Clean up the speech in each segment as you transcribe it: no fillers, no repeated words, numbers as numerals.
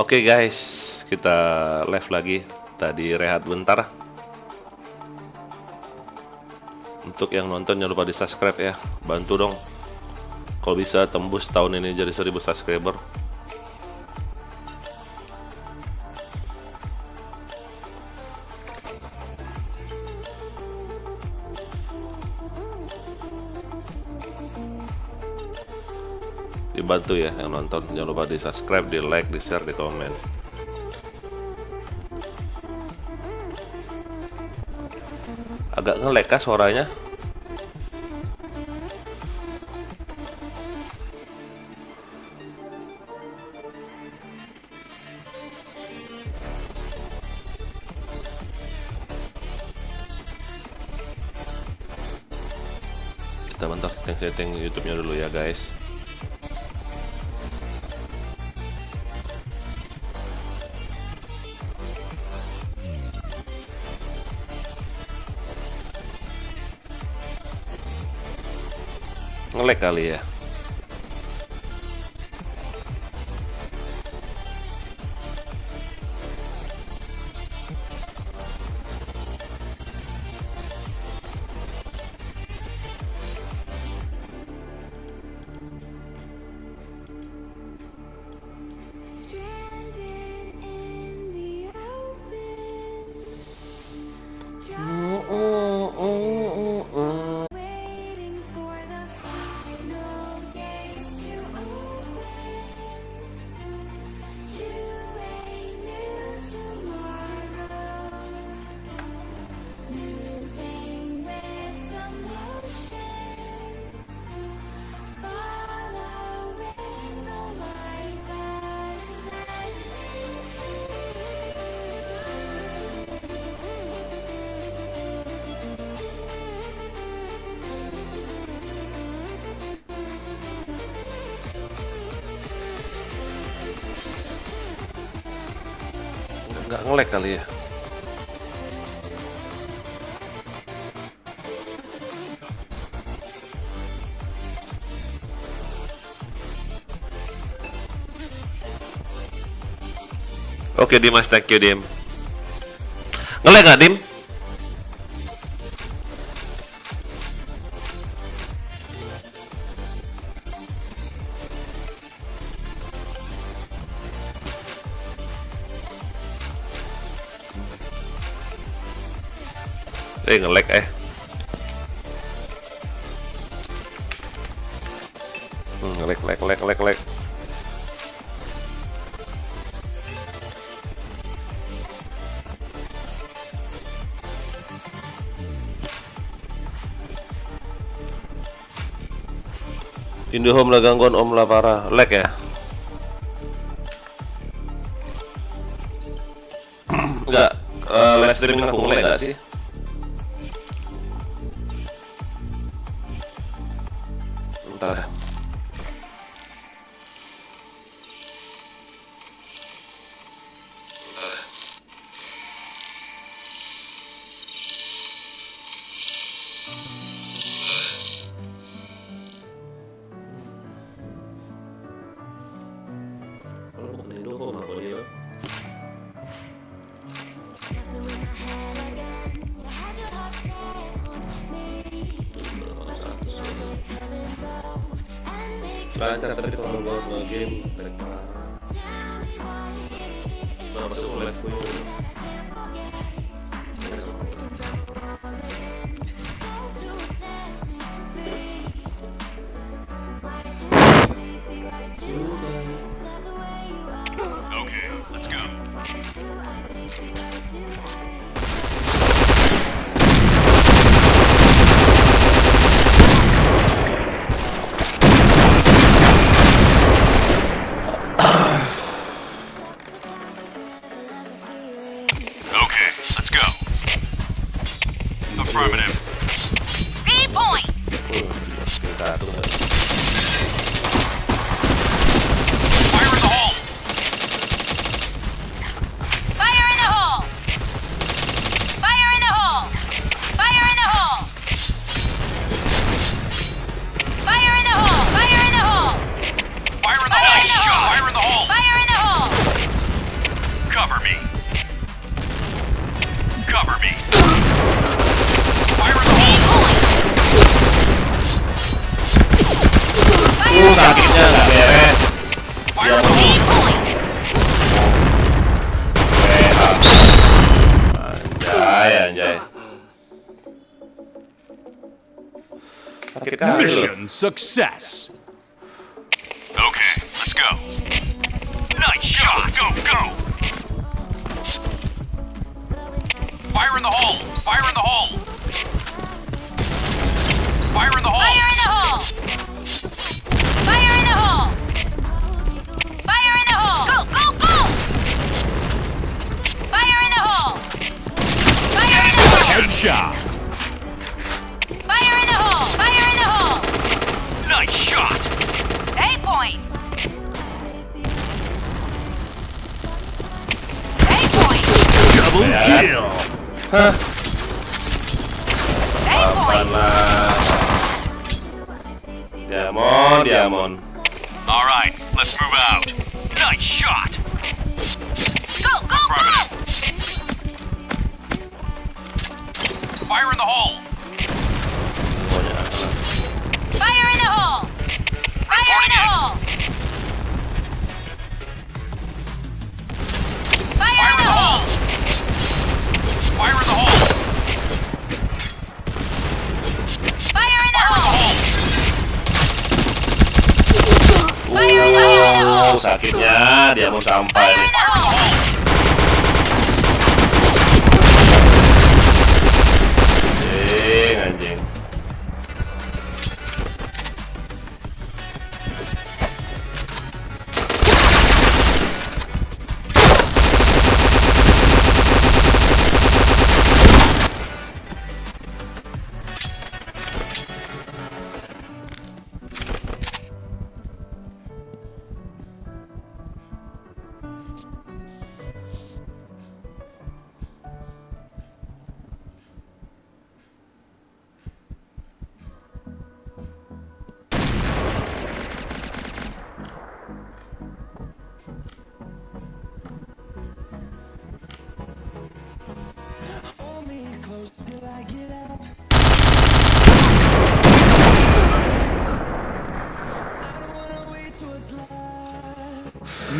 Oke guys, kita live lagi. Tadi rehat bentar. Untuk yang nonton jangan lupa di subscribe ya. Bantu dong. Kalau bisa tembus tahun ini jadi 1000 subscriber. Dibantu ya yang nonton, jangan lupa di subscribe, di like, di share, di komen. Agak nge-lag kah suaranya? Kita bentar setting YouTube-nya dulu ya guys. Nge-lag kali ya. Nggak nge-lag kali ya. Oke Dimas, thank you Dim. Nge-lag nggak Dim? Nge-lag lag. Indihome lah gangguan om lah parah, lag ya. Enggak, live streaming aku nge-lag nggak sih? Bentar ya. Lancar tadi kalau buat game lag parah. Nah, masuk live gue. Okay, let's go. Okay, let's go. Affirmative. B point. Kita tunggu. Fire in the hole. Fire in the hole. Fire in the hole. Fire in the hole. Fire in the hole. Fire in the hole. Fire in the hole. Fire in the hole. Fire in the hole. bahaya anjay. Sakit kali lu. Mission success. Okay, let's go. Nice shot. Go, go. Fire in the hole. Fire in the hole. Fire in the hole. Fire in the hole! Fire in the hole! Fire in the hole! Go, go, go! Fire in the hole! Fire in the hole! Headshot. Fire in the hole! Fire in the hole! Nice shot. 8 point! 8 point! Double kill. 8 point! Mana? Diamond. All right, let's move out. Nice shot. Go, go, go! Affirmative. Fire in the hole. Fire in the hole! Fire in the hole! Fire in the hole! Fire in the hole. Fire in the Fire in the hole! hole. Fire in the hole! Sakitnya Diamond sampai Fire nih. in the hole! Anjing.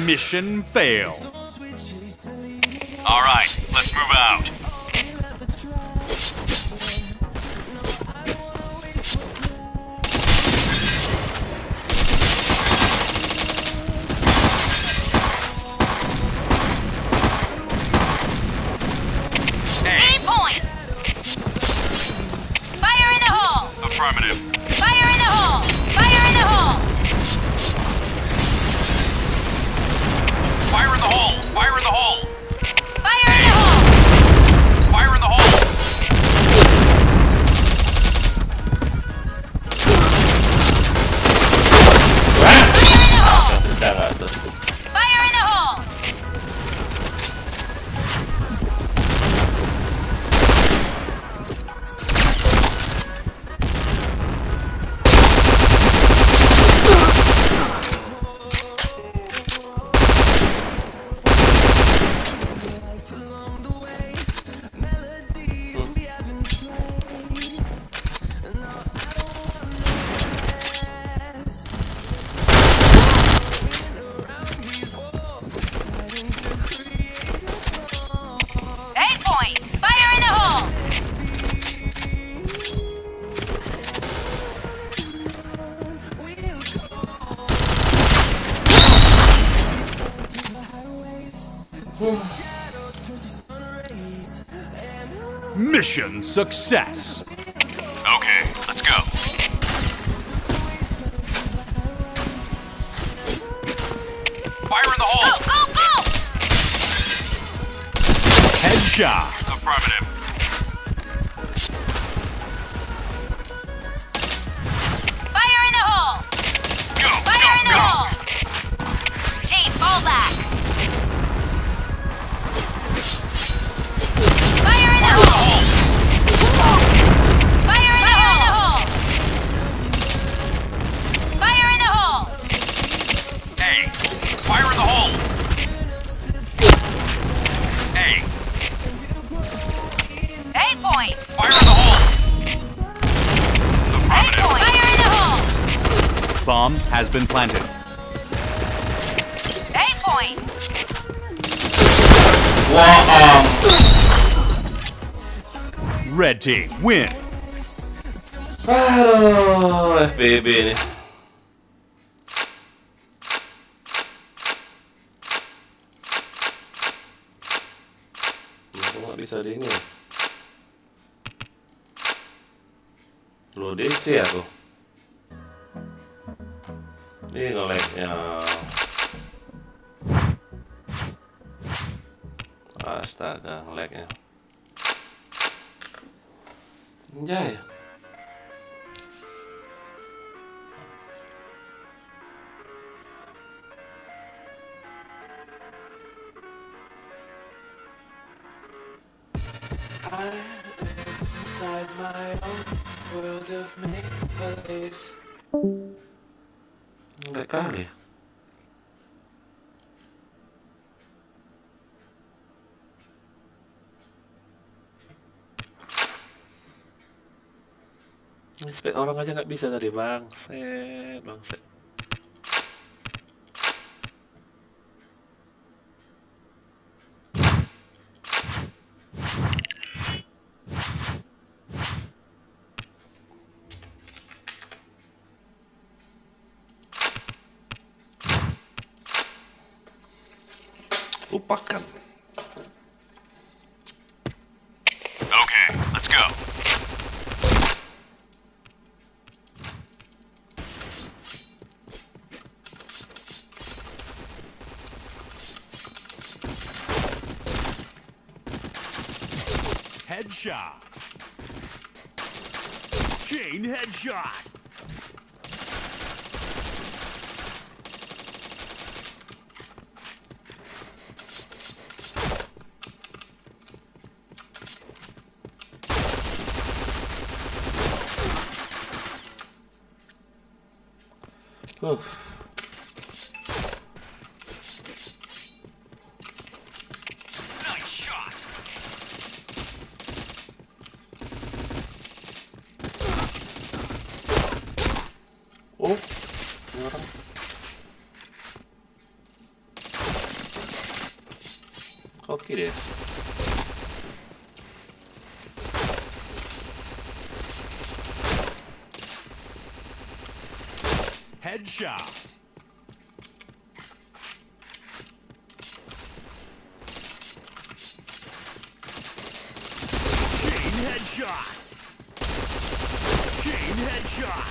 Mission failed. All right, let's move out. Hey, 8 point! Fire in the hole! affirmative. Fire in the hole! Fire in the hole! Fire in the hole. Fire in the hole. Fire in the hole! Fire in the hole. Udah nggak tuh. Fire in the hole! Fire in the hole! Mission success. Okay, let's go. Fire in the Go, hole. go, go! Headshot. Affirmative. Fire in the hole! Go, Fire in the go, hole! Team, fall back! Fire in the go. hole! Fire in the hole! Fire in the hole! Hey, fire in the hole. Hey, 8 point! fire in the hole. 8 Affirmative. point! Fire in the hole! Bomb has been planted. 8 point! Wah, Red team win. Aduh, FBB ini. Kenapa nggak bisa di ini? Lo DC aku. Ini nge-lag-nya. Astaga, nge-lag-nya. Anjay. Inside my own world of make-believe. Nggak kali. Ini spek orang aja nggak bisa tadi, bangset, bangset. Lupakan. Okay, let's go. Headshot. Chain headshot. Nice shot. Oh, ini orang. Oke deh. Headshot. Chain headshot. Chain headshot.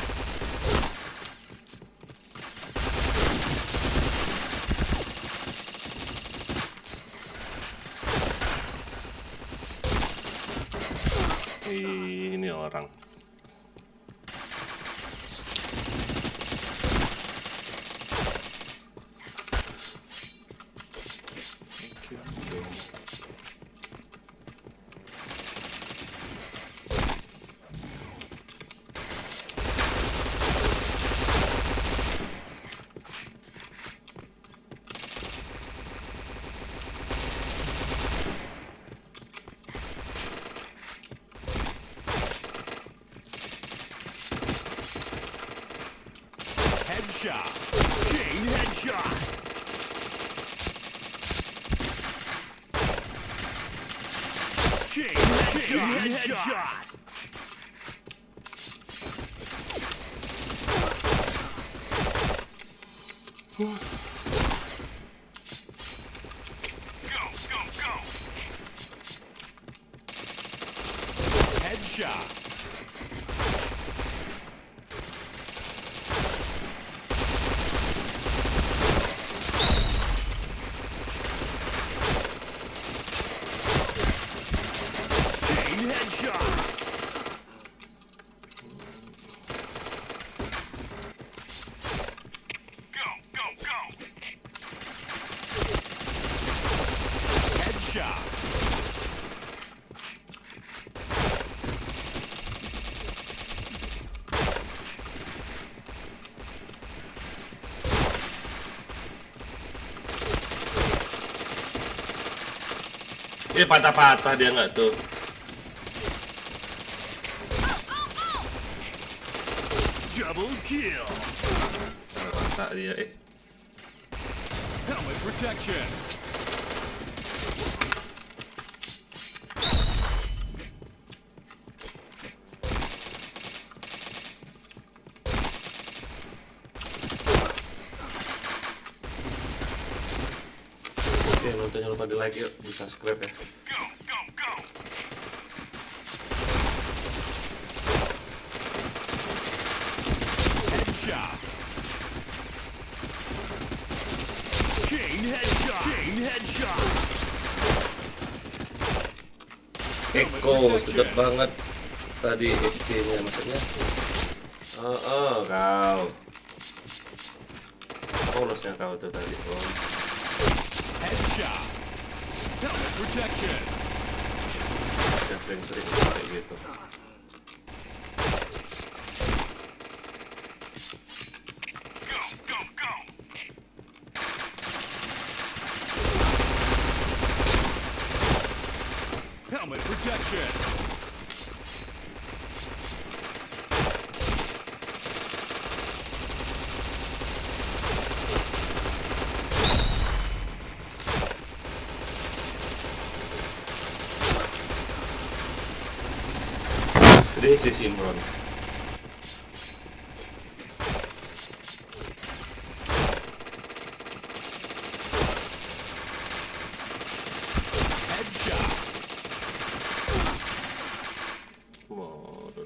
Ini orang. Headshot. Chain headshot. Chain headshot. Go, go, go. Headshot. Chain headshot. Go, go, go. Headshot. Patah-patah dia nggak tuh. Double kill. Patah dia. Helmet protection. Oke, nonton jangan lupa di like yuk, di subscribe ya. Go, go, go. Headshot. Chain headshot. Chain headshot. Eko, sedap banget tadi SC-nya maksudnya. Kau. Polosnya kau tuh tadi, Om. Headshot. Helmet protection. Yang sering-sering kayak gitu. Go, go, go. Helmet protection. This is Imron. Headshot. Oh, Go,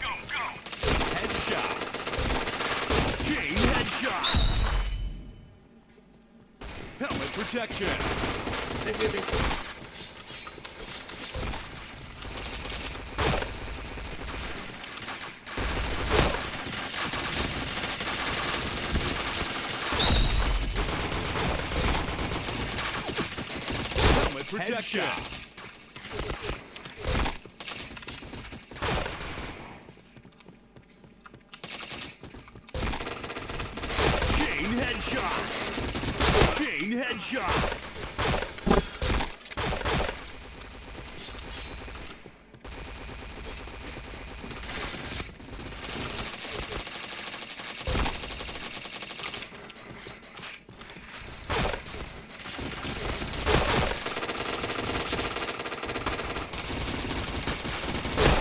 go, go. Headshot. Chain headshot. Helmet protection. thank you. Helmet protection. Chain headshot. Chain headshot.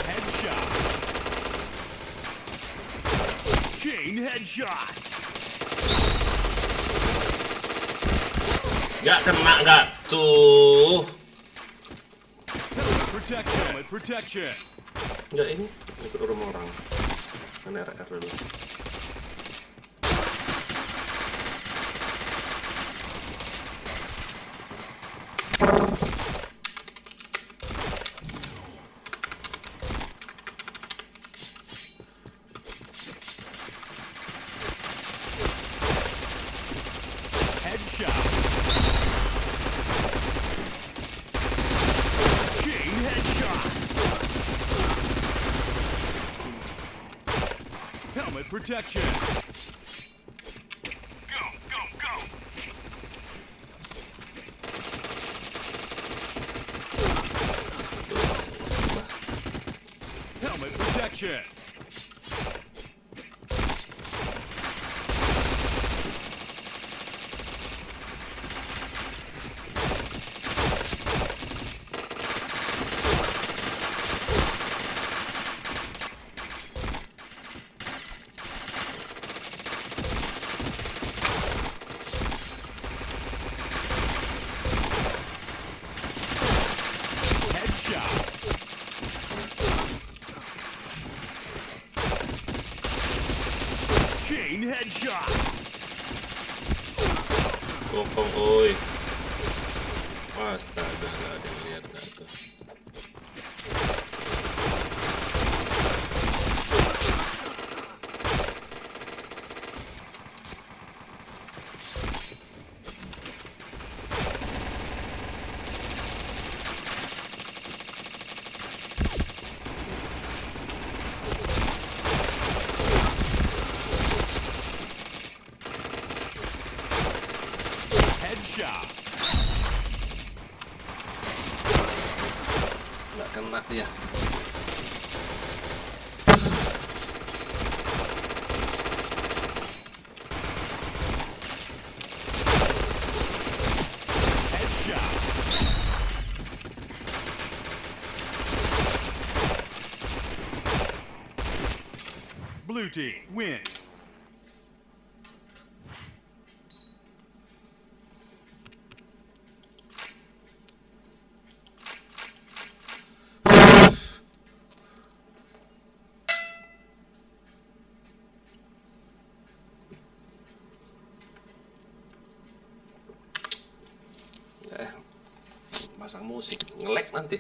Headshot. Chain headshot. Gak kena gak tuh? Helmet protection. Helmet protection. Enggak, ini ikut rumah orang. Kan RR dulu. Headshot. Chain headshot. Helmet protection. Go, go, go. Helmet protection. Headshot. Chain headshot. Kokong, oi. Astaga, gak ada yang lihat gak tuh. Headshot. Gak kena dia. Headshot. Blue team win. pasang musik, nge-lag nanti.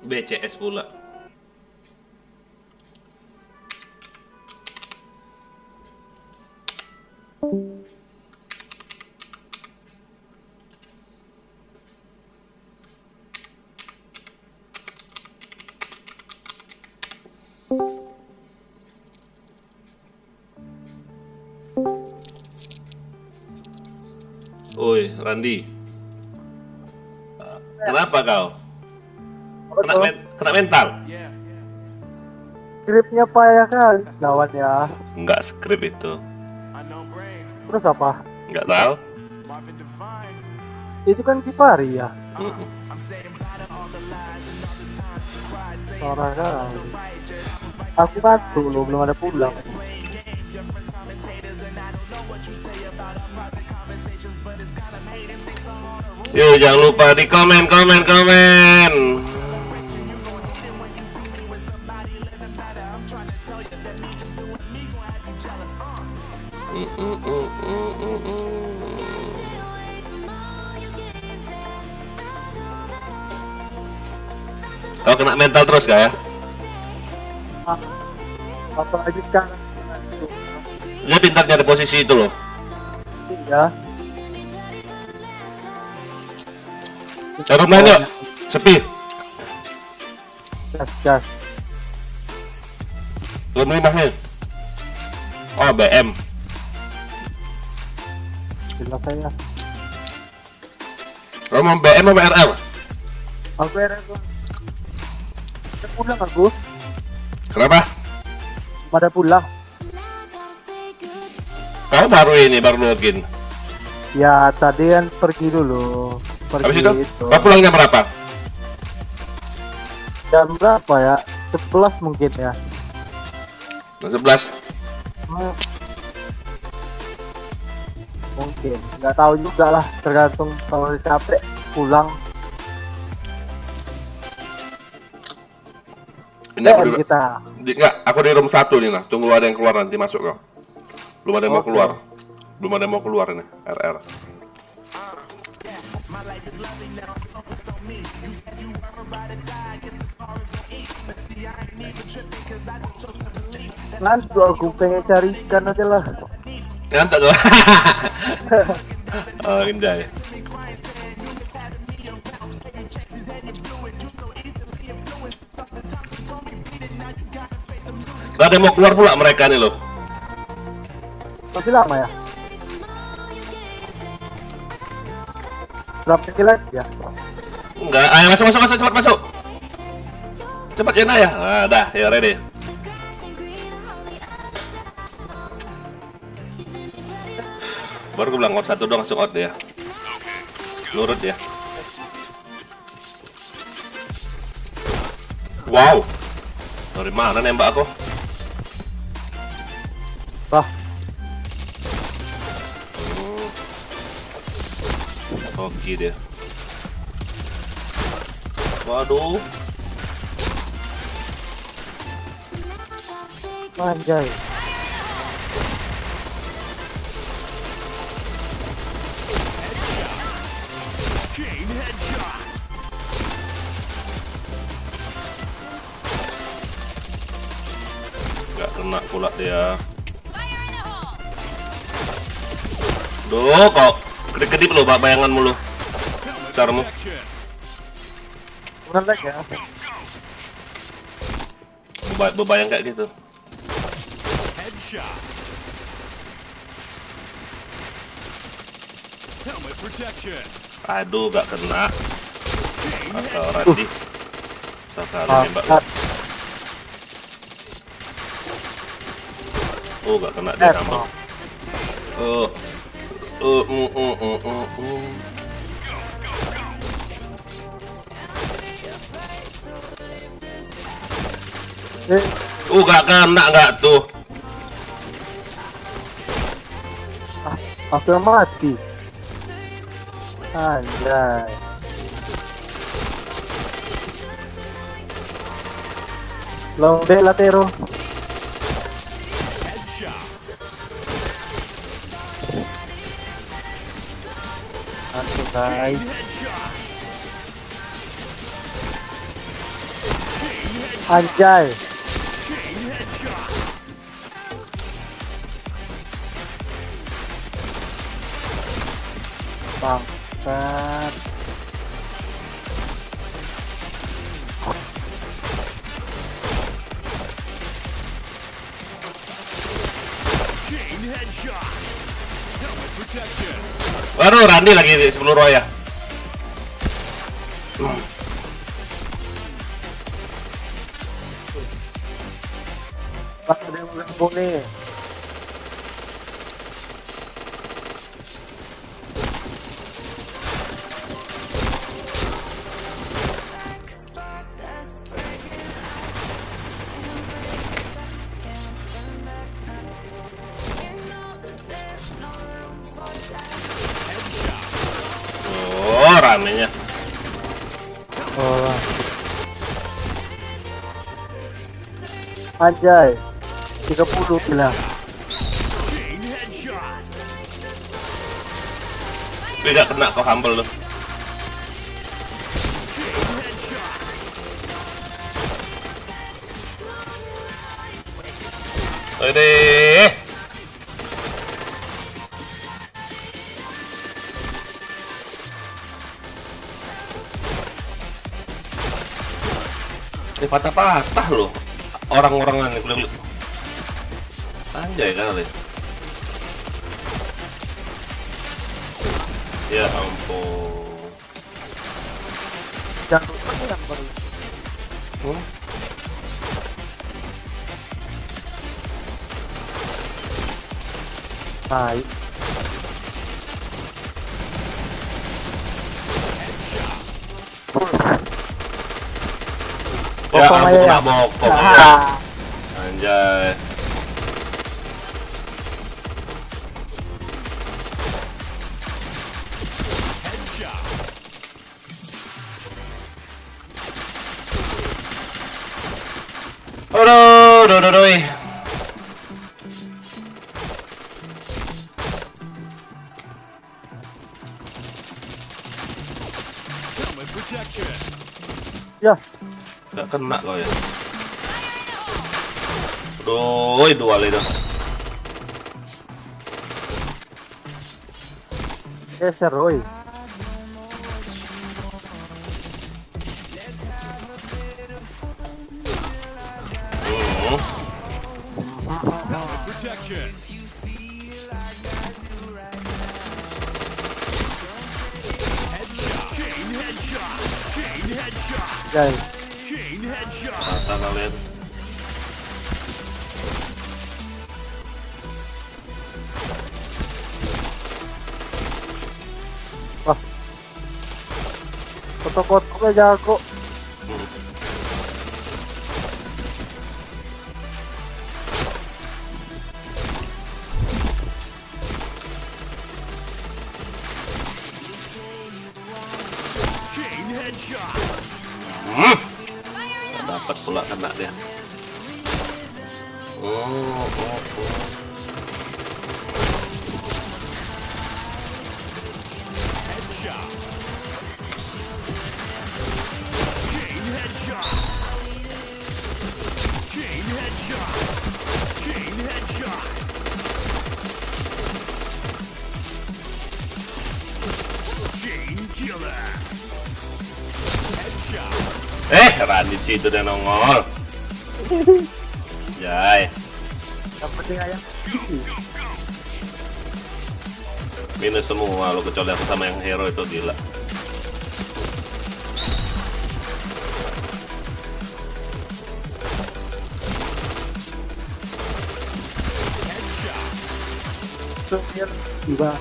BCS pula. Oi, Randi. Kenapa kau? Kena mental? Skripnya payah kali lawan ya. Enggak skrip itu. Terus apa? Enggak tahu. Itu kan Kipari ya. Parah kali. Aku bantu lo belum ada pulang. Yo, jangan lupa di komen. Kau kena mental terus gak ya? Apalagi sekarang. Dia pintar nyari posisi itu loh. Iya. Taruh main yuk, sepi. Gas. Belum limahnya. Oh, BM. Jelas saya. Kau mau BM apa RR? Aku RR tuh. Udah pulang aku. Kenapa? Pada pulang. Kau baru login. Ya tadi kan pergi dulu. Habis itu? Kau pulangnya berapa? Jam berapa ya? 11 mungkin ya. 11. Mungkin. Nggak tahu juga lah. Tergantung kalau capek pulang. Ini aku di, kita. enggak, aku di room 1 nih nah. Tunggu ada yang keluar nanti masuk kau. Belum ada yang mau keluar. Belum ada yang mau keluar ini. RR. Nanti aku pengen cari ikan aja lah. Ngantuk kau. Oh, indah ya. Gak ada yang mau keluar pula mereka nih loh. Masih lama ya? Berapa kilo ya? Enggak, ayo masuk, cepat masuk. Cepat Yena ya. Ah, dah, ya ready. Baru gue bilang out 1 doang langsung out ya. Nurut ya. Wow. Dari mana nembak aku? Wah, Oke dia. Waduh. anjay. Chain headshot. Gak kena pula dia. Fire in the hole! Duh, kok kedip-kedip lo bayangan mulu. Helmet Caramu. protection. Bukan lag ya? Bebayang kayak gitu. Headshot. Helmet protection. Aduh, gak kena. Chain Atau headshot. Randy. Sekali nembak lu. Oh, gak kena dia sama. Gak kena gak tuh. Hampir mati. Anjay. Long day latero. Headshot. Anto Chain guys. headshot. Anjay. Chain headshot. Bangsat. Chain headshot. Helmet protection. Waduh, Randy lagi di sebelum Roy ya. Pak ada yang gabung nih. Oh, ramenya. Oh. Anjay. 30 gila. Chain headshot. Tidak kena kok humble lu. Chain headshot. Aduh. Ini patah-patah loh. Orang-orangan nih kulit. Anjay kali. Ya ampun. Jangan lupa nih yang baru. Hai. Ya Bokong ampun, aja ya? kena bokong ya. Ah. Anjay. Headshot. Aduh, aduh, aduh, aduh. Helmet protection. Ya, Gak kena kau ya. Aduh, dua itu. Roy. Helmet protection. Headshot. Chain headshot. Chain headshot. Guys, Chain headshot. Mata kalian. wah. Kotok-kotok aja aku. Chain headshot. Dapat pula kena dia. Oh. Headshot. Chain headshot. Chain headshot. Chain headshot. Chain killer. Headshot. Randy situ dia nongol. Jai. Yang penting ayam. Minus semua lo kecuali aku sama yang hero itu gila. Supir tiba.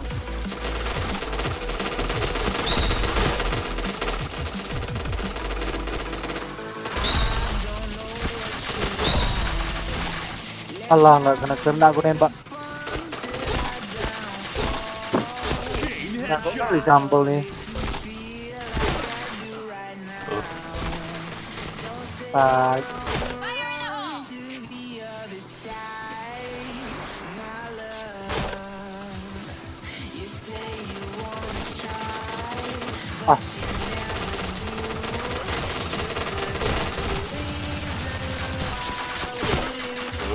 Alah, nggak kena aku nembak. Kok Headshot. dicampur nih? Ah, Fire in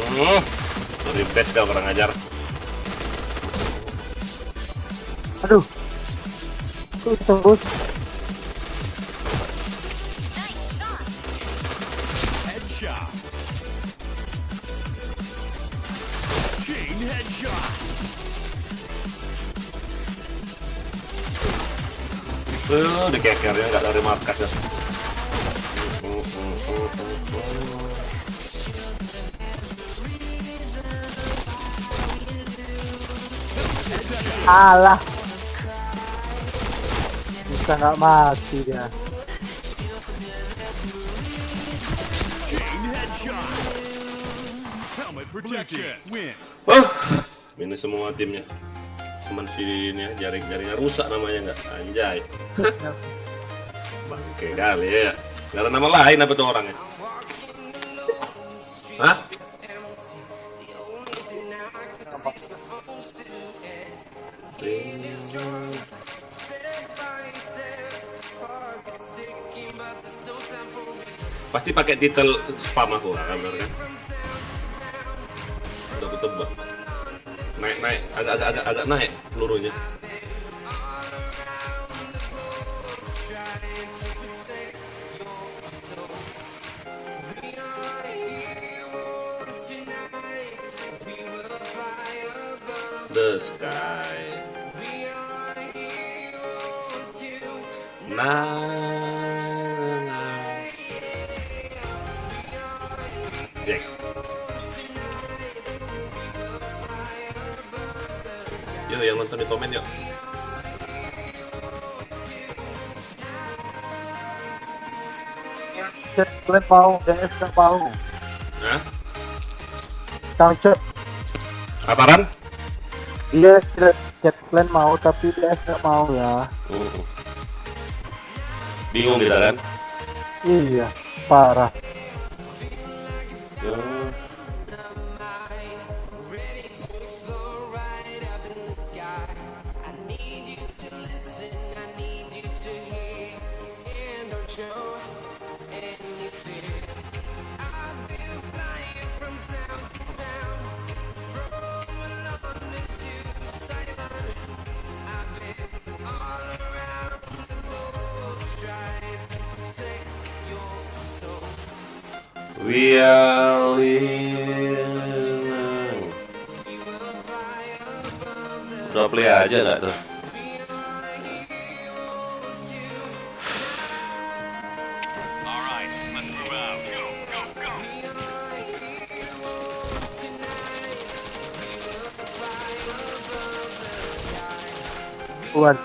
the hole! ah, Dari best kau kurang ajar. aduh. Tuh tembus. Nice shot! Headshot. Chain headshot. Dikekernya nggak dari markas ya. Alah. Bisa nggak mati dia. Chain headshot. Helmet protected. Win. Minus semua timnya. Cuman si ini ya, jaring-jaringnya rusak namanya nggak? Anjay. Bangke kali ya. Gak ada nama lain apa tuh orangnya? Hah? Pasti pakai titel spam aku lah, bener kan? Udah aku tebak. Naik, agak naik pelurunya. The sky. Jack. Yo, yang nonton di komen yuk. Chat kalian mau, DS nggak mau. Hah? Kang chat, Apaan? dia chat kalian mau tapi DS nggak mau ya. Bingung kita kan? Iya, parah. We are living. Udah play aja nggak tuh? All right, let's move out. Go, go, go. Buat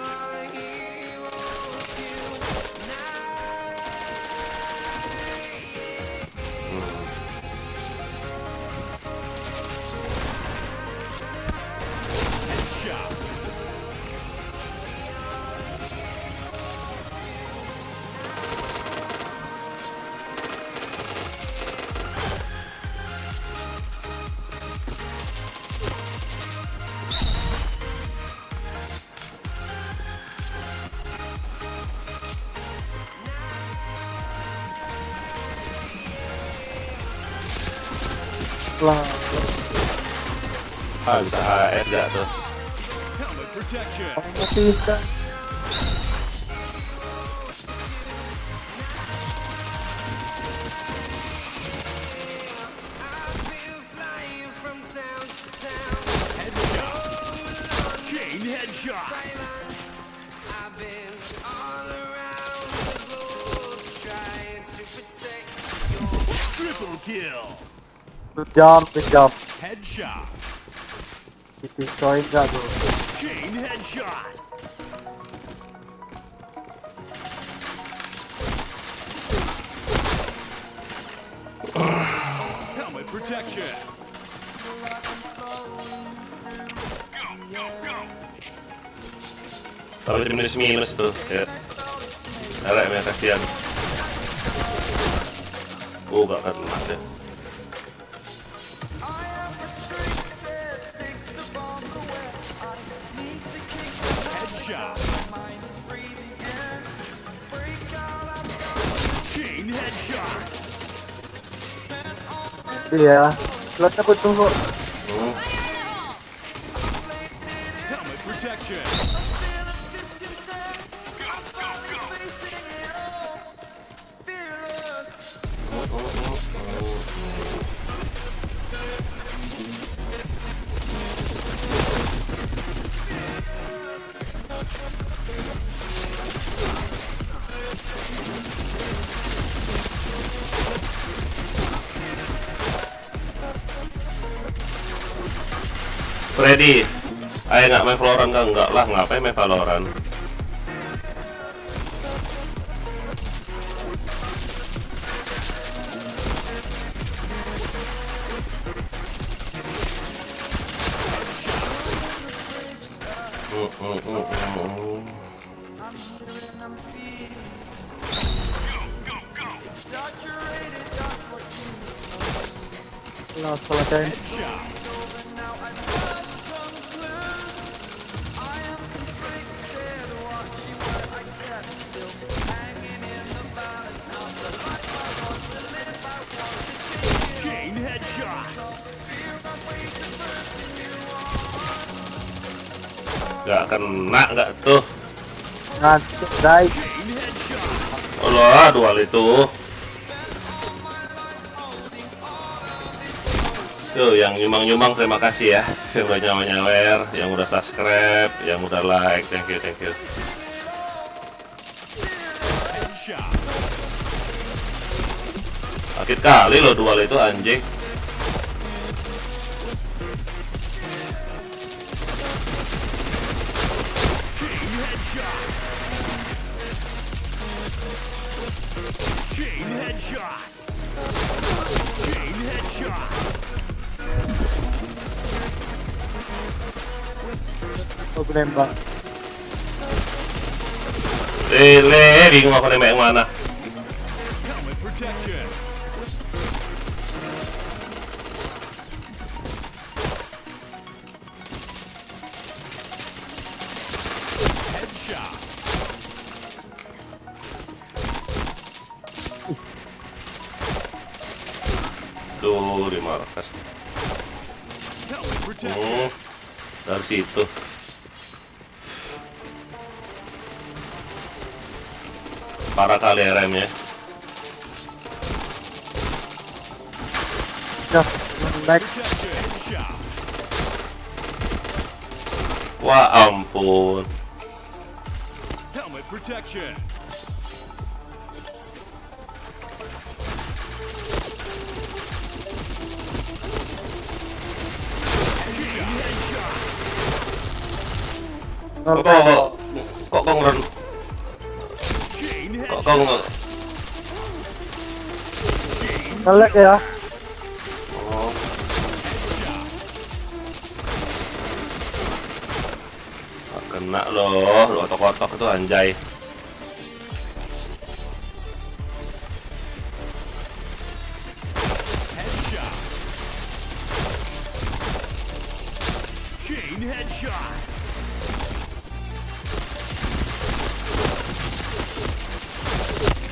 Headshot. lah. Bisa AS nggak tuh? Helmet protection. Bisa. Headshot. Chain headshot. Triple kill. Jump. Headshot. Dipisoin nggak tuh? Chain headshot. Helmet protection. Go, go, go. Tapi minus tuh ya. Arek ya kasihan. Gak kena deh. Headshot. Chain headshot. Iya. Slotnya aku tunggu. Helmet protection. Freddy, ayo nggak main Valorant kan? Enggak lah, ngapain main Valorant? Nah, selesai. Headshot. Chain headshot. Nggak kena nggak tuh? Ngantuk, guys. Chain headshot. Allah, dual itu. Tuh, yang nyumbang-nyumbang terima kasih ya. Yang udah nyawer, yang udah subscribe, yang udah like, thank you. Headshot. Sakit kali loh dual itu anjing. Chain headshot. Chain headshot. Chain headshot. Aku nembak. Lele, bingung aku nembak yang mana. Helmet protection. Headshot. Tuh, di markas. Helmet protection. Dari situ. Parah kali RM-nya. Nah, baik. Protection. Headshot. Wah ampun. Helmet protection. Chain headshot. Kok ngeren? Chain Kok headshot. nge... Ngelek ya. Oh, Headshot. nggak kena loh, lu otok-otok itu anjay. Headshot. Chain headshot.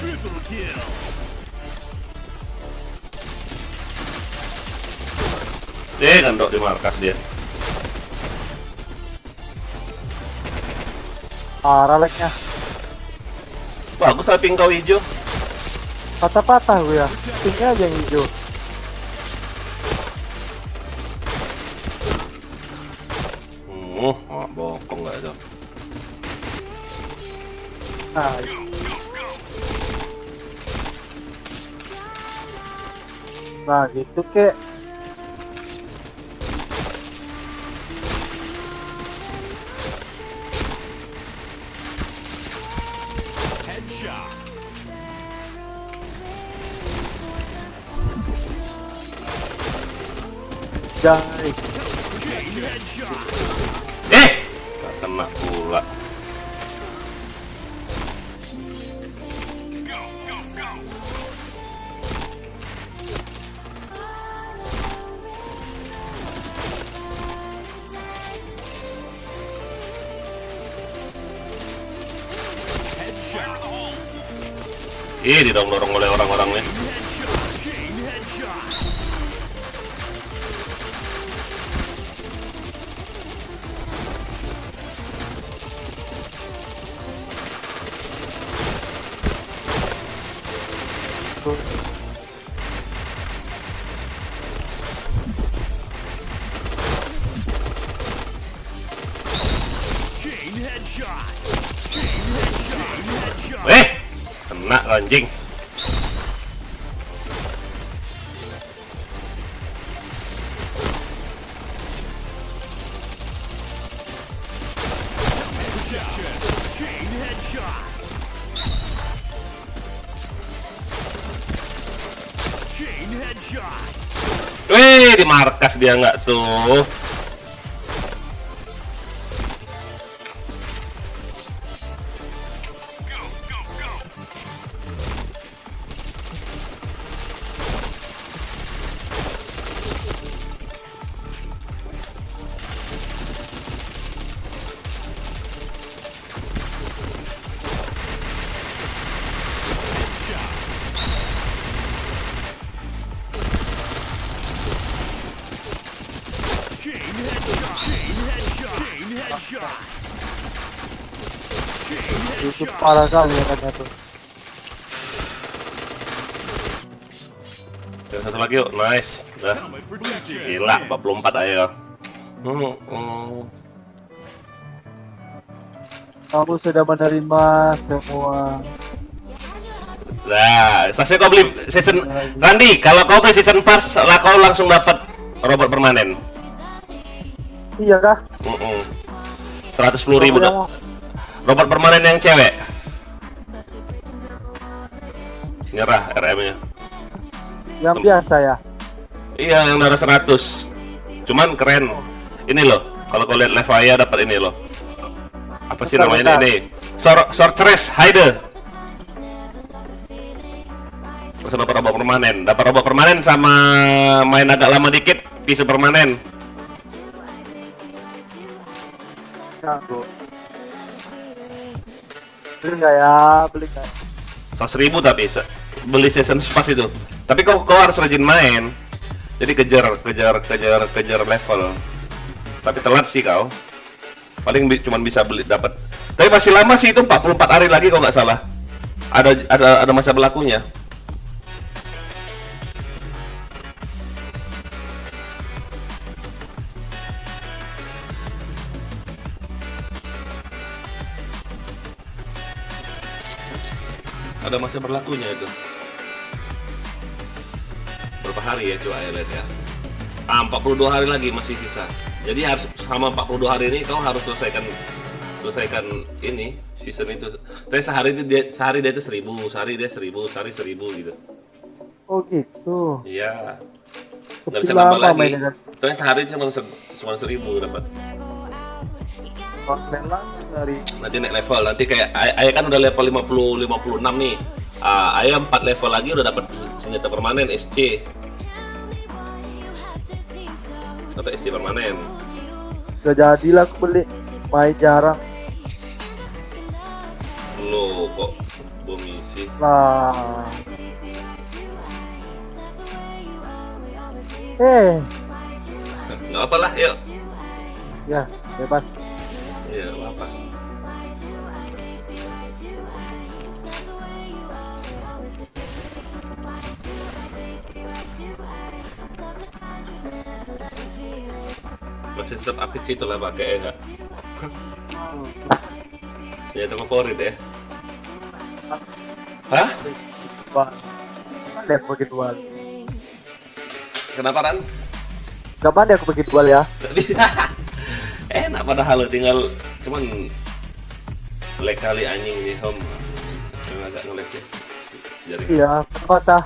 Triple kill. Gandok di markas dia. Parah leknya. Bagus tapi kau hijau. Patah-patah gue ya. Pinknya aja yang hijau. Bokong nggak ada. Nah, nah gitu kek. Headshot. Jai. Chain headshot. Nggak kena pula. Ih, didorong oleh orang-orangnya. Chain headshot. Chain headshot. Chain headshot. Kena anjing. Protection. Chain headshot. Chain headshot. Di markas dia nggak tuh. Go, go, go. Chain headshot. Chain headshot. Chain headshot. Chain Itu headshot. parah kali ya katanya tuh. Yang satu lagi yuk, nice. Udah. Helmet protection. Gila, 44 aja. Kamu sudah menerima semua. Nah, pasti kau beli season Randy, kalau kau beli season pass, lah kau langsung dapat robot permanen. Iya kah? 110.000 Yang dah. Robot permanen yang cewek. Nyerah RM-nya. yang biasa ya. Iya, yang darah 100. Cuman keren. Ini loh, kalau kau lihat Levaya dapat ini loh. Apa sih Bentar, namanya bentar. ini? Sorceress Hide. Terus dapat robot permanen. Dapat robot permanen sama main agak lama dikit, pisau permanen. Ganggu. Beli nggak ya? Beli nggak? 100.000 tapi beli season pass itu. Tapi kau harus rajin main. Jadi kejar level. Tapi telat sih kau. Paling cuman bisa beli dapat. Tapi masih lama sih itu 44 hari lagi kalau nggak salah. Ada masa berlakunya. Ada masa berlakunya itu. Berapa hari ya coba ya lihat ya. 42 hari lagi masih sisa. Jadi harus sama 42 hari ini kau harus selesaikan ini season itu. Tapi sehari dia itu 1000, sehari dia 1000, sehari 1000 gitu. Oh gitu. Iya. Nggak Tapi bisa nambah lama lagi. mainnya. Tapi sehari cuma 1000 dapat. Konten lah dari. Nanti naik level. Nanti kayak Ayah kan udah level 56 nih. Ayah 4 level lagi udah dapat senjata permanen SC. Dapat SC permanen. Udah jadilah aku beli. Main jarang Loh kok bom isi. lah. Nggak apa lah, yuk. Ya bebas. Iya, nggak apa. Masih tetap aktif sih itulah pakai ya nggak? Senjata favorit ya? Hah? Wah, pandai aku bagi dual. Kenapa Ran? Gak pandai aku bagi dual ya. Nggak bisa. Enak padahal lo tinggal cuman lag kali anjing nih home. Cuma agak ngelag sih. Jadi Iya, kota.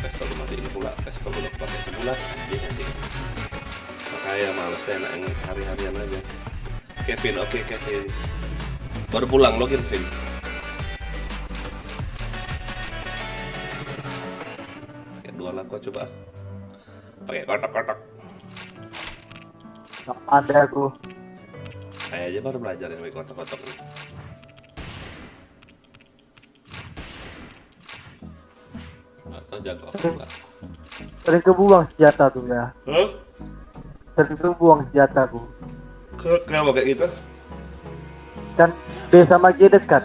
pistol matiin pula, pistol udah pakai sebulan anjing. Makanya males enak yang hari-harian aja. Kevin, oke Kevin. Baru pulang login Vin. manual aku coba. Pakai kotak-kotak. Nggak ada aku. Saya aja baru belajar yang pakai kotak-kotak. Nggak tahu jago apa enggak. Sering kebuang senjata tuh ya. Hah? Sering kebuang senjata aku. Kenapa kayak gitu? Kan B sama G dekat.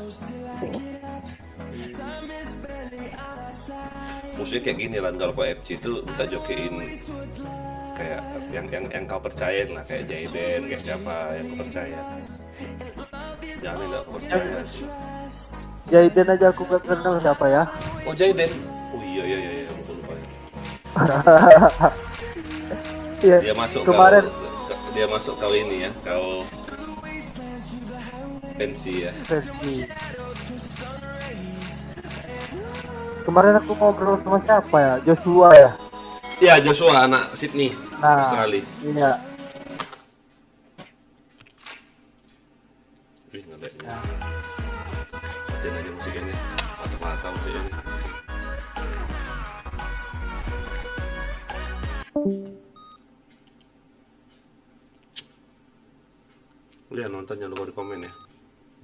Musuhnya kayak gini kan, kalau FC itu minta jokein kayak yang kau percayain lah, kayak Jaden, kayak siapa yang kau percaya. Jangan nggak kau percaya. Jaden aja aku gak kenal siapa ya. Oh Jaden. Oh iya, aku lupa ya. Iya. Dia masuk kemarin dia masuk kau ini ya, kau pensi ya. Versi. Kemarin aku ngobrol sama siapa ya? Joshua ya. Iya Joshua anak Sydney, Nah, Australia. iya. Wih ngadeknya. Matiin aja musik ini, mata-mata musik ini. Lihat nonton jangan lupa di komen ya,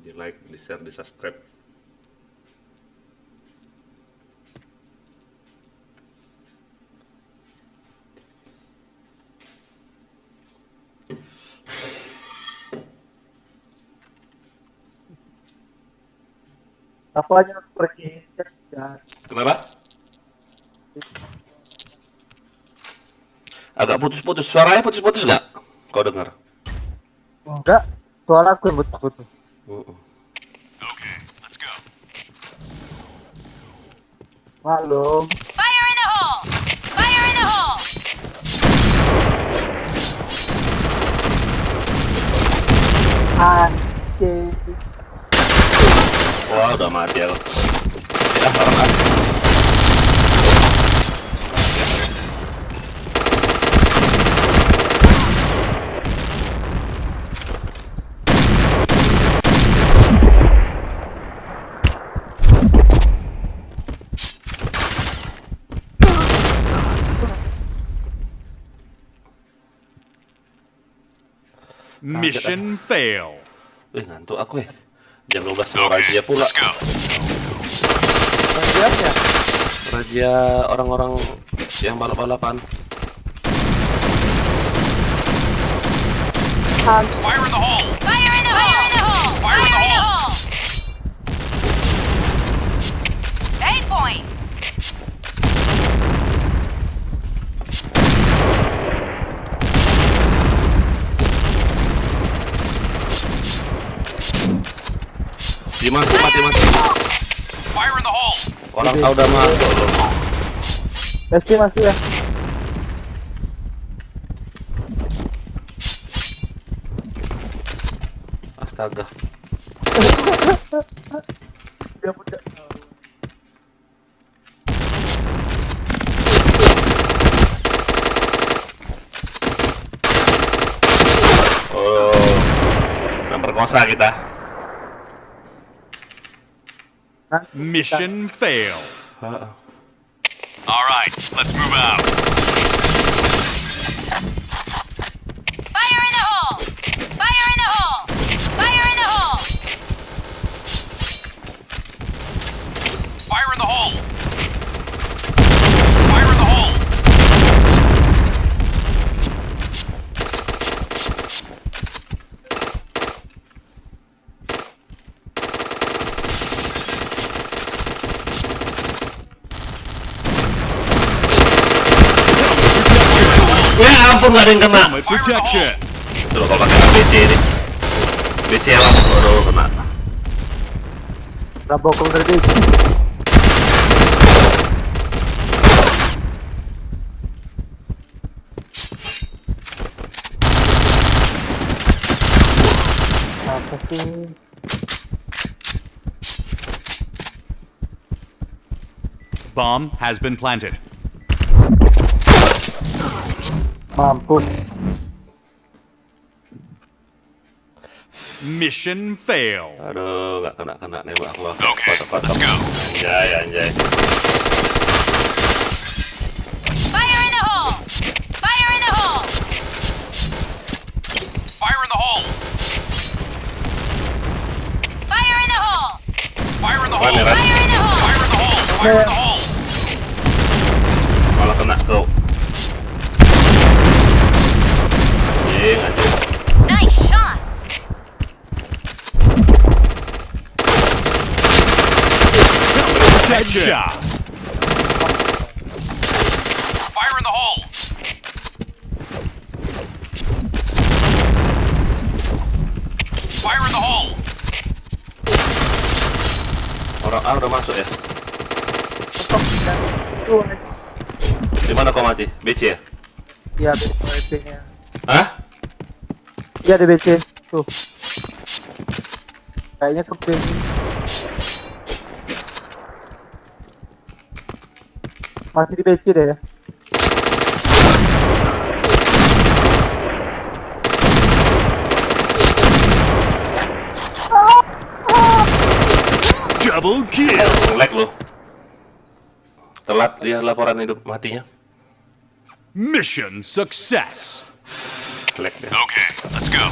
di like, di share, di subscribe. Apa aja pergi ya. Kenapa? Agak putus-putus, suaranya putus-putus nggak? Kau dengar? Enggak, suara aku yang betul-betul. Okay, let's go. Halo. Fire in the hole! Fire in the hole! Anjing. Wah udah mati aku. Ya orang ah. Mission fail. Ngantuk aku ya. Jam 12 mau razia pula. Let's go. Bagiannya. Razia orang-orang yang balap-balapan. Fire in the hole. Fire in the hole! Fire in the hole! 8 point! Mati. Fire in the hole. Orang tahu udah masuk loh. Meski masih ya. Astaga. Dia punya. Oh, memperkosa kita. Mission fail. All right, let's move out. Fire in the hole! Fire in the hole! Fire in the hole! Fire in the hole. Fire in the hole. Ya ampun gak ada yang kena. Helmet protection. Itu loh kalau pakai BC ini. BC langsung aduh kena. Rabok dari apa sih? Bomb has been planted. Mampus. Mission fail. Aduh gak kena nembak aku. Okay, let's go. Anjay. kena kau. Anjing. Nice shot. Headshot. Fire in the hole. Fire in the hole. Orang A udah masuk ya. Di mana kau mati? BC ya? Iya, di BC-nya. Hah? Iya, di BC. Tuh. Kayaknya ke BC. Masih di BC deh ya. Double kill. Lag lu. Telat dia laporan hidup matinya. Mission success. Lag dia. Okay, let's go.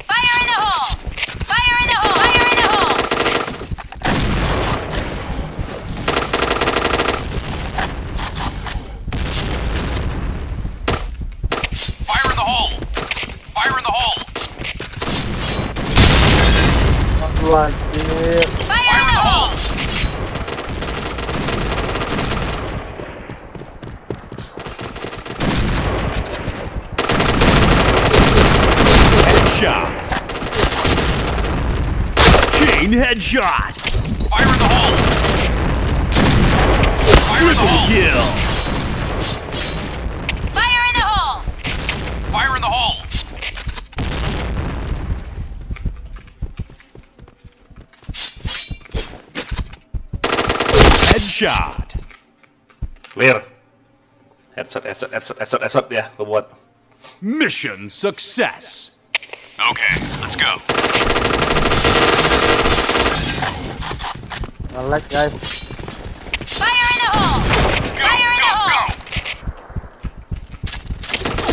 Fire in the hole. Fire in the hole. Fire in the hole. Fire in the hole. Fire in the hole. Wajib. Fire in the hole. Headshot. Chain headshot. Fire in the hole. Fire in the Triple hole. kill. Fire in the hole. Fire in the hole. Headshot. Clear. Headshot ya, gua buat. Mission success. Okay, let's go. Nge-lag guys. Fire in the hole. Go, Fire in go, the go. hole.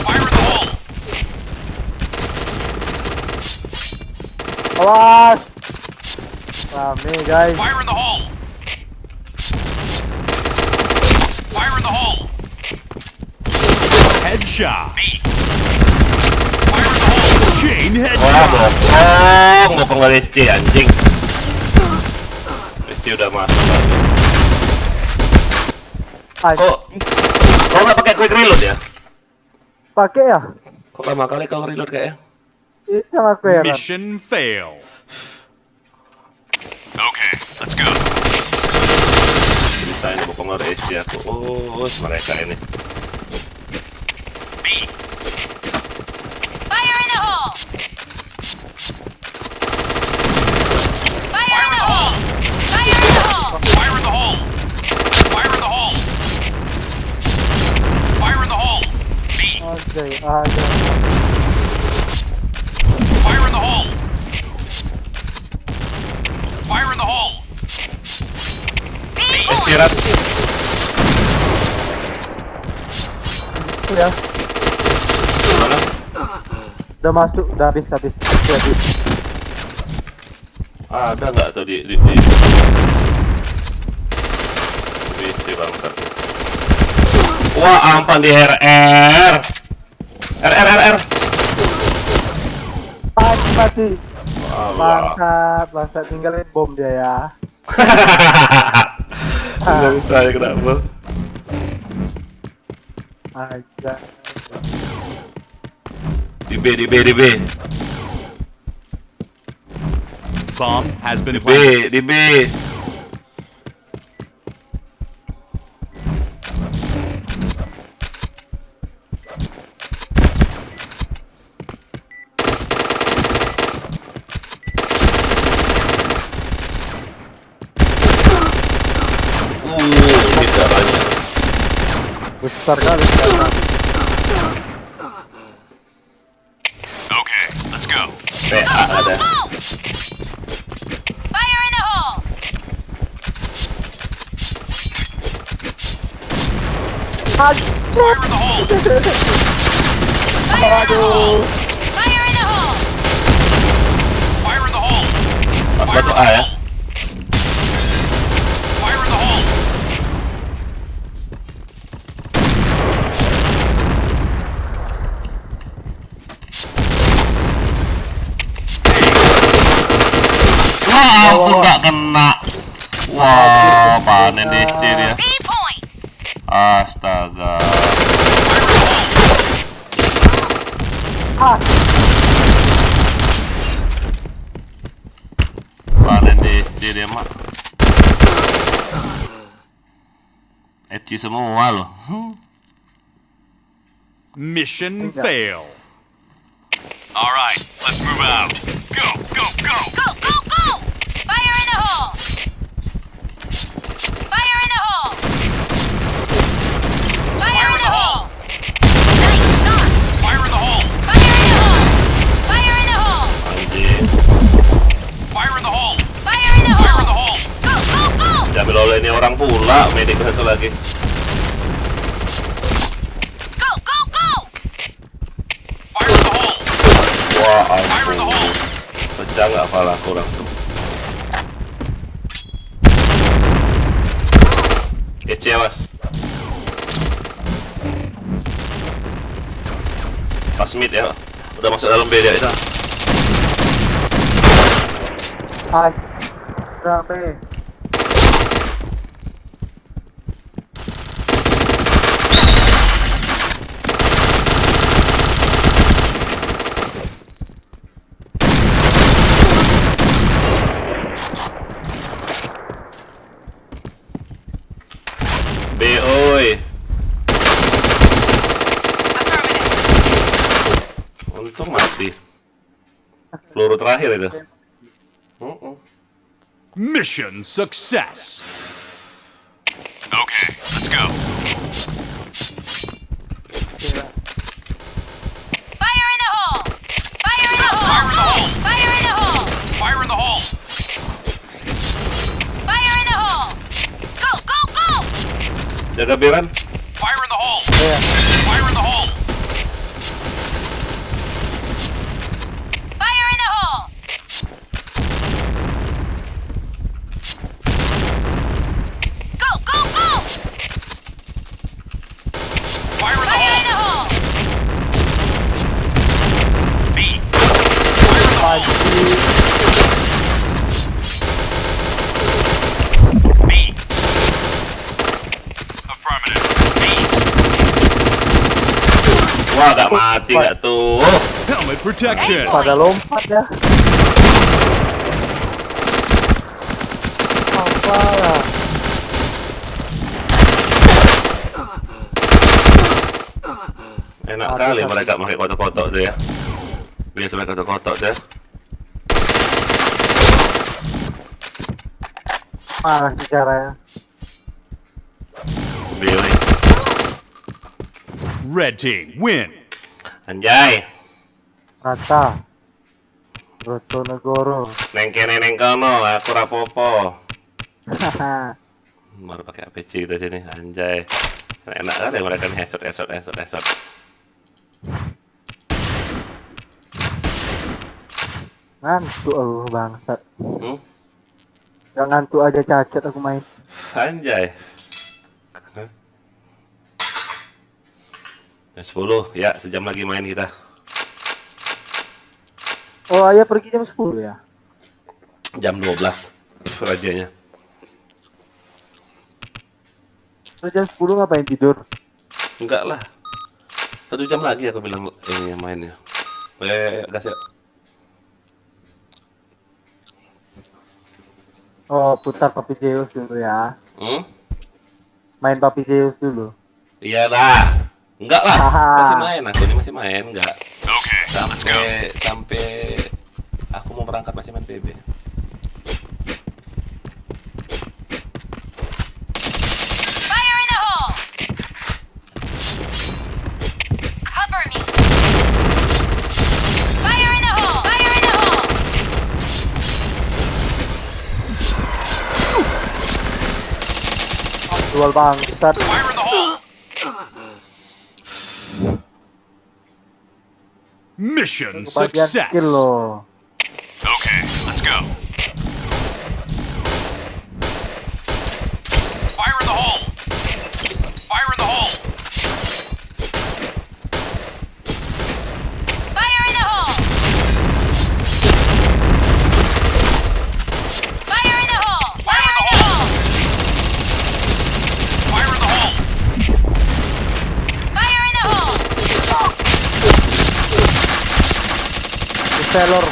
Fire in the hole. Awas. Rame guys. Fire in the hole. Fire in the hole. Headshot. B. Fire in the hole. Chain Wah, headshot. bokong dari SC anjing. SC udah masuk lagi. Kok nggak pakai quick reload ya? Pakai ya? Kok lama kali kau reload kayaknya? Itu yang aku heran. Mission fail. Okay, let's go. Bisa ini bokong dari SC aku. Oh, mereka ini. B. Fire in the hole. Fire Fire in in the the hole. hole. Fire in the hole. Fire in the hole. Fire in the hole. Fire in the hole. B. Oke, ada. Fire in the hole. Fire in the hole. Big SC point. rat. Itu ya. Mana? Udah masuk, udah habis. Udah habis. Ada nggak tuh di BC bangsat. Wah, ampan di RR. RR. Mati. Allah. Bangsat tinggalin bom dia ya. Nggak bisa ya, kenapa? Aja. Di B. Bomb has been Di planted. B. Ini caranya. Besar kali. Okay, let's go. PA ada. Go. Fire in the hole. Fire in the hole. Fire in the hole. Fire in the hole. Fire in the hole. Pas batu A ya. Fire in kena. Wah, panen DC dia. B point. Astaga. Panen DC dia mak. FC semua loh. Mission fail. All right, let's move out. Go, go, go. Go, go, go! Fire in the hole! Fire in the hole! Fire in the hole! Nice shot! Fire in the hole. Fire in the hole! Fire in the hole! Anjing. Fire in the hole. Fire in the Fire in the hole! hole. Go, go, go! Diambil oleh ini orang pula, medik satu lagi. Go, go, go! Fire in the hole. Wah, Fire in the hole. pecah nggak pala kurang tuh. Kece ya mas. Pas mid ya, udah masuk dalam B dia itu. Sampai. B oi. Affirmative. Untung mati. Peluru terakhir itu. Mission success. Okay, let's go. Fire in the hole! Fire in the hole! Fire in the hole! Fire in the hole. Fire in the hole! Go, go, go! Jaga Biran. Fire in the hole. Fire in the hole. Fire in the hole! Go, go, go! Fire in the Fire in hole. the hole! B. Fire in the hole. B. Affirmative. B. Wah, gak mati gak tuh. Helmet protection. Pada lompat ya. Apa lah? Enak kali mereka pakai kotak-kotak tuh ya. Biasa pakai kotak-kotak tuh. Mana sih caranya? Billy. Red team win. Anjay. Rata. Brotonegoro. Neng kene neng kono, aku rapopo. Hahaha. Baru pakai APC kita sini, anjay. Enak kali mereka nih headshot. Ngantuk aku bangsat. Hmm? Gak ngantuk aja cacat aku main. Anjay. Jam 10, ya sejam lagi main kita. Oh ayah pergi jam 10 ya? Jam 12 rajanya. Terus jam 10 ngapain tidur? Enggak lah. 1 jam lagi aku bilang ini mainnya. Gas ya. Oh putar Papi Zeus dulu ya. Main Papi Zeus dulu. Iya lah. Enggak lah. Masih main aku ini masih main enggak. Okay, let's go. Sampai aku mau berangkat masih main PB. Fire in the hole! Cover me! Fire in the hole! Fire in the hole! Jual bangsat. Fire in the hole. Mission Kebagian success. skill loh. Okay, let's go. Fire in the hole. Fire in the hole. Fire in the hole! Fire in the hole! Sailor.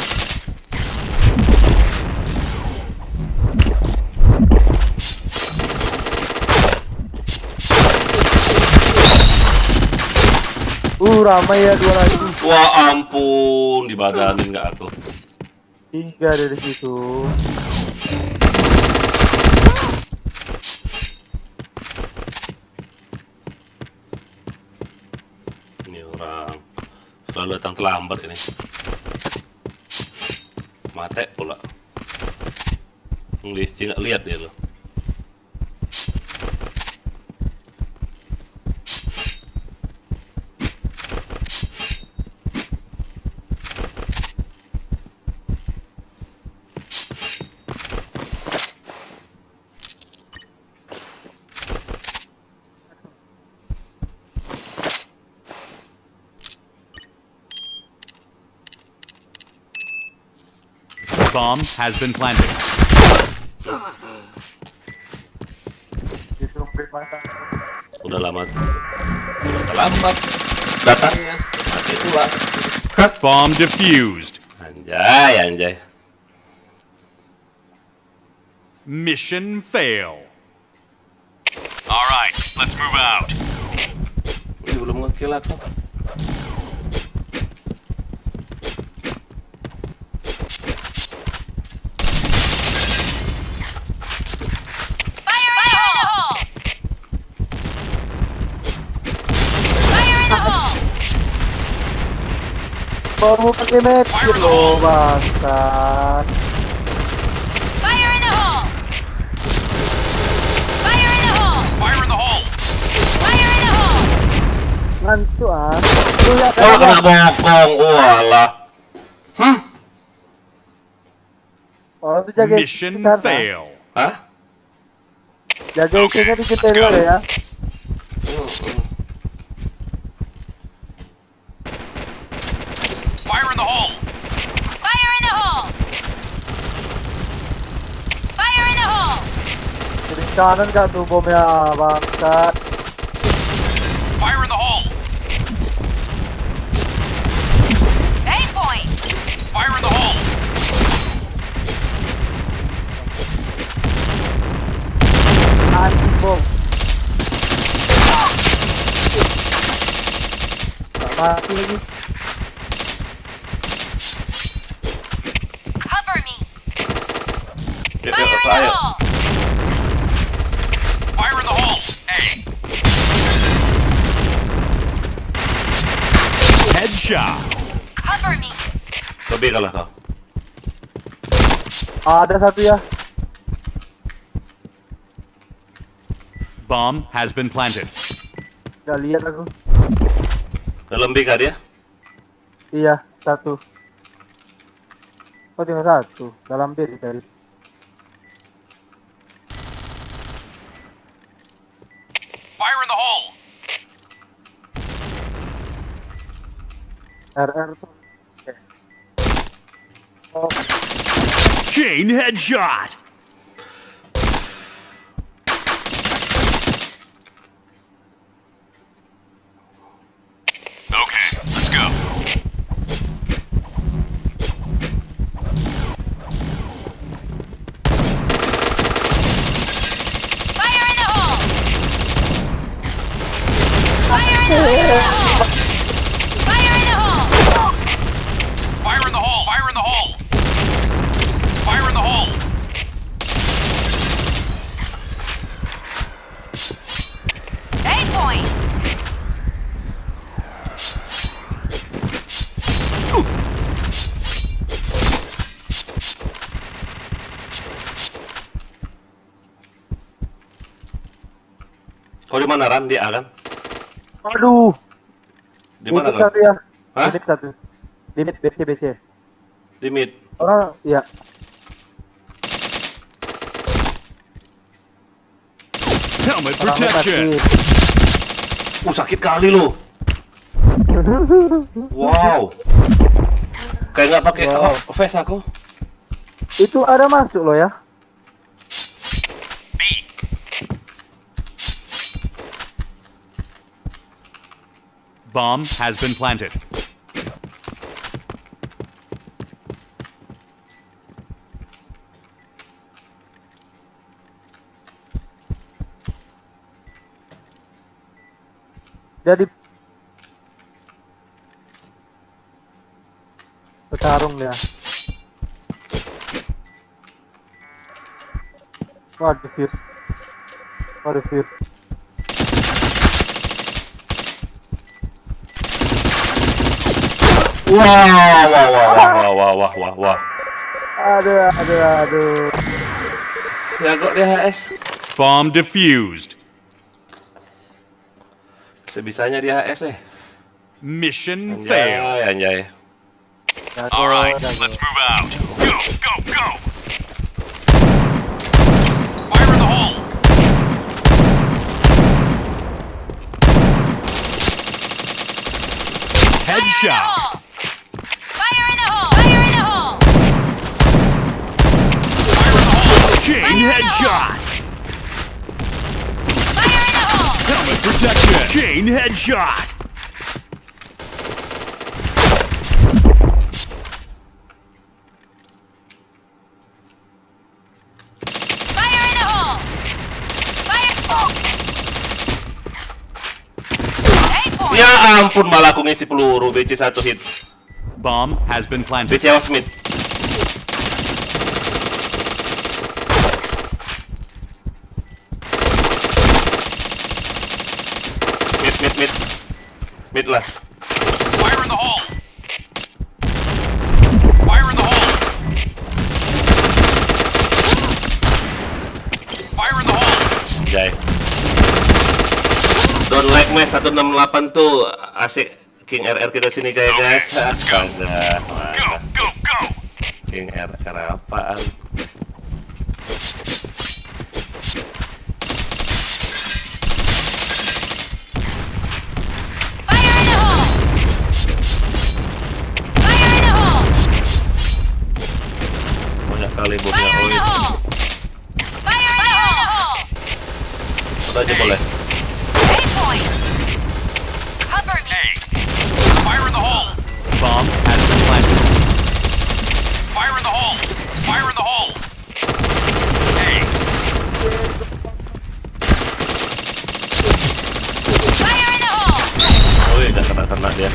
Ramai ya 2 lagi. Wah ampun, dibadanin nggak aku. 3 dari situ. Ini orang selalu datang terlambat ini. Mate pula. Ngelis nggak lihat dia loh. Bomb has been planted. Udah lama. Terlambat datangnya. Mati pula. Bomb defused. Anjay. Mission fail. All right, let's move out. Ini belum nge-kill aku. Fire in the hole! Fire in the hole! Baru pakai metin loh, bangsat. Fire in the hole! Fire in the hole! Fire in the hole. Fire in the hole! Ngantuk ah. Tuh ya, Wah kena bokong, walah. orang tuh jaga Mission ikan, ah. fail. Hah? Jaga ikannya di kita dulu ya. Fire in the hole. Fire in the hole! Fire in the hole! Kiri kanan gak tuh bomnya, bangsat. Fire in the hole. A point! Fire in the hole. Anjing bom. Gak mati lagi. Cover me! Dia Fire in atas the air. hole! Fire in the hole. A. Headshot. Cover me! Lebih kalah kau. Ada satu ya. Bomb has been planted. Gak lihat aku. Dalam B kah dia? Iya, satu. Oh, tinggal satu. Dalam B dicari. Fire in the hole. RR tuh. Oh, Chain headshot. Okay, let's go. Fire in the hole! Fire in the hole! Fire in the hole! Fire in the hole. Fire in the hole. Fire in the hole. A point! Kau di mana Ran? Di A kan? aduh. Di mana Itu Ran? satu ya. Hah? Limit satu. Limit BC. Di mid. Orang, iya. Helmet Orang protection. Sakit kali lo. Wow. Kayak nggak pakai Wow. vest aku. Itu ada masuk loh ya. B. Bomb has been planted. Dia di bertarung dia. Wah, defeat. Wah, defeat. Wah. Aduh. Jago dia HS. Bomb defused. Sebisanya dia HS Mission failed. Anjay. All right, let's move out. Go. Fire in the hole. Headshot. Fire in the hole! Fire in the hole! Chain headshot. Fire in the hole! Helmet protection. Chain headshot. Fire in the hole! Fire! Oh! 8 points! Ya ampun, malah aku ngisi peluru. BC 1 hit. Bomb has been planted. BC awas mid. Mid lah. Fire in the hole. Fire in the hole. Fire in the hole. Jai. Don't like me 168 tuh asik. King RR kita sini kayak guys. Bangga. Go. King RR apaan? Fire in the hole! Fire in the hole! Banyak kali bomnya. Fire in the hole! Fire in the hole! Itu aja boleh. 8 points! Cover me! Hey. Fire in the hole. Bomb has been planted. Fire in the hole. Fire in the hole. Hey. Fire in the hole! Udah kena dia.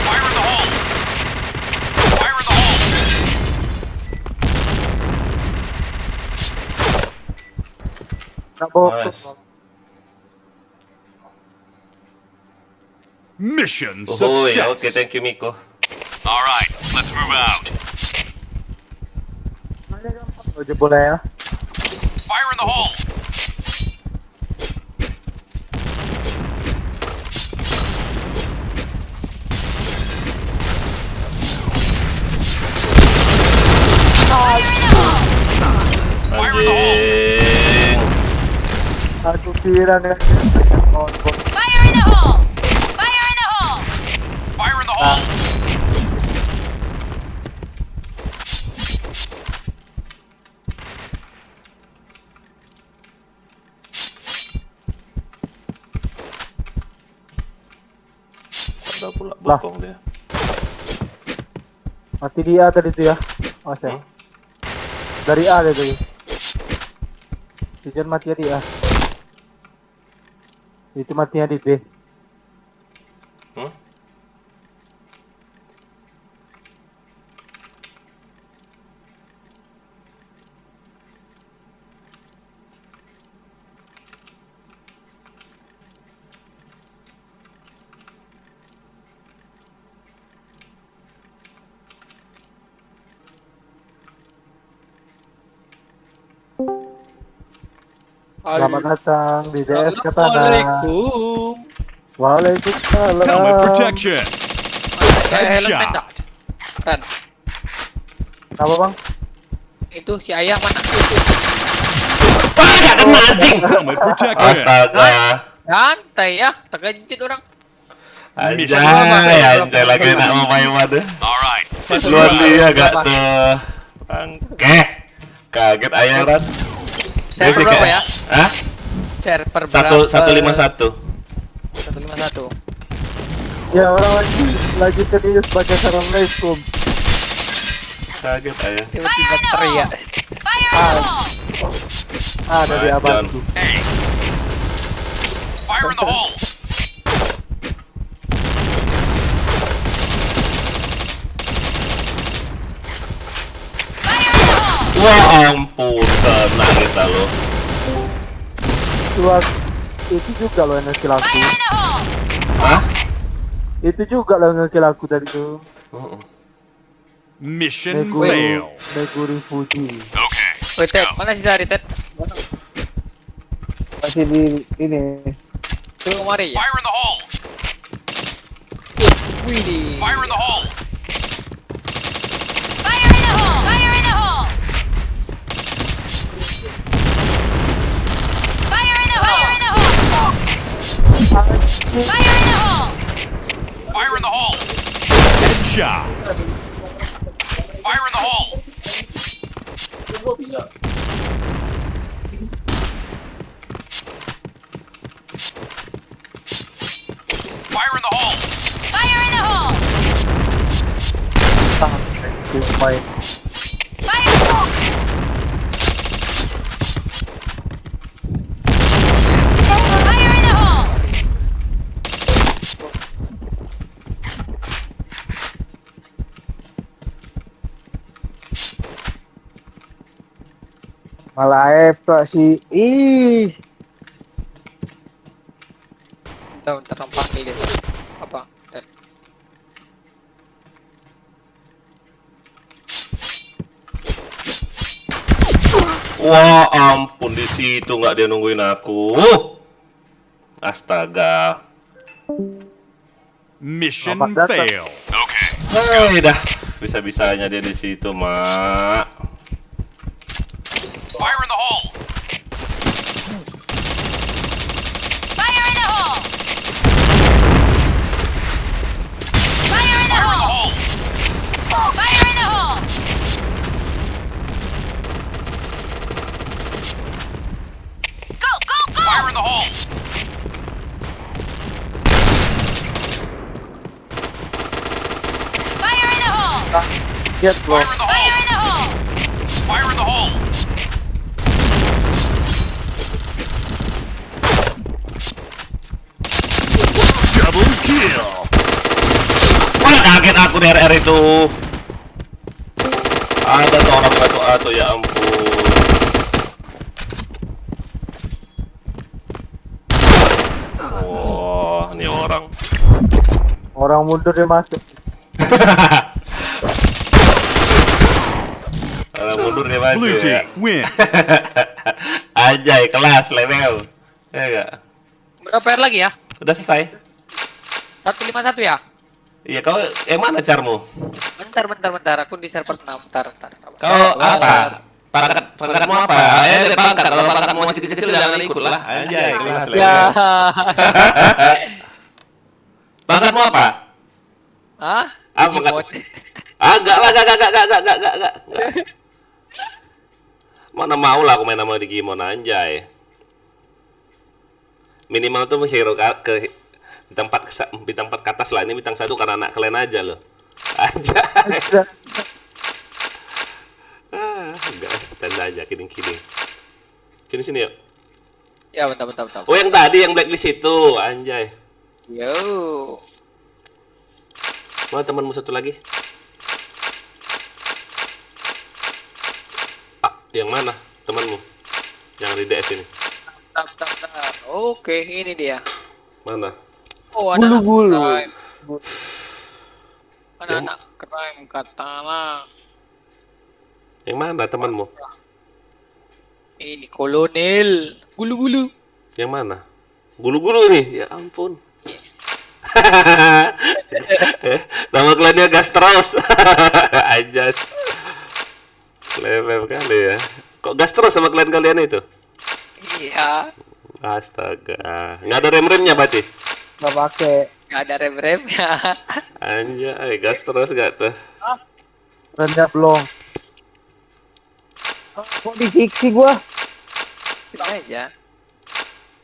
Fire in the hole. Fire in the hole. Nak bawa Nice. Mission Oh ya, success. oke, thank you Miko. All right, let's move out. Oh, jebol ya. Fire in the hole. Fire in the hole! Anjing. Aku kira nih. Fire in the hole! Fire in the hole! Fire in the hole. Ada pula bokong dia. Mati dia tadi tuh ya. Oh, saya. Dari A dia tuh. Tujuan matinya di A. Itu matinya di B. Selamat datang di DS Katana. Assalamualaikum. Waalaikumsalam. Helmet protection. Elemen tak? Ran, Apa bang? itu si ayah mana? Gak kena anjing. Helmet protection. Astaga. Santai ya, terkejut orang. Anjay lagi nak mau main waduh. All right. Luar dia gak tuh. Oke. Kaget ayaran. Server berapa ya? Hah? Server berapa? 151. 151. Ya orang lagi serius baca Assalamualaikum. Kaget ayah. Tiba-tiba teriak. Fire in the hole! Ada di abang. Hey. Fire in the hole! Fire in the hole! Wah ampun, kena kita lo. Itu juga loh yang nge-kill aku. Fire in the hole! Hah? Itu juga loh yang nge-kill aku tadi tuh. Mission fail. Meguri Fuji. Okay. Wait, Ted, mana si Dari, Ted? Masih di ini. Tuh, mari ya. Fire in the hole! Widih. Fire in the hole! Fire in the hole! Fire in the hole! Fire in the hole! Fire in the hole! Fire in the hole! Fire in the hole! Headshot. Fire in the hole! Fire in the hole! Fire in the hole! Main. Fire in the hole! Fire in the hole! Malah AFK si Bentar, panggil dia. Apa? Ted. Wah ampun, di situ nggak dia nungguin aku. Astaga. Mission Apa datang? fail. Okay. Hei dah, bisa-bisanya dia di situ, Mak. Fire in the hole! Fire in the hole! Fire in the Fire in the hole! hole! Fire in the hole! Go, go, go! Fire in the hole! Fire in the hole! Lihat bro. Fire in the Fire hole! in the hole! Fire in the hole! Double kill. Wah, kaget aku di RR itu. Ada seorang batu ya ampun. Oh, ini orang. Orang mundur dia masuk. Orang mundur dia maju Blue ya. team win. Anjay, kelas level. Ya enggak? Berapa R lagi ya? Udah selesai? 151 ya? Iya, kau mana carmu? Bentar. Aku di server 6. Bentar. Sabar. Kau apa? Pangkatmu apa? Pangkat. Kalau pangkatmu masih kecil jangan ikut lah. Anjay, kelas Ya. level. Pangkatmu apa? Hah? Apa Digimon. pangkat? Enggak lah, enggak. Mana mau lah aku main sama Digimon, anjay. Minimal tuh hero ke bintang 4 ke atas lah. Ini bintang 1 karena anak kalian aja loh. Anjay. Enggak, tanda aja, kidding. Sini yuk. Ya, bentar. Oh, yang tadi yang blacklist itu, anjay. Yo. Mana temanmu satu lagi? Yang mana temanmu? Yang di DS ini. Bentar. Oke, ini dia. Mana? Oh, ada Bulu-bulu. anak crime. Anak crime katana. Yang mana temanmu? Ini kolonel. Gulu-gulu. Yang mana? Gulu-gulu nih, ya ampun. Nama klannya Gastros. Anjas. Level kali ya. Kok Gastros sama klan kalian itu? Iya. Astaga. Nggak ada rem-remnya berarti? Nggak pakai. Gak ada rem-remnya. Anjay, Gastros gak tuh? Remnya belum. Kok difiksi gua? Kita aja.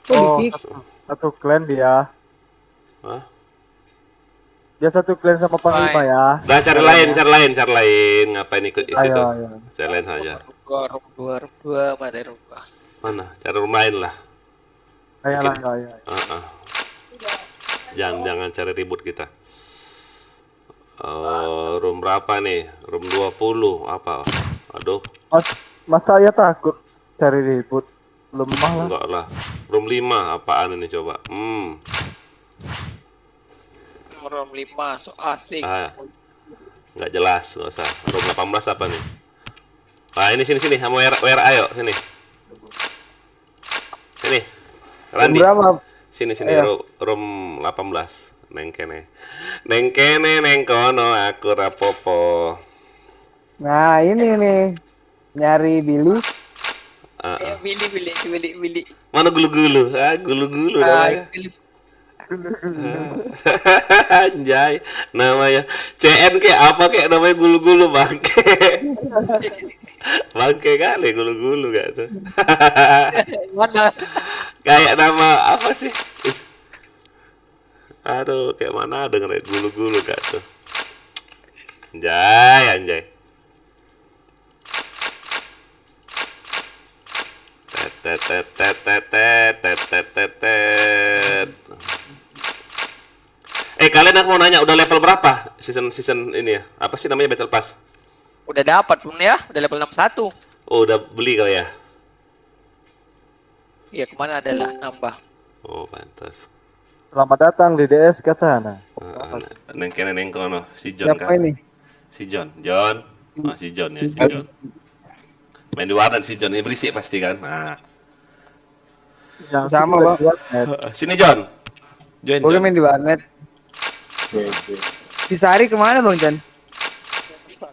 Oh, satu clan dia. Hah? Dia satu clan sama panglima Baik. ya. Udah cari lain. Ngapain ikut di situ? Ayo. Cari lain saja. Room 2, mana ada room 2? Mana? Cari rumah lain lah. Ayo Bikin- lah, ayo. Jangan cari ribut kita. Room berapa nih? Room 20 apa? Aduh, Mas saya takut cari ribut. Lemah lah. enggak lah. Room 5 apaan ini coba? Room 5, so asik. Nggak jelas, nggak usah. Room 18 apa nih? Ah, ini sini sama WR ayo sini. Sini. Randi. Berapa? Sini Ayo. room 18. Neng kene neng kono aku rapopo. Nah, ini nih. Nyari Billy. Ayo, Billy. Mana gulu-gulu? Gulu-gulu namanya. Billy. Anjay, namanya CN kayak apa kayak namanya gulu-gulu bangke. Bangke kali gulu-gulu gak tuh. Mana? Kayak nama apa sih? Aduh, kayak mana denger gulu-gulu gak tuh. Anjay. Kalian aku mau nanya udah level berapa season ini ya? Apa sih namanya Battle Pass? Udah dapat belum ya? Udah level 61. Oh, udah beli kali ya? Iya, kemana adalah nambah. Oh, pantas. Selamat datang di DS Katana. Neng kene neng kono si John Siapa kan? ini? Si John. Si John ya, si John. Main di warnet si John ini berisik pasti kan? Nah. Yang Sama, Bang. Sini John. Join Boleh John. main di warnet. Si Sari kemana Bang Chan?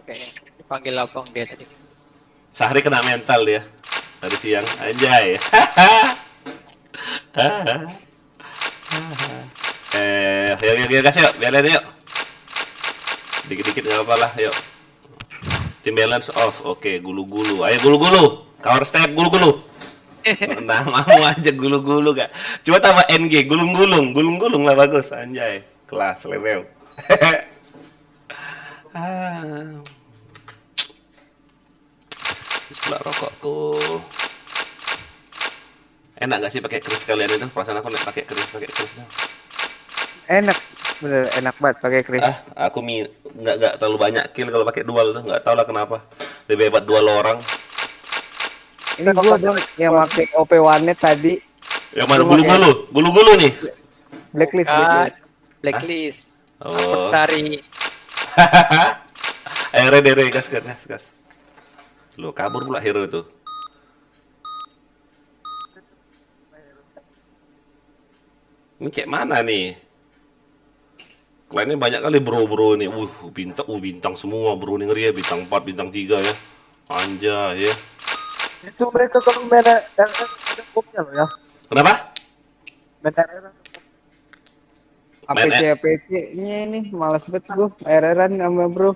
Kayaknya panggil abang dia tadi. Sehari kena mental dia dari siang. Anjay. Yuk kasih yuk, biarin yuk. Dikit-dikit nggak apa-apa lah, yuk. Team balance off, oke, gulu-gulu. Ayo gulu-gulu, cover step gulu-gulu. Namamu aja gulu-gulu gak? Coba tambah NG, gulung-gulung lah bagus, anjay. Kelas, level. Sebelah rokokku. Enak gak sih pakai kris kalian itu? Perasaan aku nek pakai kris dong. Enak, bener enak banget pakai kris. Aku nggak terlalu banyak kill kalau pakai dual tuh, nggak tahu lah kenapa. Lebih hebat dual orang. Ini gua dong yang pakai OP warnet tadi. Yang mana gulu-gulu nih. Blacklist. Blacklist. Oh. Sari. Ayo ready, gas. Lo kabur pula hero itu. Ini kayak mana nih? Kliennya banyak kali bro nih. Bintang semua bro nih, ngeri ya. Bintang 4, bintang 3 ya. Anjay ya. Itu mereka kalau main RR ada bomnya loh ya. Kenapa? Main RR. APC-nya ini malas banget gua. RR-an sama bro.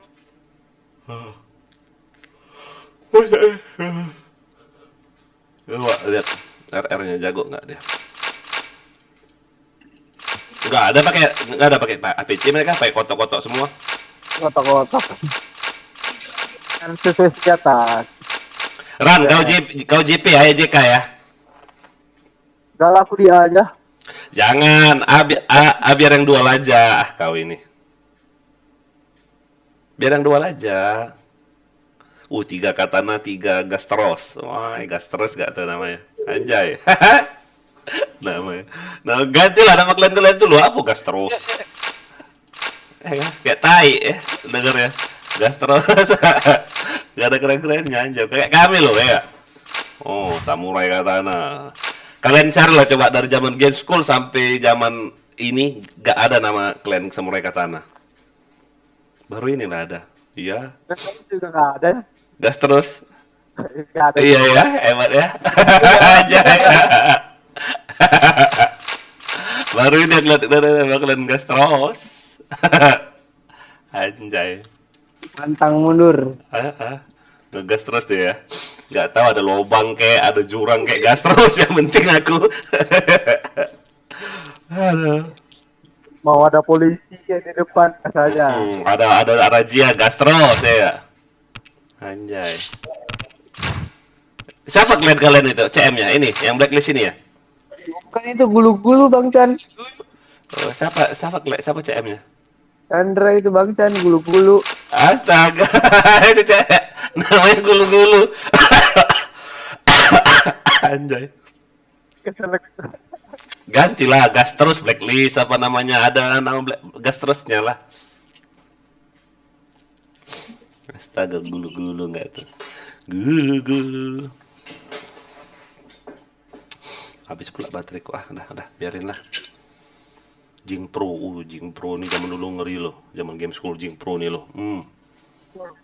Coba lihat RR-nya jago nggak dia? Nggak ada pakai APC, mereka pakai kotak-kotak semua. Kotak-kotak. Kan sesuai senjata. Ran, kau JP ya, JK ya? Gak laku dia aja. Jangan, biar yang dual aja. Kau ini. Biar yang dual aja. 3 katana, 3 gastros. Wah, gastros gak tuh namanya. Anjay. Namanya. Nah, gantilah nama kalian tuh lo apa gastros. Kayak tai ya, denger ya. Gastros. Gak ada keren-kerennya anjay. Kayak kami loh ya. Oh, samurai katana. Kalian cari lah coba dari zaman game school sampai zaman ini gak ada nama klan samurai katana. Baru ini lah ada. Iya. Kan juga gak ada ya. Gas terus. Gak ada. Iya ya, hebat ya. Anjay. Baru ini ngeliat kalian gas terus. Anjay. Pantang mundur. Ngegas terus deh ya. Nggak tahu ada lubang kayak, ada jurang kayak, gas terus yang penting aku. Aduh. Mau ada polisi kayak di depan saja. Ada razia gas terus ya. Anjay. Siapa kalian itu? CM-nya ini, yang blacklist ini ya? Bukan itu gulu-gulu Bang Chan. Oh, siapa CM-nya? Chandra itu Bang Chan gulu-gulu. Astaga, itu cewek. Namanya gulu-gulu. Anjay. Gantilah gas terus blacklist apa namanya, ada nama gas terusnya lah. Astaga, gulu-gulu nggak tuh? Gulu-gulu. Habis pula baterai kok. Udah, biarin lah. Jing Pro nih zaman dulu ngeri loh. Zaman game school Jing Pro nih loh.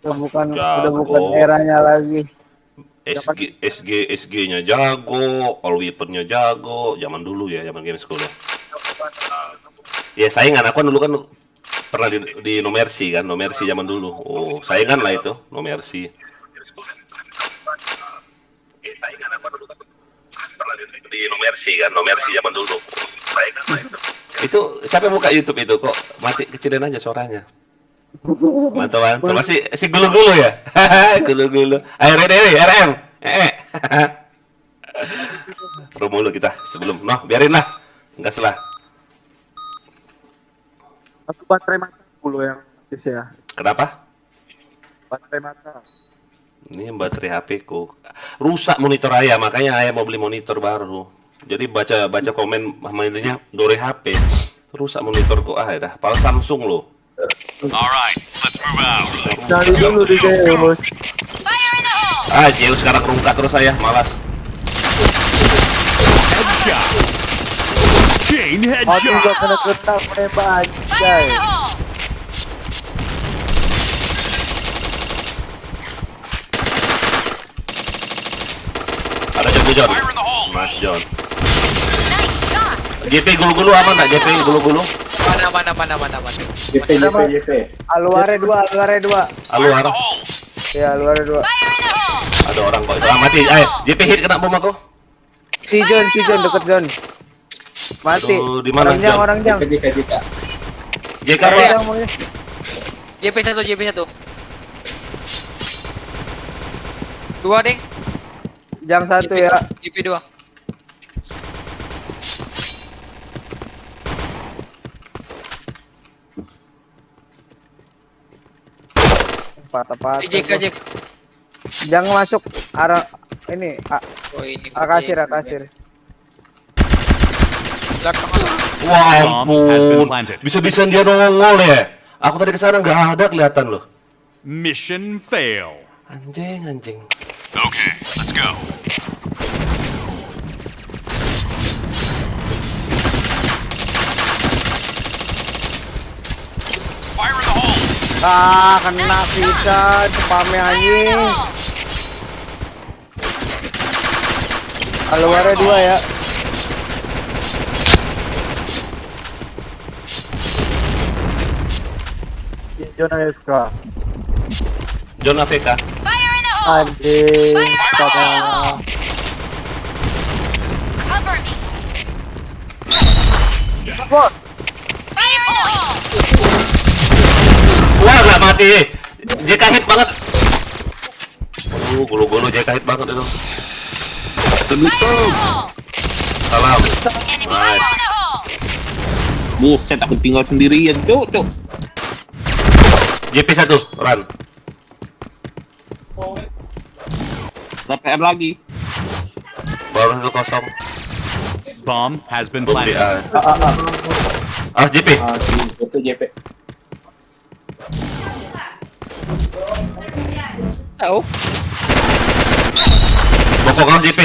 Udah bukan eranya lagi. SG-nya jago, all weapon-nya jago, zaman dulu ya, zaman game school ya. Ya saingan aku kan dulu kan pernah di No Mercy kan, No Mercy zaman dulu. Oh, saingan lah itu, No Mercy. Saingan aku dulu kan pernah di No Mercy kan, No Mercy zaman dulu. Saingan lah itu. Itu siapa yang buka YouTube itu kok mati kecilin aja suaranya. Mantap. Masih gulu-gulu ya? Gulu-gulu. Ayo ready, RM. Pro mulu kita sebelum. Noh, biarin lah. Enggak salah. Satu baterai mata dulu yang ya. Kenapa? Baterai mata. Ini baterai HP ku. Rusak monitor ayah, makanya ayah mau beli monitor baru. Jadi baca komen mainnya Dore HP. Rusak monitorku dah. Pal Samsung loh. Alright, let's move out. Cari dulu di Zeus. Fire in the hole! Zeus sekarang rungkat terus saya, malas. Headshot. Chain Mati headshot. gak kena ketak menembak Fire in anjay. the hole! Ada John. Fire in the hole. Mas John. Nice shot! JP gulu-gulu aman nggak? JP gulu-gulu? Mana. Aluare 2. Aluar. Ya, Aluare 2. Fire in the hole! Ada orang kok. Mati. JP hit kena bom aku. Si John deket John. Mati. Aduh, di mana, John? Orang jang. JK Ada ya? apa? JP1. 2 ding. Jang 1 ya. JP2. Tepat. JK. Jang masuk arah ini Oh ini. kasir. Belakang. Wah Bomb has been ampun. planted. Bisa-bisa dia nongol ya. Aku tadi kesana nggak ada kelihatan loh. Mission fail. Anjing. Okay, let's go. Fire in the hole. Kena kita spamnya Fire in the anjing. hole! Aluare 2 ya. John AFK. John AFK. Fire in the hole! Anjing. Fire in the Pada. hole! Cover me! Fire in the hole! Wah nggak mati. JK hit banget. Gulu-gulu JK hit banget itu. Fire in the hole! Salam. Enemy fire in the hole! Buset, aku tinggal sendirian, cuk. JP1 run. PR lagi. Baru 1-0. Bomb has been Bom planted. dia. JP. Itu JP. Tahu? Bokong kau JP.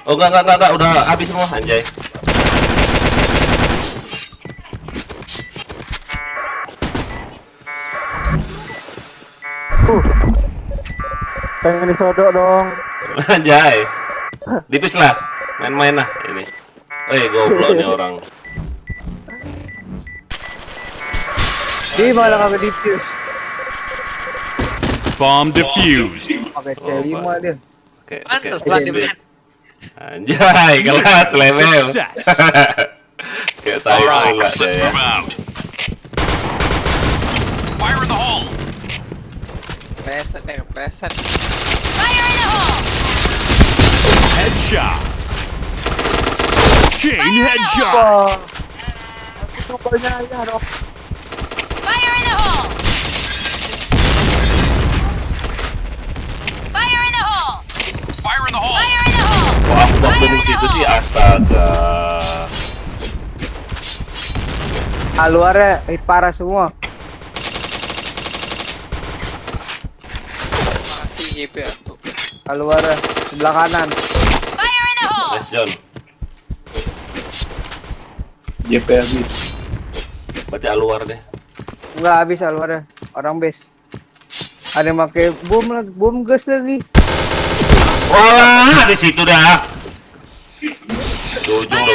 Oh enggak, udah habis semua anjay. Pengen disodok dong. Anjay. Tipis lah. Main-main lah ini. Goblok nih orang. Di malah kagak defuse. Bomb defused. Pakai C5 dia. Oke. Pantes pelatih bener. Anjay, kelas level. Success. Kayak tahu Alright, pula let's dia ya. move out. Fire in the hole. Preset. Fire in the hole! Headshot. Chain headshot. Wah. Aku cobalnya ya dong. Fire in the hole! Fire in the hole! Fire in the hole! Fire in the hole! Wah, aku bak booming situ sih, astaga. Luarnya hit parah semua. Mati JP ya tuh. Luarnya sebelah kanan. Fire in the hole! Nice, John. JP habis. Berarti Aluar deh. Enggak habis luarnya. Orang base. Ada yang pakai bom gas lagi. Walah, di situ dah. Di ujung lu.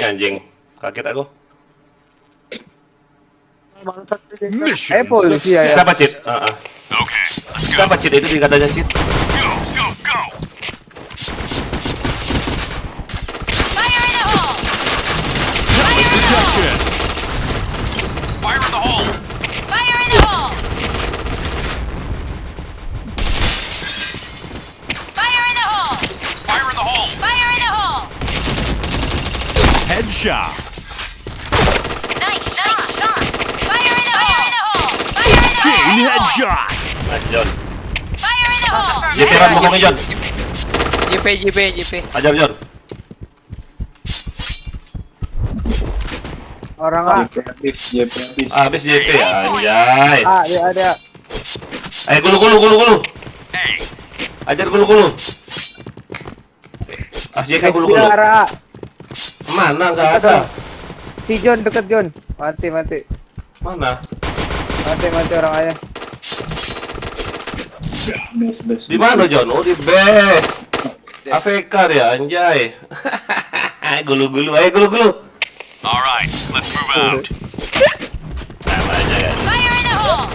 Anjing. Kaget aku. Mission Polisi ya. Siapa cheat? Okay, let's go. Siapa cheat itu dikatanya cheat? Go, go, go! Fire in the hole! Fire in the hole! protection. Fire in the hole! Fire in the hole! Fire in the hole! Fire in the hole! Fire in the hole! Headshot. Nice shot! Fire in the hole! Fire in the Chain hole! headshot. Nice, John. Fire in the hole! JP Ram pokoknya, John. JP. Ajar, John. Orang A. JP habis, JP habis. Habis JP, anjay. Dia ada. Ayo gulu. Hey, Ajar gulu. JK gulu. Arah A. Mana enggak ada? Si John deket John. Mati. Mana? Mati orang A-nya. Best. Di mana, John? Oh, di base. AFK dia, anjay. Gulu. Ayo gulu. all right, let's move out. Namanya ya. Fire in the hole!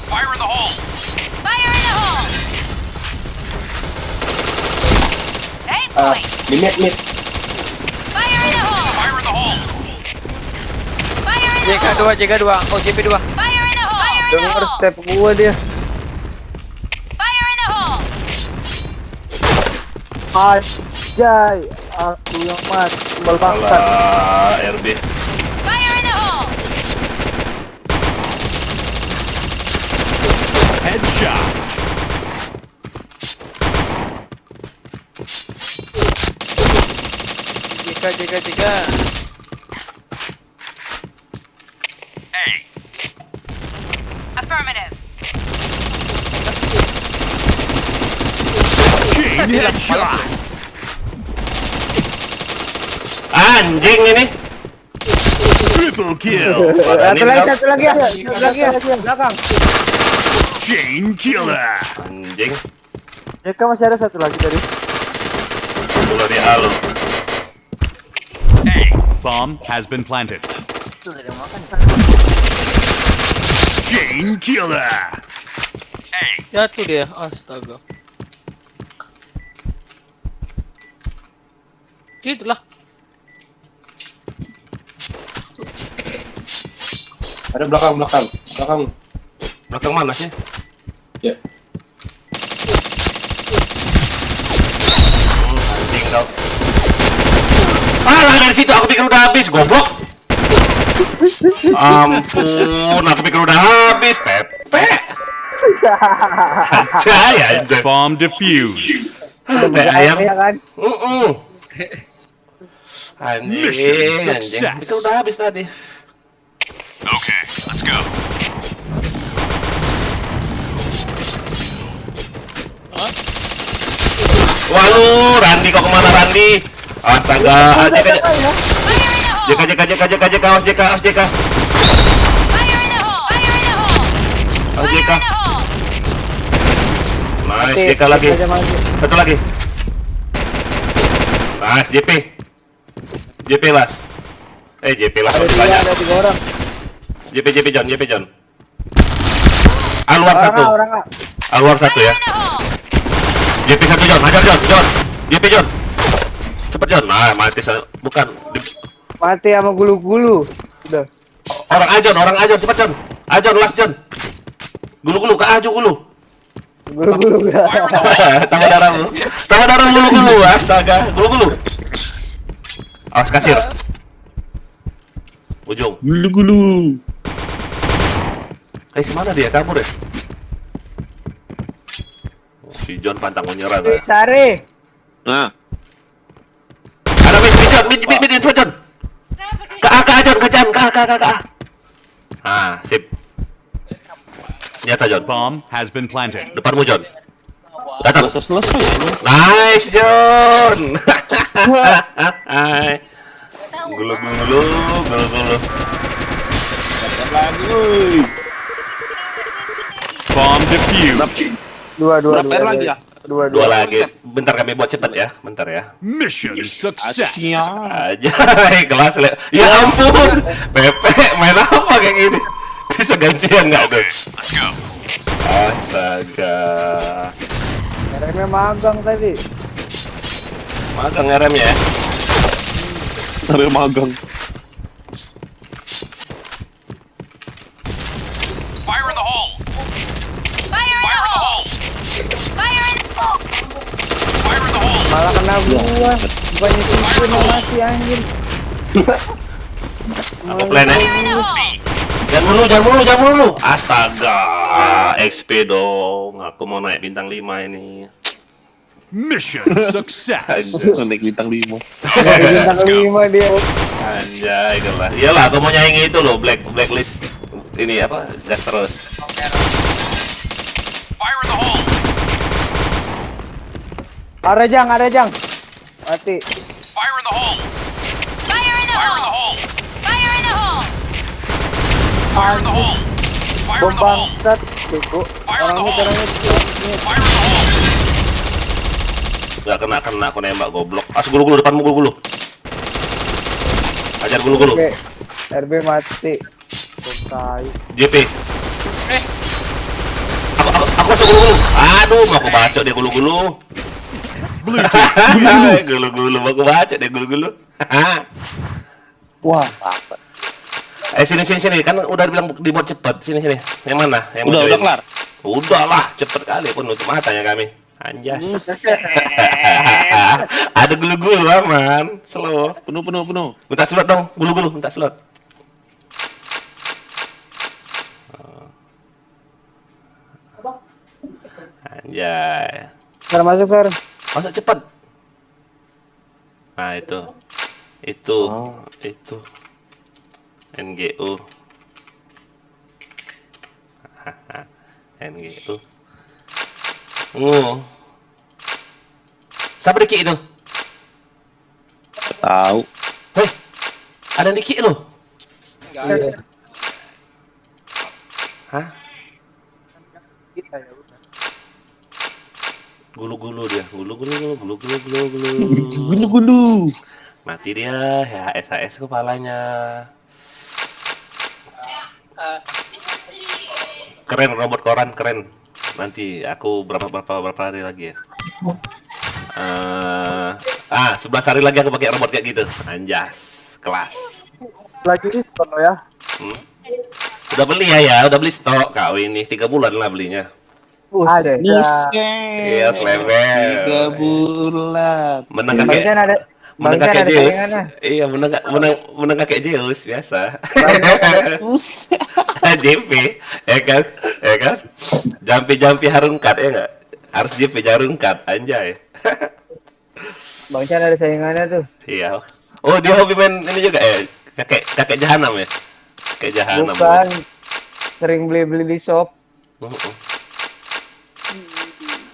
Fire in the hole! Fire in the hole! 8 points! Mid. Fire in the hole! Fire in the hole! Fire in the hole! JK2. Oh JP 2. Fire in the hole! Fire in the Dengar hole! step gua dia. Fire in the hole! Anjay, aku yang mati. Kembal bangsat. Alah, RB. Fire in the hole! Headshot. JK. Hey, Affirmative. Chain headshot. Anjing ini. Triple kill. Satu lagi ya. Belakang. Chain killer. Anjing. JK masih ada satu lagi tadi. Dulu di Alu. hey, Bomb has been planted. Chain killer. hey, Jatuh dia. Astaga. Itulah. Ada belakang. Belakang mana sih? Ya. Anjing kau. Alah, dari situ aku pikir udah habis, goblok. Ampun, aku pikir udah habis, Pepe. Anjay. Bomb defused. Pepe ayam. Ya kan? Mission Anjing. success. Pikir udah habis tadi. okay, let's go. Walu, Randi kok kemana Randi? Astaga, JK, Fire in the hole! awas JK. Fire in the hole! Fire in the hole! Awas JK. Fire in the hole! Nice, JK lagi. Satu lagi. Nice, JP las. JP las masih banyak. Ada 3 orang. JP John. Aluar satu. Orang A. Aluar satu ya. Fire in the hole! JP satu John, hajar John. JP John. Cepet John. Nah, mati bukan. Mati sama gulu-gulu. Udah. Orang A John, cepet John. Ah, John, last John. Gulu-gulu, ke Aju gulu. Gulu-gulu. Fire in the hole! Tambah darahmu. Tambah darah gulu-gulu, astaga. Gulu-gulu. Awas kasir. Ujung. Gulu-gulu. Kemana dia? Kabur ya? Oh, si John pantang menyerang. Ya. Sari. Nah. Ada mid info John. Ke A, John, ke John, ke A. Ah, sip. Nyata John. Bomb has been planted. Depanmu John. Datang. Selesai. Nice John. Hai. Gulu-gulu. Lagi, woi. Bomb defused. Dua lagi ya? Dua. Dua lagi. Bentar kami buat cepet ya. Bentar ya. Mission success. Aja. Kelas le. Ya ampun. Pepe main apa kayak gini? Bisa gantian nggak tuh? Let's go. Astaga. Remnya magang tadi. Magang ngerem ya. Sampai magang. Fire in the hole! Fire in the Fire in the hole! hole! Fire in the hole! Fire in the hole! Malah kena gua. Bukannya simpun yang mati anjing. Apa plan ya? Fire in the hole! Jangan dulu. Astaga. XP dong. Aku mau naik bintang 5 ini. Mission success. Naik bintang 5. Bintang 5 dia. Anjay, kelas. Iyalah, aku mau nyaingi itu loh, blacklist. Ini apa? Gas terus. Fire in the hole! Ada jang. Mati. Fire in the hole! Fire in the Fire in the hole! hole! Fire in the hole! Fire in the hole! Fire Bom in the hole! bangsat. Bego. Orangnya. Fire in the hole! Gak kena aku nembak goblok. As gulu-gulu depanmu gulu-gulu. Ajar gulu-gulu. RB mati. JP. Aku masuk gulu-gulu. Aduh, mau aku bacok dia gulu-gulu. Gulu-gulu, mau aku bacok dia gulu-gulu. Wah, Sini. Kan udah bilang dibuat cepet. Sini. Yang mana? Yang udah kelar. Udah lah, cepet kali pun nutup matanya kami. Anjas. Ada gulu-gulu aman. Slow. Penuh. Minta slot dong, gulu-gulu minta slot. Anjay. Sar masuk, Sar. Masuk cepet. Nah itu. NGU. NGU. Siapa Diki itu? Tahu. Hei, ada Diki lo? Hah? Gulu-gulu dia, Gulu-gulu. Mati dia, HS kepalanya. Keren robot koran, keren. Nanti aku berapa hari lagi ya? 11 hari lagi aku pakai robot kayak gitu. Anjas, kelas. Lagi diskon lo ya. Udah beli udah beli stok kau ini 3 bulan lah belinya. Buset. Iya, level. 3 bulan. Menang Bagian ada kakek ada Zeus. saingannya. Iya, menang kakek Zeus biasa. JP, ya kan? Jampi harungkat ya nggak? Harus JP harungkat, anjay. Bang Chan ada saingannya tuh. Iya. Oh, dia hobi main ini juga ya? Kakek jahanam ya? Kakek jahanam. Bukan. Sering beli di shop.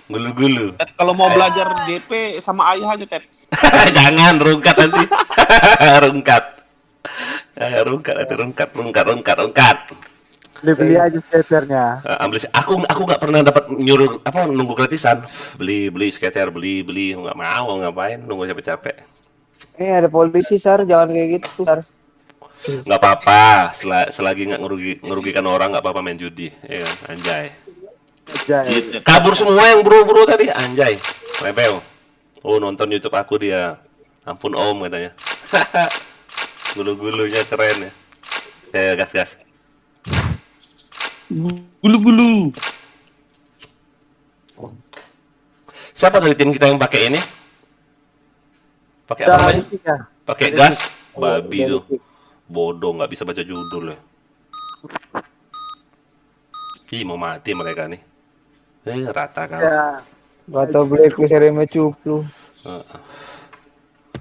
Gulu-gulu. Kalau mau belajar JP sama ayah aja, Ted. Jangan rungkat nanti. Rungkat. Rungkat. Beli aja skaternya. Aku nggak pernah dapat nyuruh nunggu gratisan. Beli skater, beli nggak mau ngapain nunggu capek-capek. Ada polisi, Sar, jangan kayak gitu, Sar. Nggak apa-apa, selagi nggak ngerugikan orang nggak apa-apa main judi, ya kan? Anjay. Kabur semua yang buru-buru tadi, anjay. Rebel. Oh, nonton YouTube aku dia. Ampun Om katanya. Gulu-gulunya keren ya. Gas. Gulu-gulu. Siapa dari tim kita yang pakai ini? Pakai apa namanya? Pakai gas? Babi tuh. Bodoh, nggak bisa baca judul ya. Ih, mau mati mereka nih. Rata kan. Ya. Gak tau beli ku seri cuplu.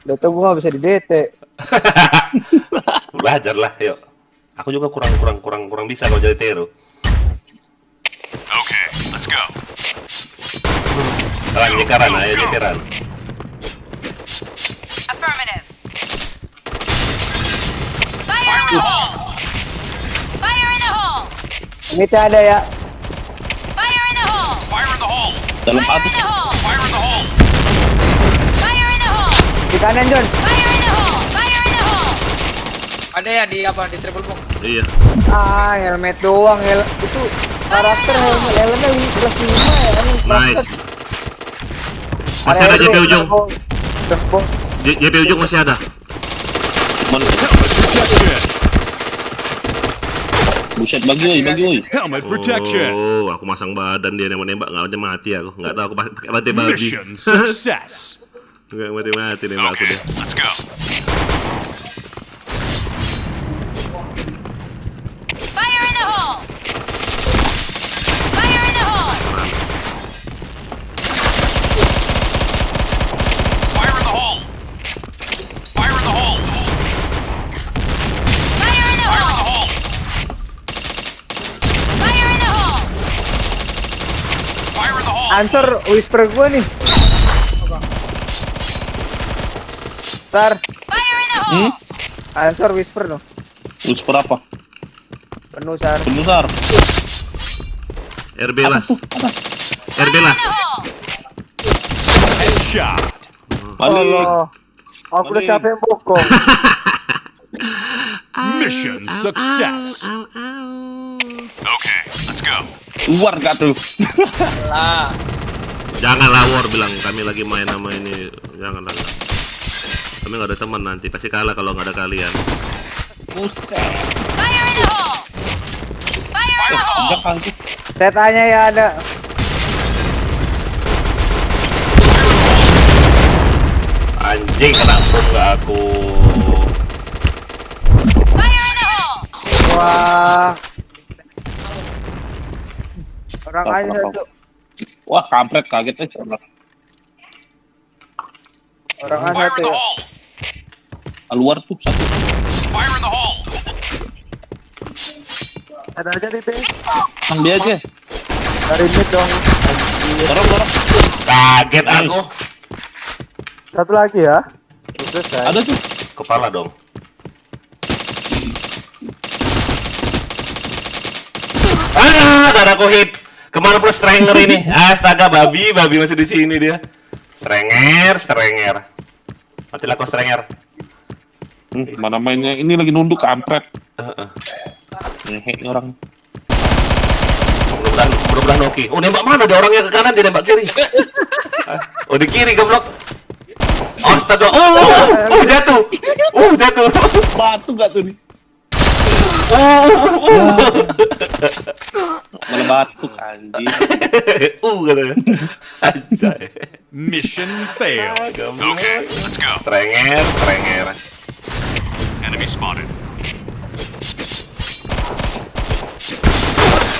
Udah tau gua gak bisa didete. Belajar lah, yuk. Aku juga kurang bisa kalau jadi Tero. Okay, let's go. Sekarang nyekeran, ayo nyekeran. Affirmative. Fire in the hole! Fire in the hole! Ini ada ya. Fire in the hole! Fire in the hole. Dalam Fire in atas. the hole! Fire in the hole. Fire in the hole! Di kanan John. Fire in the hole! Fire in the hole! Ada ya di apa di triple box. Iya. Ah, helmet doang. Itu karakter helmetnya plus 5 ya kan. Nice. Masih ada JP ujung. JP ujung masih ada. Buset, bagi oi. Helmet protection. Oh, aku masang badan dia nembak nggak ada mati aku. Nggak tahu aku pakai mati babi. Mission success. Nggak mati nembak aku Okay, deh. let's go. Fire in the hole! Fire in the hole! Fire in the hole. Fire in the hole. Fire in the Fire in the hole! hole. Fire in the hole! Fire in the hole. Answer whisper gua nih. Star, Fire in the hole! answer whisper dong. Whisper apa? Penuh Sar. Penusar. RB las. RB Fire las. in the hole! Headshot. Balik. Allah. Aku udah capek bokong. Mission success. Okay, let's go. Luar gak tuh? Lah. Janganlah war bilang kami lagi main sama ini. Janganlah. Kami nggak ada teman nanti. Pasti kalah kalau nggak ada kalian. Buset. Fire in the hole! Fire in the hole! Jangan tuh. Saya tanya ya ada. Anjing kena bom nggak aku. Fire in the hole! Wah. Orang aja satu. Wah, kampret kaget eh. Orang aja Fire satu in the ya. hole. Luar tuh satu. Fire in the hole. Ada aja di sini. Ambil aja. Dari mid dong. Dorong. Kaget aku. Satu lagi ya. Selesai. Ada tuh. Kepala dong. Darahku hit. Kemana pun Strenger ini? Astaga, babi masih di sini dia. Strenger. Matilah kau Strenger. Mana mainnya ini lagi nunduk kampret. Ngehe nih orang. Mudah-mudahan Noki. Oh, nembak mana? Ada orangnya ke kanan, dia nembak kiri. Oh, di kiri goblok. Astaga. Jatuh. Jatuh. Batu gak tuh nih? Malah batuk anjing. Katanya. Anjay. Mission failed. Okay, let's go. Strenger. Enemy spotted.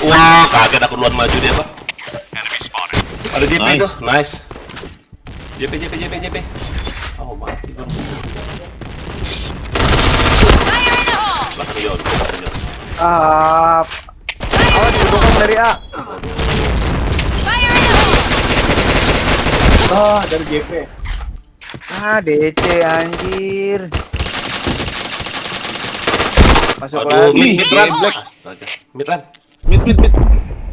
Wah, kaget aku duluan maju dia, Pak. Enemy spotted. Ada JP Nice. tuh, nice. JP. Oh, mati dong. Fire in the hole! Belakang Yon. Ah. Awas dibokong dari A. Fire in the hole! Dari JP. Ah, DC anjir. Masuk Aduh, lagi. mid run, black. Astaga. Mid run. Mid.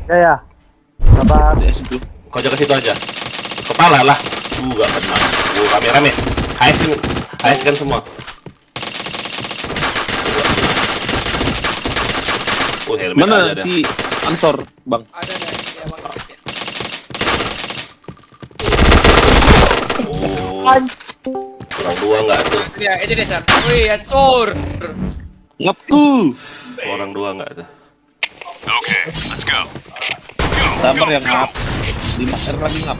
Ya. Sabar. DS itu. Kau jaga situ aja. Kepala lah. Gak kena. Rame-rame. HS kan semua. Helmet Mana aja si Ansor, Bang? Ada di abang ya. Kurang dua nggak tuh? Dia itu dia Sar. Wih, Ansur. Ngapu. Orang dua nggak tuh? Okay, Okay, let's go. Sabar yang ngap. 5R lagi ngap.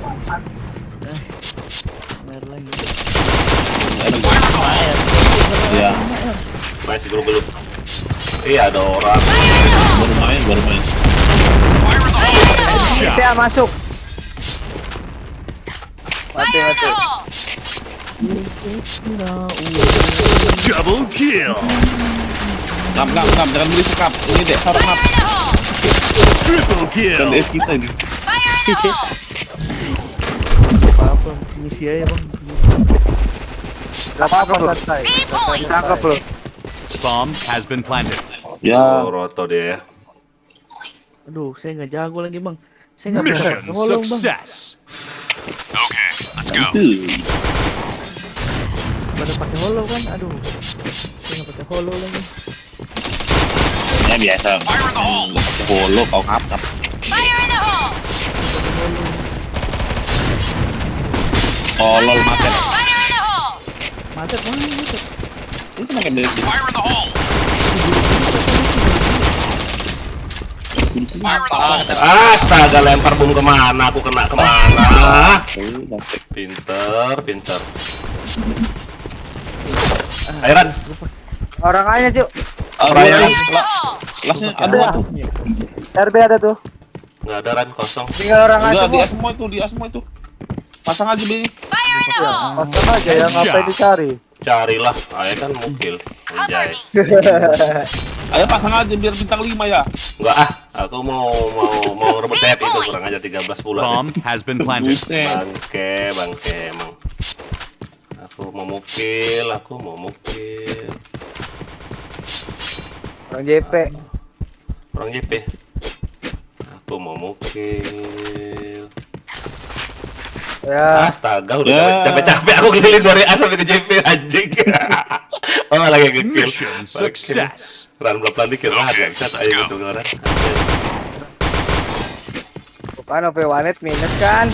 Ya, Masih belum. Iya ada orang. baru main. Fire in the hole! GTA masuk. Mati. Fire in the hole! Double kill. Ngap, jangan beli sekap. Ini dek sarap ngap. Fire in the hole! Triple Dan kill. DS kita ini. Fire in the hole! Apa-apa, misi aja bang. Apa selesai? B point! Tangkap lo. Bomb has been planted. Ya, Oh, roto dia. Aduh, saya nggak jago lagi bang. Saya nggak bisa Mission hollow bang. success. Okay, let's go. itu. Pada pakai hollow kan? Aduh, saya nggak pakai hollow lagi. Ya biasa. Fire in the hole! Nggak pakai holo, kau ngap. Fire in the hole! Oh, lol matet. Fire in the hole! Macet bang, macet. Itu pakai DS. Fire in the hole! Fire in the hole! Astaga, lempar bom kemana? Aku kena kemana? Pinter. Airan, Orang aja cuk. Fire in the hole! Kelasnya ada tuh. RB ada tuh. nggak ada Ran, kosong. Tinggal orang aja Enggak, bang. dia semua itu. Pasang aja, Bang. Fire in the hole! Pasang aja yang ngapain dicari. Carilah, saya kan mukil. Cover Anjay. me! Ayo pasang aja biar bintang 5 ya. Enggak aku mau rebut TP itu kurang aja 13 bulan. Bomb has been planted. Buset. Bangke emang. Aku mau mukil. Orang JP. Orang JP. Aku mau mukil. Ya. Astaga, udah Ya. capek-capek aku keliling dari A sampai ke JP anjing. Oh, lagi ngekill. Mission success. Ran belum pelan dikit lah, bisa ayo gitu orang. Bukan OP Wanet minus kan?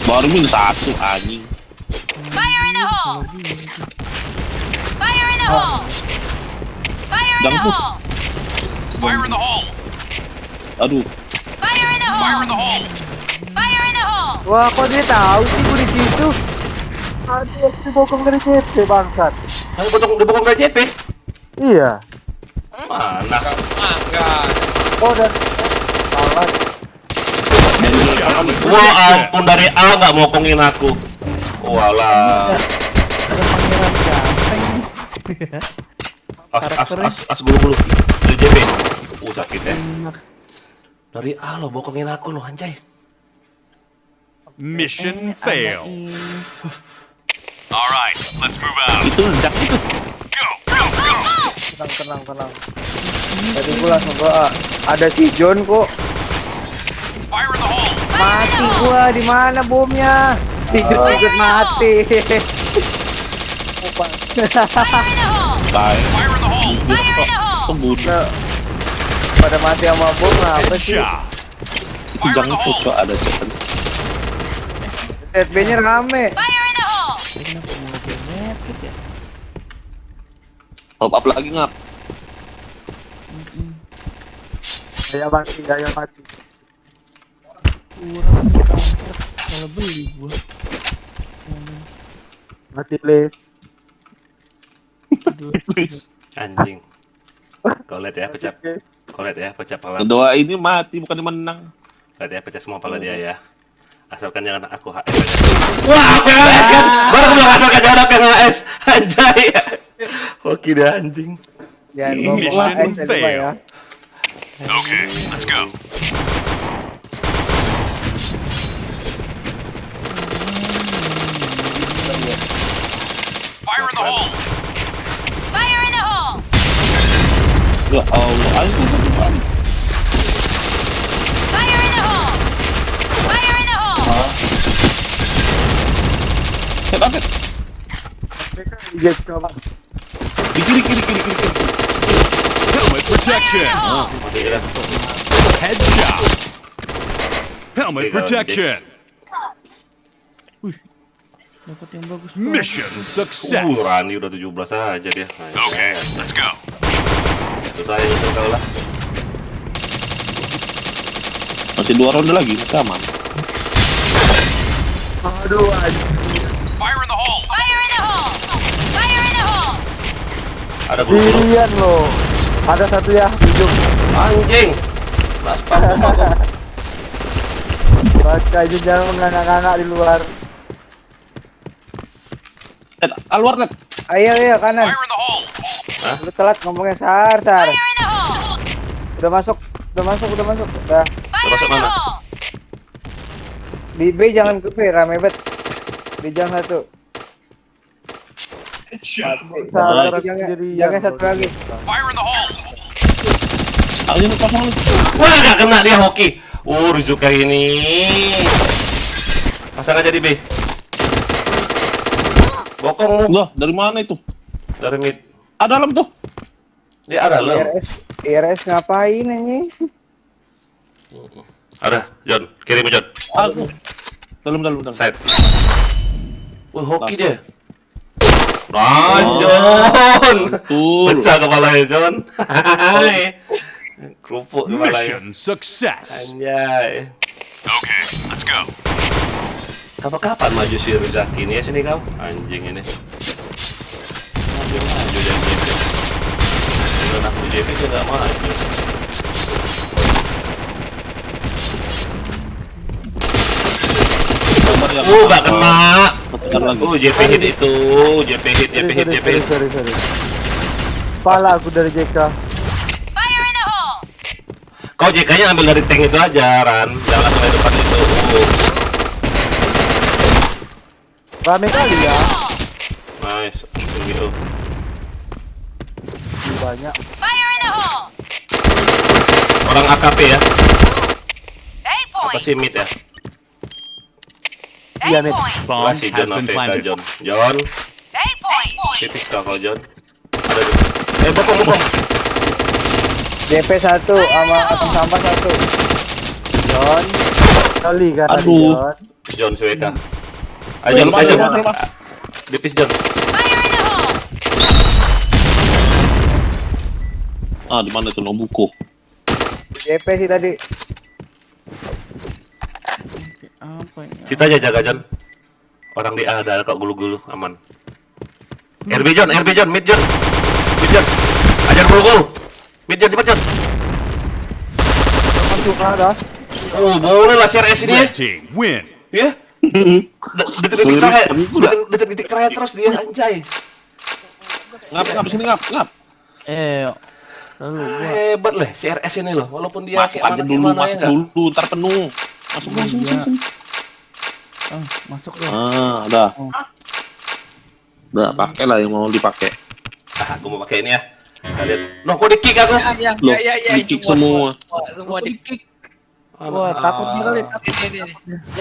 Baru minus 1 anjing. Fire in the hole! Fire in the hole! Fire in the Dangdut. hole! Fire in the hole! Aduh, Fire in the Fire hole! in the hole! Fire in the hole! Wah, kok dia tahu sih gue di situ? Aduh, dibokong dari CP bangsat. Aku dibokong ke JP. Iya. Mana? Enggak. Oh dan salah. Wah, ampun dari A nggak mokongin aku. Walah. Ada pangeran ganteng. As bulu-bulu. Dari JP. Sakit ya. Dari A lo bokongin aku lo anjay. Mission fail. All right, let's move out. itu ledak itu. Go! Tenang. Tadi gue langsung ada si John kok. Fire in the hole! Mati gua di mana bomnya? Si John ikut mati. Opa. Fire in the hole! Tai. Fire in the hole! Fire in the hole! Pembunuh. Pada mati sama bom apa sih? Headshot. Itu jangan cocok ada setan. Set B-nya rame. Fire in the hole! Top up lagi ngap. Daya mati. Kalau beli gua. Mati please. Please. Anjing. Kau lihat ya pecah pala. Doa ini mati bukan menang. Lihat ya pecah semua pala dia ya. Asalkan jangan aku HS aja. Wah, aku HS kan. Baru aku bilang asalkan jangan aku HS. Anjay. Oke deh anjing. Jangan ngomong Mission lah S fail. ya. Okay, let's go. Fire in the hole! Fire in the hole! Ya Allah, ayo. Fire in the hole! Fire in the hole! Set. Iya coba. Di kiri. Helmet protection. Headshot. Helmet protection. Dapat yang bagus. Mission success. Rani udah 17 aja dia. Okay, let's go. Itu aja itu kau lah. Masih 2 ronde lagi, masih aman. Aduh, anjing. Fire in the hole! Fire in the hole! Fire in the hole! Ada guru-guru. Sirian loh. Ada satu ya, ujung. Anjing. Bom. Pakai aja jangan mengangak-angak di luar. Keluar, Ted. Ayo kanan. Fire in the hole! Lu telat ngomongnya Sar. Fire in the hole! Udah masuk. Udah. Fire Masuk in the mana? hole! Di B jangan ke B, rame bet. Di jam 1. Salah Jangan satu lagi. Fire in the hole! Ayo nih kosong nih. Wah, gak kena dia hoki. Rujuk kayak ini. Pasang aja di B. Bokong lu. Loh, dari mana itu? Dari mid. Ada dalam tuh. Dia ada lo. IRS ngapain anjing? Ada, John. Kirim John. Aku. Dalam. Side. Wah, hoki Langsung. dia. Nice, John. Betul. Pecah kepalanya, John. Hai. Kerupuk kepalanya. Mission success. Anjay. Okay, let's go. Kapan maju si Rizaki ini ya sini kau? Anjing ini. Maju JP. Kalau aku JP dia nggak maju. Gak kena. Bentar lagi. JP hit itu. JP hit. Sorry. Pala aku dari JK. Fire in the hole! Kau JK-nya ambil dari tank itu aja, Ran. Jangan langsung dari depan itu. Rame kali ya. Nice. Gitu. Banyak. Fire in the hole! Orang AKP ya. A Apa point! sih mid ya? A Iya, Nate. point! Bomb Masih has John been AFK, planted. John. A point! Tipis kau John. Ada di. Bokong. DP 1 sama tong sampah 1. John. Kali kan tadi, Aduh. John. John CWK. Ayo John. Tipis John. Fire in the hole! Di mana tuh Nobuko? DP sih tadi. Kita aja jaga John. Orang di A ada kok gulu-gulu aman. RB John, mid John. Ajar gulu-gulu. Mid John cepat John. Masuk ada. Boleh lah CRS ini ya. Red team win. Ya. Detik-detik terakhir terus dia anjay. Ngap sini ngap. Hebat lah CRS ini loh. Walaupun dia Masuk aja dulu, ntar penuh. Masuk sini. Masuk Udah. Udah, pakai lah yang mau dipakai. Aku mau pakai ini ya. Kalian. Noh, kok di-kick aku? Loh, di-kick semua. Semua di kick. Wah, takutnya kali. Ini.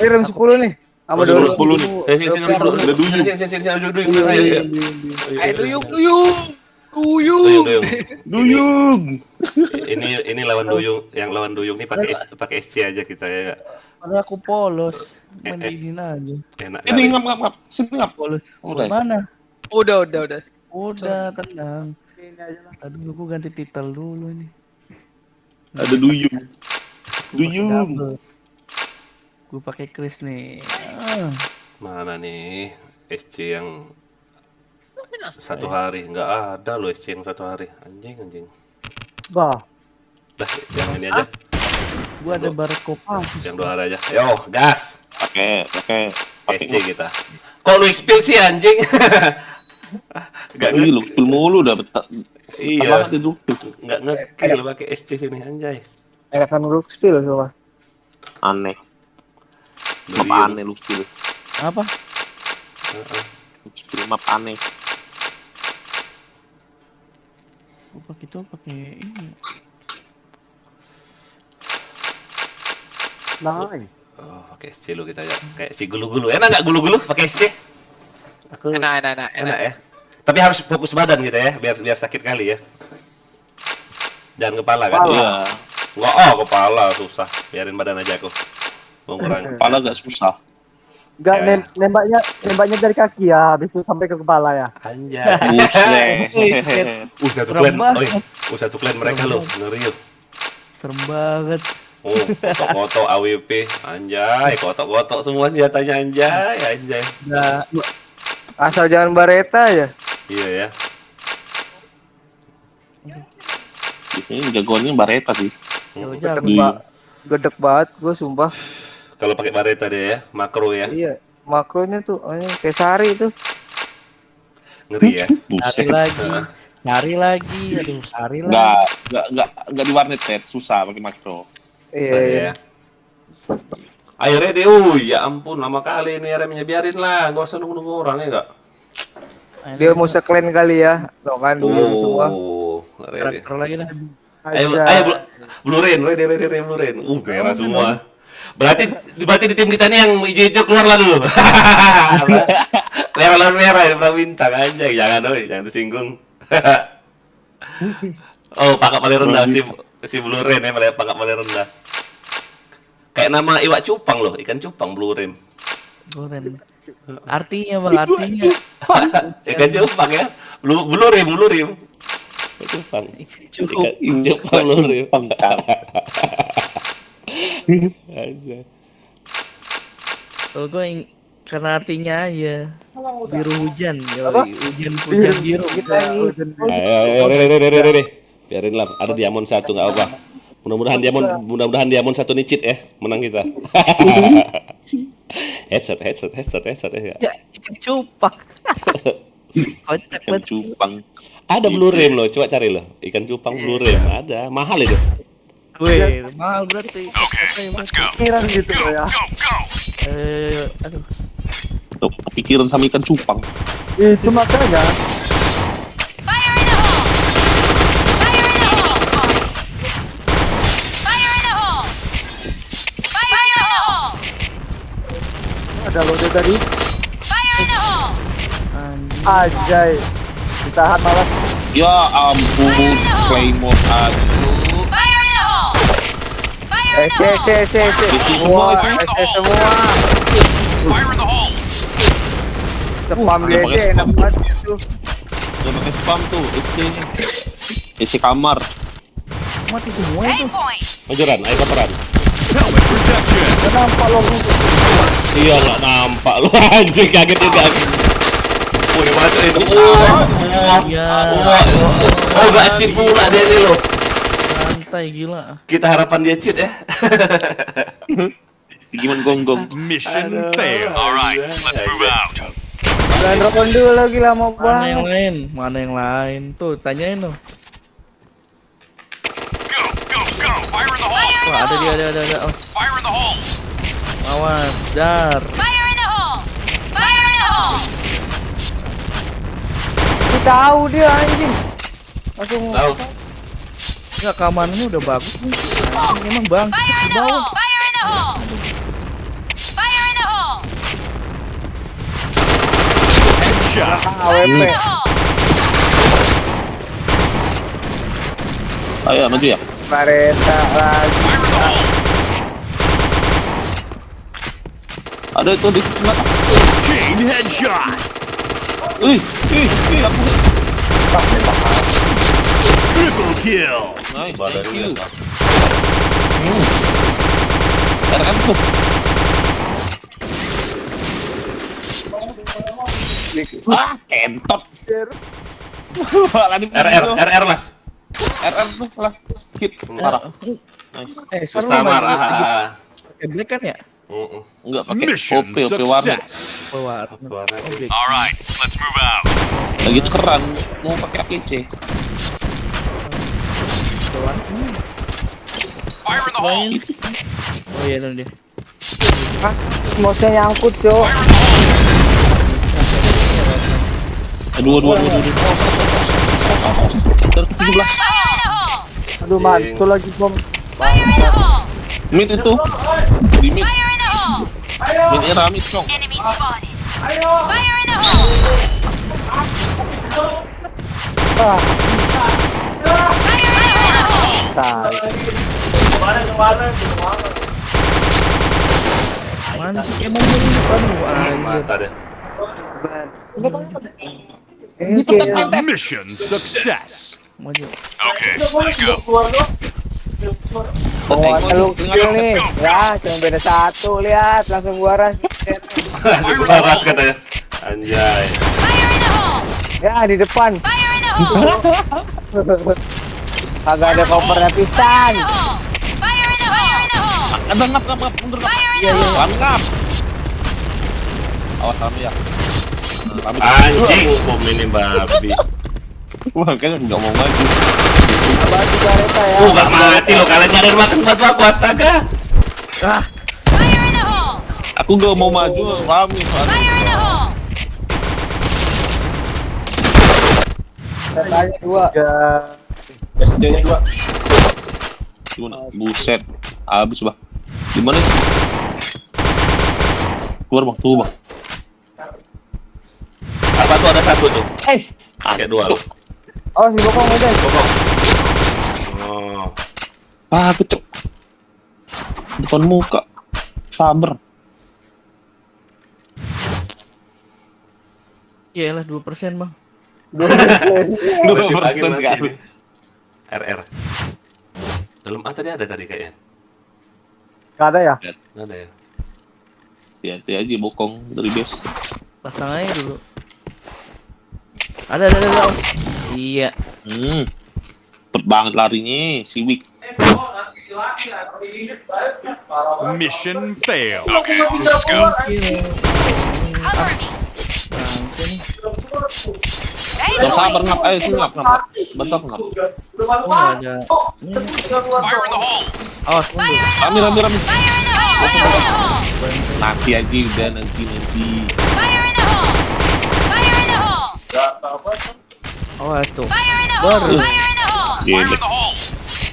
Ini rem 10 nih. Sama Udah, dulu. 10 nih. Sini dulu. Ada duyung. Sini, Duyung. Duyung. Ini lawan duyung. Yang lawan duyung nih pakai SC aja kita ya. Karena aku polos, mendingin aja. Enak. Ini ngap. Sini ngap. Polos. Udah. Mana? Udah. Udah, tenang. Tadi aku ganti titel dulu nih. Ada duyung. Gue pakai Chris nih. Mana nih SC yang satu hari? Nggak ada loh SC yang satu hari. Anjing. Bah. Dah, yang ini aja. Gue ada Barcopa. Yang 2 hari aja. Yo, gas. Pakai SC kita. Kok lu spill sih anjing? Gak Ini lu spill mulu udah betah. Iya. Itu. Nggak ngekill pakai SC sini anjay. Enakan lu spill semua. Aneh. Duyung. Map aneh lu spill. Apa? Spill map aneh. Gue pakai itu pakai ini. Nice. Oh, pakai SC lu kita ya. Kayak si gulu-gulu. Enak nggak gulu-gulu pakai SC? Aku Enak. ya. Tapi harus fokus badan gitu ya, biar sakit kali ya. Jangan kepala kan? Iya. Nggak, kepala susah. Biarin badan aja aku. Mengurangi. Kepala gak susah. Enggak Ya. nembaknya dari kaki ya, habis itu sampai ke kepala ya. Anjay. Buset. Satu clan. Satu clan mereka lo. Ngeri yuk. Serem banget. Oh, kotok-kotok AWP, anjay, kotok-kotok semua senjatanya anjay, anjay. Nah, asal jangan bareta aja. Iya ya. Biasanya jagoannya Bareta sih. Gedek, Di- gedek banget gue sumpah. Kalau pakai bareta dia ya, makro ya, Iya, makronya tuh kayak sari tuh. ngeri ya. Cari Buset. lagi. Cari lagi. Aduh, cari lagi. Nggak di warnet, Ted. Susah pakai makro. Iya, Saya iya. ya. Ayo ready, ya ampun lama kali ini remnya, biarin lah, nggak usah nunggu-nunggu orang ya nggak. Dia mau seklen kali ya. Tuh kan dulu semua. Oh, ready. Karakter lagi lah. Ayo Blurin, ready, Blurin. Merah semua. Berarti di tim kita nih yang hijau-hijau keluar lah dulu. Merah lawan merah ya, Bang bintang aja, jangan tersinggung. Oh, pangkat paling rendah si Blurin ya, pangkat paling rendah. Kayak nama iwak cupang loh, ikan cupang Blurin. Keren. Artinya bang, artinya. Ikan cupang ya, Blurim. Cupang. Ikan cupang Blurim. Aja. Kalau gue karena artinya aja. Biru hujan, Apa? hujan biru. Ayo, ready. Biarin lah, ada diamond satu nggak apa. Mudah-mudahan diamond satu nih cheat ya, menang kita. headset ya. Ya, ikan cupang. Kocak Ikan banget. cupang. Ada Blue Rim loh, coba cari loh. Ikan cupang Blue Rim ada, mahal itu. Weh, mahal berarti. Okay, let's go. Pikiran gitu ya. Go. Aduh. Tuh, kepikiran sama ikan cupang. Itu makanya. Fire in the hole! Fire in the hole! Fire in the hole! Fire in the hole! Ada lo tadi. Fire in the hole! Ajay. Ditahan malah. Ya ampun, Claymore aduh. Fire in the hole! Fire in the hole! Isi semua itu. Semua. Fire in the hole. Spam dia aja enak banget itu. Udah pakai spam tuh, isi kamar. Mati semua itu. Aim point! Majoran, ayo kotoran. Helmet protection. Kenapa lo? Iya nggak nampak lu anjing, kaget juga. Udah masuk itu. Iya. Oh nggak cheat pula dia nih lo. Santai gila. Kita harapan dia cheat ya. Gimana gonggong? Mission failed. All right, let's move out. Jangan rokok dulu lagi lama Mana yang banget. lain? Mana yang lain? Tuh, tanyain tuh. Go. Fire in the hole. Wah, ada dia. Oh, Fire in the hole. awas, dar. Fire in the hole! Fire in the hole! Kita tahu dia anjing. Langsung Tahu. Enggak, keamanannya udah bagus nih. Anjing, emang bang, Fire in di the bawah. hole! Fire in the hole! Fire in the hole! Headshot. Fire in the hole! Ayo maju ya. Bareta lagi. Fire in the hole. Ada itu di mata. Chain headshot. Aku Triple kill. nice. Badan Thank dia you. nggak. Ada kan tuh. Kentot. RR mas. RR tuh lah. Hit parah. Nice. Mustamar. Pakai black kan ya? Enggak pakai Mission OP warna. success. Bawa. All right, let's move out. Lagi itu keren. Mau pakai APC. Fire in the hole. Oh iya, itu dia. Mouse-nya nyangkut, Cok. Dua. Terus Fire in the hole! Aduh mantul lagi bom. Fire in the hole! mid itu. Di mid. Fire in the hole! Mid era mid cong. Enemy spotted! Fire in the hole! Fire in the hole! Tai. Mana sih emang ini depan lu anjir. Mata deh. Ini kayak Mission success. Maju. Okay, let's go. Ada lu kill nih. Ya, cuma beda satu. Lihat, langsung gua ras. Laras katanya. Anjay. Fire in the hole! Ya, di depan. Fire in the hole! Kagak ada covernya pisan. Fire in the hole! Fire in the hole! Ada ngap mundur. Fire in the hole! Ngap. Awas kami ya. Kami Anjing, bom ini babi. wah kayaknya nggak mau maju. Batu kareta ya. Gak mati lo, kalian nyadar makan batu aku, astaga. Fire in the hole! Aku nggak mau maju, rame soalnya. Fire in the hole! Katanya 2. Gimana? Buset, habis bah. Gimana sih? Keluar bang, tuh bang. Apa tuh ada satu tuh? Kayak dua lo. Oh, si Bokong udah. Bokong. Oh. Ah, kecok. Depan muka. Sabar. Iyalah 2% bang. 2% kan. RR. Dalam A tadi ada tadi kayaknya. Gak ada ya? Nggak ada ya? Hati-hati aja bokong dari base. Pasang aja dulu. Ada. Oh. Iya. Cepet banget larinya, si Wik. Mission failed. Cover me! Bangke nih. Jangan sabar ngap, ayo sini ngap. Bentar ngap. Oh, nggak ada. Ini. Fire in the hole! Awas mundur. Rame. Fire in the hole! Fire in the hole! Nanti aja udah nanti. Fire in the hole! Fire in the hole! Awas tuh. Fire in the Baru. hole! Fire in the hole! Fire in Gile. the hole!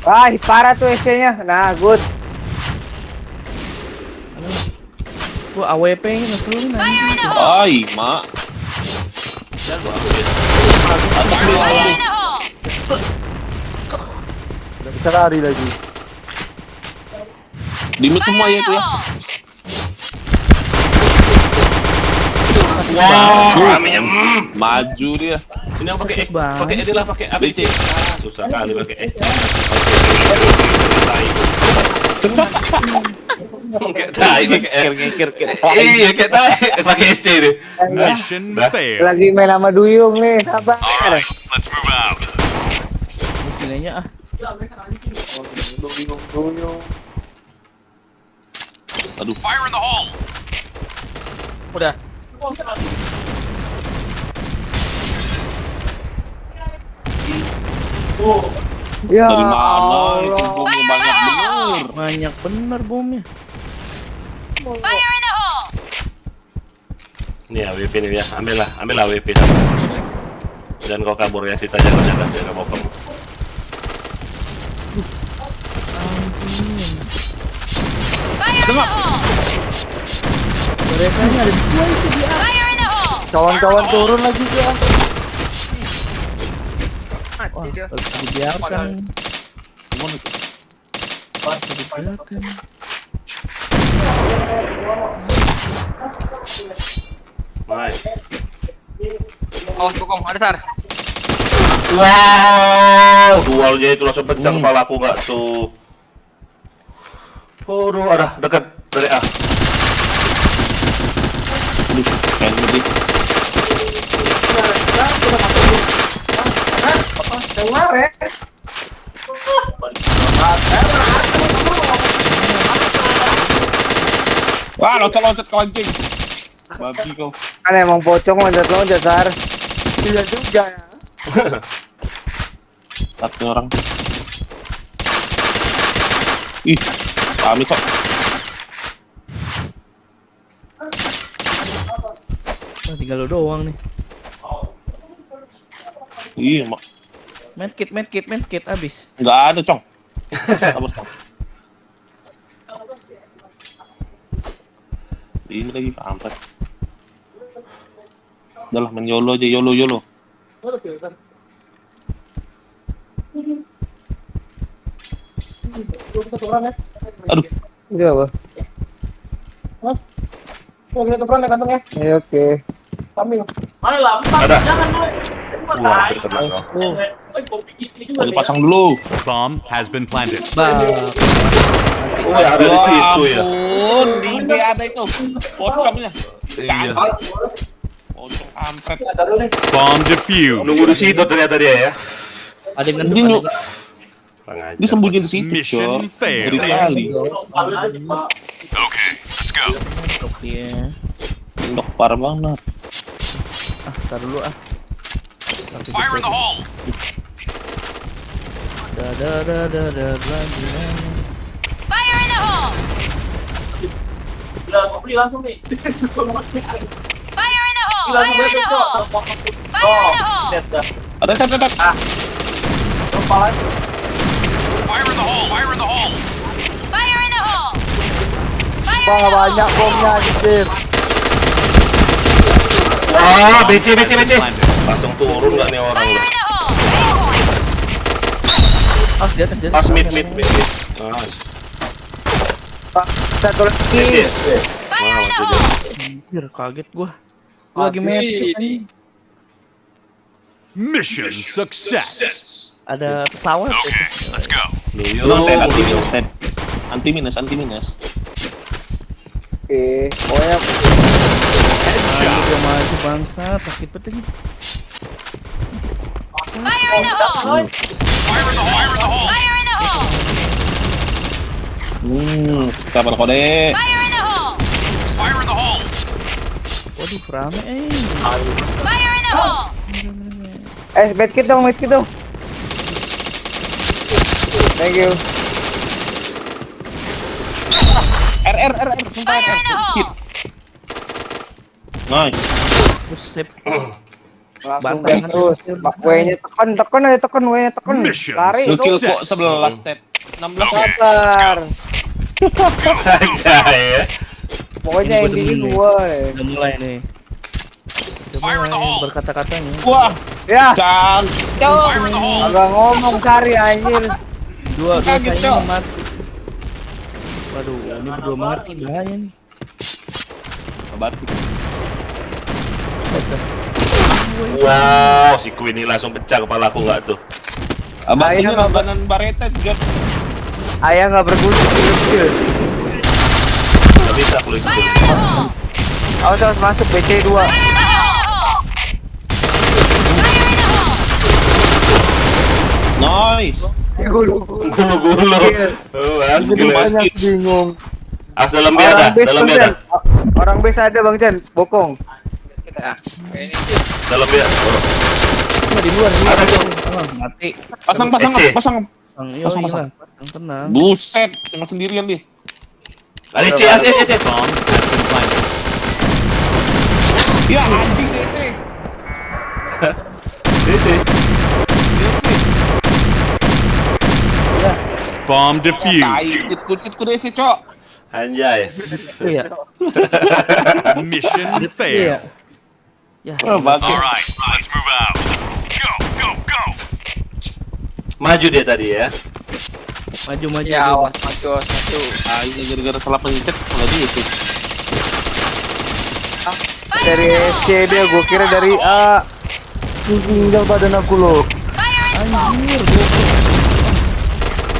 Wah, parah tuh SC-nya. Nah, good. Gua AWP-nya ngeselin Fire aja. in the hole! Ay, mak. Ya gua ambil. Atas dulu, Fire atas in the hole! Gak bisa lari lagi. di mid semua ya itu ya. Wow, raminya. Maju dia. Ini yang pakai S, Bang. pakai ini lah, pakai ABC. Susah kali pakai S. Kayak tai pakai R. Iya, kayak tai pakai SC deh. Mission Dah. failed. Lagi main sama Duyung nih, sabar. Alright, let's move out. Mungkinnya ah. Duyung. Aduh. Fire in the hole! Udah. Ya Dari mana itu Allah. bomnya banyak bener. Banyak bener bomnya. Fire in the hole! Nih ya, WP nih ya. Ambil lah WP satu. Dan kau kabur ya, kita jaga bokong. Fire in the hole! Mereka ini ada dua itu dia. Fire in the hole! Kawan-kawan turun lagi dia. Mati dia. Harus dibiarkan. Gimana itu? Dibiarkan. Nice. Awas Bokong, ada Sar. Wow, dualnya itu langsung pecah kepala aku nggak tuh. Waduh, ada dekat dari A. Aduh, kayak lebih. Wah, loncat kau anjing. Babi kau. Kan emang pocong loncat-loncat, Sar. Iya juga ya. Satu orang. Ih, kami kok. Nah, tinggal lo doang nih. Iya, mak. Medkit abis. Nggak ada, Cong. Sabar, Cong. Ini lagi kampret. Udah lah, main YOLO aja, YOLO. Aduh, Udah, Bos. Ya, oke. Ada. Wah, hampir kena kau. Oh, dipasang dulu. Bomb has been planted. Oh, ada di situ ya. Ampun, di B ada itu. Pocongnya. Iya. Pocong kampret. Bomb defused. Nunggu di situ ternyata dia ya. Ada yang Dia ngendep, Kurang ajar. Dia sembunyi di situ, Mission Cok. failed. Dari kali. Okay, let's go. Iya. Dok parah banget. Tar dulu ah. Fire in the hole. Fire in the hole! Fire in the hole! Fire in the hole! Fire in the hole! Ada tet. Fire in the hole. Fire in the hole. Fire in the hole! Fire Bang, in the hole! banyak bomnya anjir. Wah, BC. Langsung turun nggak nih orang Fire lu? in the hole! Airborne! Ah, di atas. Pas mid. Nice. Satu lagi. Yes. Fire in the hole! Anjir, kaget gua. Gua lagi main. Mission success. Ada pesawat. Okay, let's go. Anti minus. Oke, pokoknya Dia maju bangsa, sakit betul. Fire in the hole! Fire in the hole. Fire in the hole. Fire in the hole! Kapal kode. Fire in the hole! Fire in the hole. Waduh, rame Fire in the hole! medkit dong. Thank you. R. Fire in the hole! Nice. Terus sip. Langsung Bantangan. terus. W-nya tekan, W-nya tekan. Mission Lari. Gokil success. kok 11 tet. 16 Sabar. Saja ya. Pokoknya Ini gua intinya demen nih. dua. Udah mulai nih. Fire in the hole. Berkata-katanya. Wah, Ya, canggung. Fire in the hole. agak ngomong cari anjir. Dua Kaget, saingan Cok. mati. Waduh, ini berdua mati bahaya nih. Kabar. Wow, si Queen ini langsung pecah kepala aku nggak tuh. Abang ini Ayah nggak langganan Bareta juga. Ayah nggak berguna. Nggak bisa kulit itu. Fire in the hole! Awas harus masuk BC 2. Fire in the hole! Fire in the hole! Nice. Gulu. Oh, skill ya. Banyak bingung. Dalam dia ada. Orang base ada Bang Jan, bokong. Dalam dia. Cuma di luar Ada tuh. mati. Pasang. Ece. Pasang, Pasang. pasang, tenang. Buset, dengan sendirian dia. Ada C. Bomb has been planted. Ya anjing DC. Bomb Tai, defused. kucitku DC, Cok. Anjay. Iya. Mission Iya. failed. Ya. Bagus. All right, let's move out. Go. Maju dia tadi ya. Maju. Ya, awas maju. Ah, ini gara-gara salah pencet nggak DC. Dari SC dia, gua kira dari A. Tinggal badan aku loh. Fire in the hole! Anjir,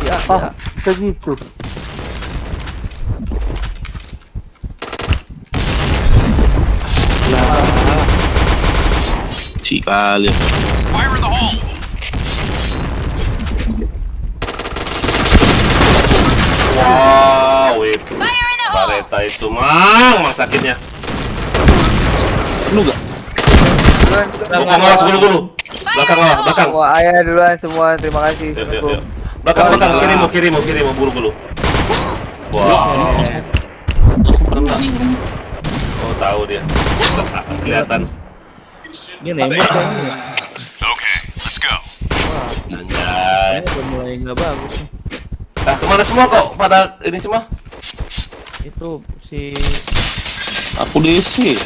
ya. Ah, segitu. Si kali. Fire in the hole. Wow, itu. Fire in the hole! Bareta itu mang sakitnya. Lu gak? Belakang awas gulu. Belakang. Wah, ayah duluan semua, terima kasih. Yuk. Belakang, kirimu, buru. Wow. Langsung pernah. Oh, tahu dia. Kelihatan. Ini nembak kayaknya. Okay, let's go. Anjay. Ini udah mulai nggak bagus nih. Nah, kemana semua kok? Pada ini semua? Itu si Aku DC.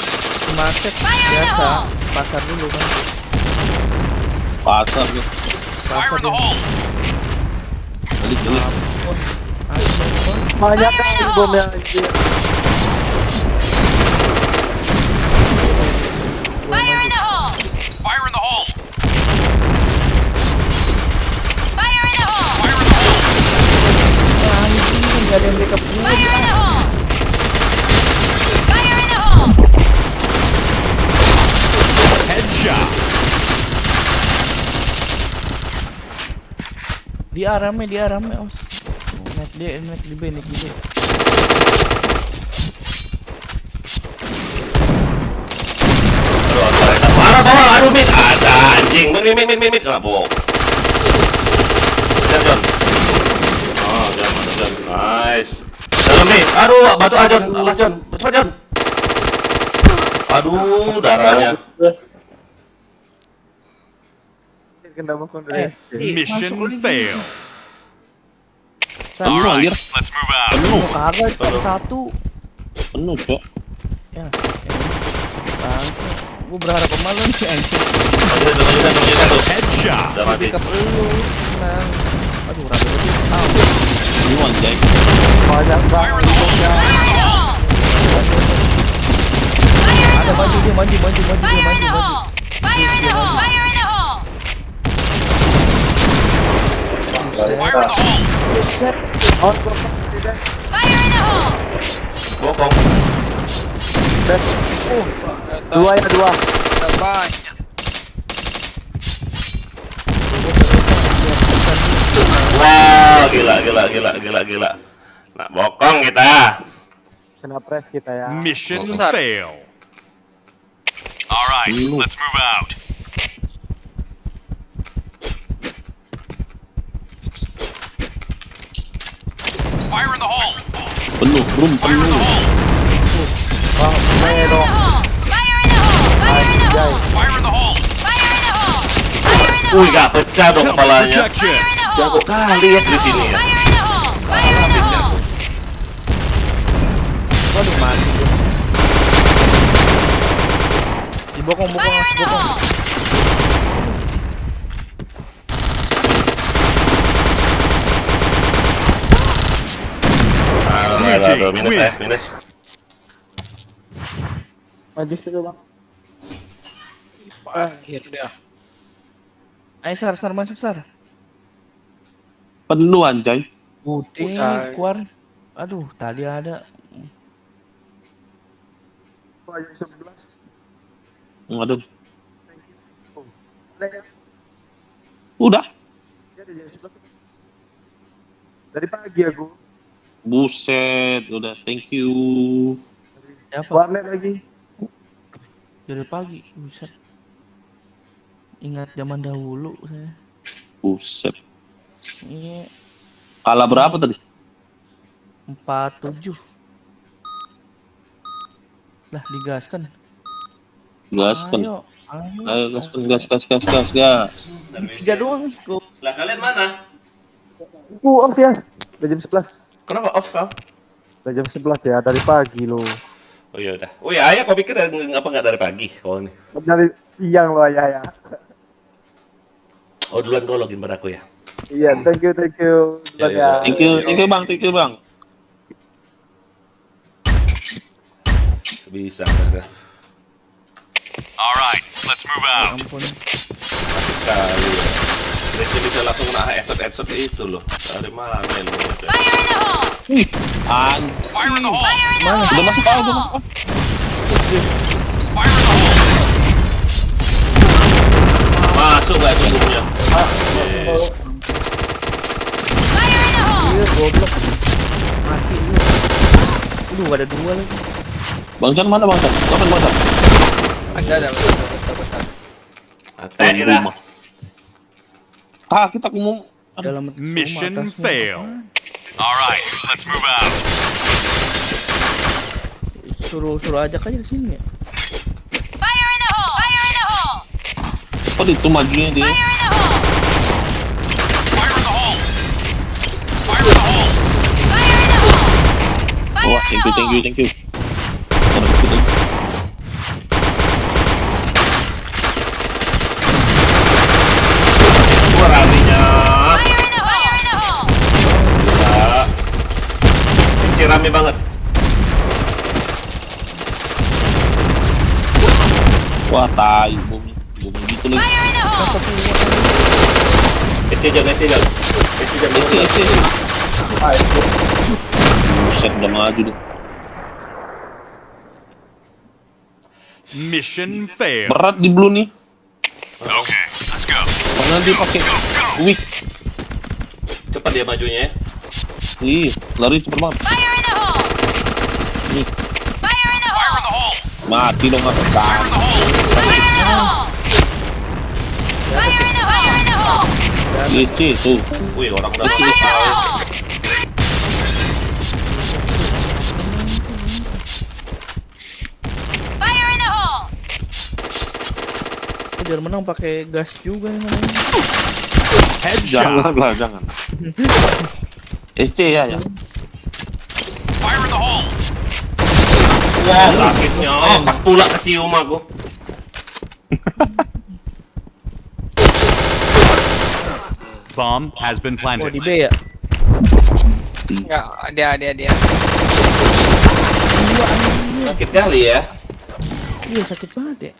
market biasa pasar dulu kan. Pasar nih. Fire in the hole. Balik. Banyak kan bomnya anjir. Fire in the hole! Fire in the hole. nggak ada yang backup gua. Fire in the hole! Fire in the hole! Headshot. Dia rame, Os. Naik di B. Parah bawah, aduh mid. Ada anjing. Mid. Ah, bohong. John. Oh, John. Nice. Dalam mid. Aduh, batu John. Alas John. Betul John. Aduh, darahnya. Kenapa kau dari Mission fail. Penuh anjir. Let's move out. Penuh. Kagak satu. Penuh, Cok. Ya. Gue berharap sama lu nih anjing. Lanjutan. Headshot. Udah mati. Backup lu. Tenang. Aduh, rame banget. Penuh anjay. banyak Fire in the hole. Fire in the hole. Ada maju dia, maju. Fire in the hole! Fire in the hole! Fire in the hole! Fire in the hole. Buset. Fire in the hole! Bokong. dua. Udah banyak. Wow, gila. Nah, bokong kita. Kena press kita ya. Mission Susah. fail. All right, let's move out. Fire in the hole. Penuh, brum, Fire in the penuh. hole. Fire in the hole! Fire in the hole! Fire in the hole! Fire in the hole. Fire in the hole! Fire in the hole! Wih, gak pecah dong Counter kepalanya. protection. Fire in the hole! Jago kali ya di sini ya. Fire in the hole! Fire in the hole! Waduh, mati gua. Dibokong. Fire in the hole! Aduh, minus. Maju dulu bang. Akhir dia. Ayo, Sar, masuk, Sar. Penuh anjay. Putih, Udah. keluar. Aduh, tadi ada. Maju 11. Aduh. Udah. Dari pagi aku. Buset, udah thank you. Siapa? Warnet lagi. Dari pagi, buset. Ingat zaman dahulu saya. Buset. Iya, Kalah berapa tadi? 47. Lah, digaskan. Gaskan. Ayo. Ayo gas. Tiga doang nih, gua. Lah kalian mana? Aku off ya. Udah jam 11. Kenapa off kau? Udah jam 11 ya, dari pagi lo. Oh iya udah. Oh ya, ayah kau pikir apa nggak dari pagi kau nih? Dari siang lo ayah ya. Oh duluan kau login pada aku ya. Iya, thank you. Ya, ya. Thank you bang. Bisa kan? All right, let's move out. Ampun. Kali ya. Dia bisa langsung kena headshot itu loh. Dari mana lu? Fire in the hole! Wih, Fire in the hole. Fire in the hole! udah masuk. Fire in the hole. Masuk nggak itu punya? Fire in the hole! Iya, goblok. Mati lu. Aduh, ada dua lagi. Bang Chan mana Bang Chan? Kapan Bang Chan? Ada. Bentar. Mati kita. Kita mau Dalam Mission atasnya. fail. All right, let's move out. Suruh ajak aja di sini ya. Fire in the hole! Fire in the hole! Kok itu majunya dia? Fire in the hole! Fire in the hole. Fire in the hole. Fire in the hole! Fire Wah, in the hole! thank you. Ada kita. Gua raminya. Fire in the hole! Fire in the hole! Gila. Ini rame banget. Wah, tai bumi gitu lagi. Fire in the hole! Isi aja. Isi. Buset, udah maju deh. Mission failed. Berat di blue nih. Okay, let's go. Karena dia pakai weak. Cepat dia majunya ya. Ih, lari cepet banget. Fire in the hole! Nih, Fire in the Fire in hole! the hole. mati dong aku. Fire in the hole. Fire in the hole! Fire in the hole! Isi tuh. Wih, orang udah Fire in the susah. hole! Fire in the hole! Biar menang pakai gas juga yang namanya. Headshot. Janganlah, jangan. SC ya. Fire in the hole. Wah, sakitnya. Pas pula kecium aku. Bomb has been Oh planted. di B ya? Enggak, dia. Sakit kali ya. Iya sakit banget ya.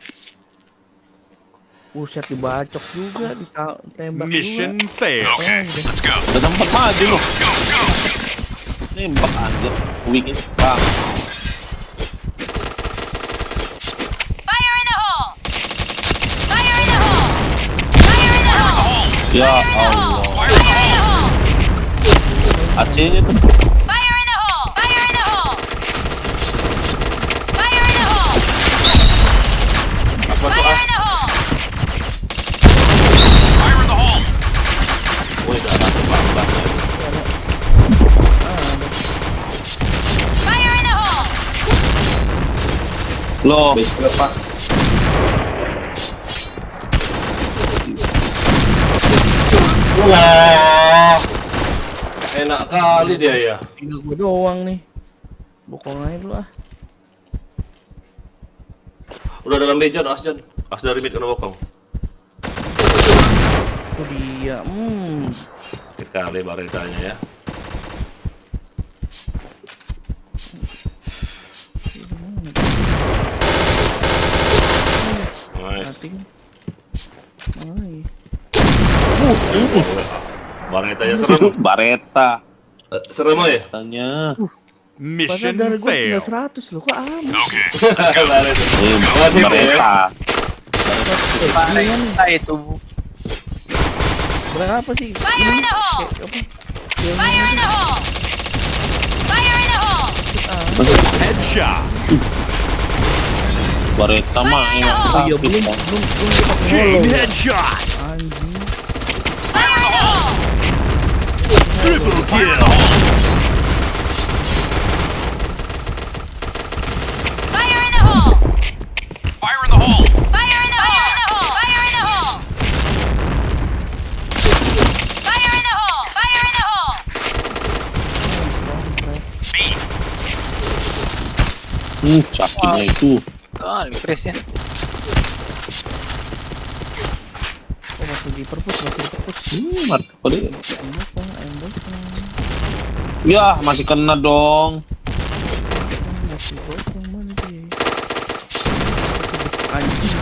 Buset dibacok juga, ditembak Mission juga. failed. Okay, let's go. Udah sempat maju loh. Go, go. Nembak anjir. Weak ini. Bang. Fire in the hole! Fire in the hole! Fire in the hole! Ya Fire in the Allah. hole! Fire in the hole! AC-nya tuh. Fire in the hole! Fire in the hole! Fire in the hole! Masuk Fire ah. in the hole! Fire in the hole. Wih, udah masuk bang. Fire in the hole! Loh. Wah. Enak kali dia ya. Tinggal gue doang nih. Bokong aja dulu ah. Udah dalam meja, Asjan. As dari mid kena bokong. Itu dia. Sakit kali baritanya ya. Nice. Mati. Ay. Baritanya serem. Bareta. Serem ya? Tanya. Padahal Mission darah gue tinggal failed. 100 loh, kok aman? Okay. Bareta. Nah, itu. Berapa sih? Fire in the hole! Fire in the hole! Fire in the hole! Headshot. Bareta mah emang Oh iya, sakit. belum Bang. dapat Chain follow. headshot. Anjing. Fire in the hole! Triple kill. Fire in the hole! Fire in the hole. Fire in the hole! Fire in the hole! Fire in the hole! Fire in the hole! Sakitnya itu. Ah, refresh ya. Oh masih di perpus. Mati kali. Ayam bokong. Ya, masih kena dong. Masih bokong mana dia? Anjing.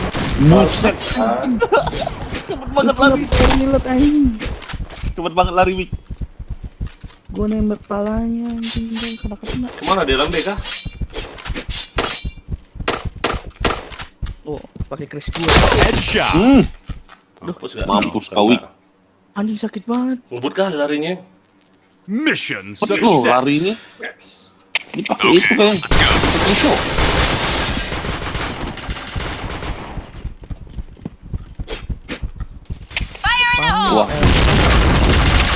Buset. Cepet banget lari. Ngilet anjing. Cepet banget lari, Wik. Gue nembak palanya anjing, kena. Kemana dia dalam BK? Oh, pakai crash gue. Headshot. Mampus gak? Mampus kau, Wik. Anjing sakit banget. Ngebut kali larinya. Mission Cepet loh success. larinya. Dipakai itu kan. Pisau. Fire in the hole! Wah,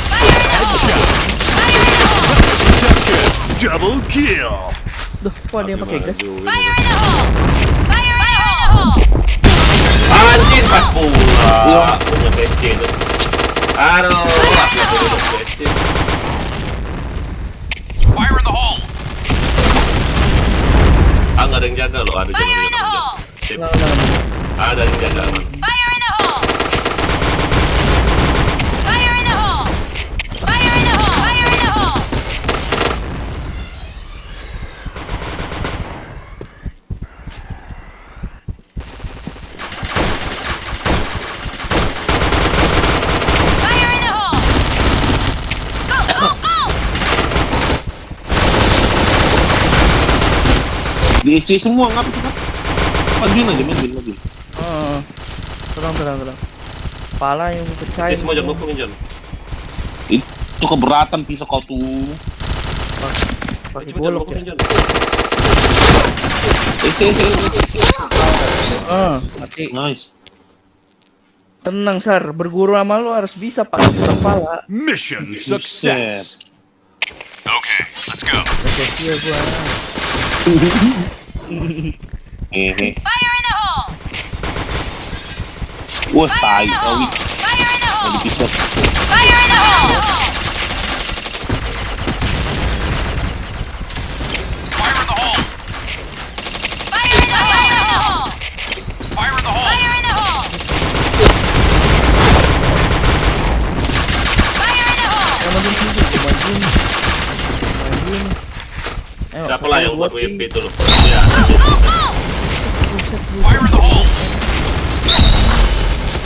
Fire in the hole! Fire in the hole! Double kill. Duh, kok ada yang pakai gas? Fire in the hole! Fire in the hole! Anjing pas pula. Punya PC itu. Aduh, aku punya PC. Fire in the hole. Ah, nggak ada yang jaga loh. Ada Fire in the jaga. hole! Sip. Nah. Ada yang jaga. Fire in the hole! Fire in the hole! Fire in the hole! Fire in the hole! Fire in the hole! Go, go, go! Diisi semua ngapa tuh? Majuin aja, majuin. Tenang. Kepala yang pecah. Isi semua jangan bukuin John. Itu keberatan pisau kau tuh. Pakai Coba jangan golok bukuin ya. John. Isi. Mati. Nice. Tenang Sar, berguru sama lu harus bisa pakai kepala. Mission success. Okay, let's go. Oke, iya gua. Hehe. Fire in the hole! Wah, Fire tai in the kau hole! Fire in the hole! bisa. Fire in the hole! Fire in the hole. Fire in the hole! Fire in the hole. Fire in the hole! Fire in the hole! Majuin. Ayo, Siapa lah yang buat WP itu loh? Ya. Fire in the hole.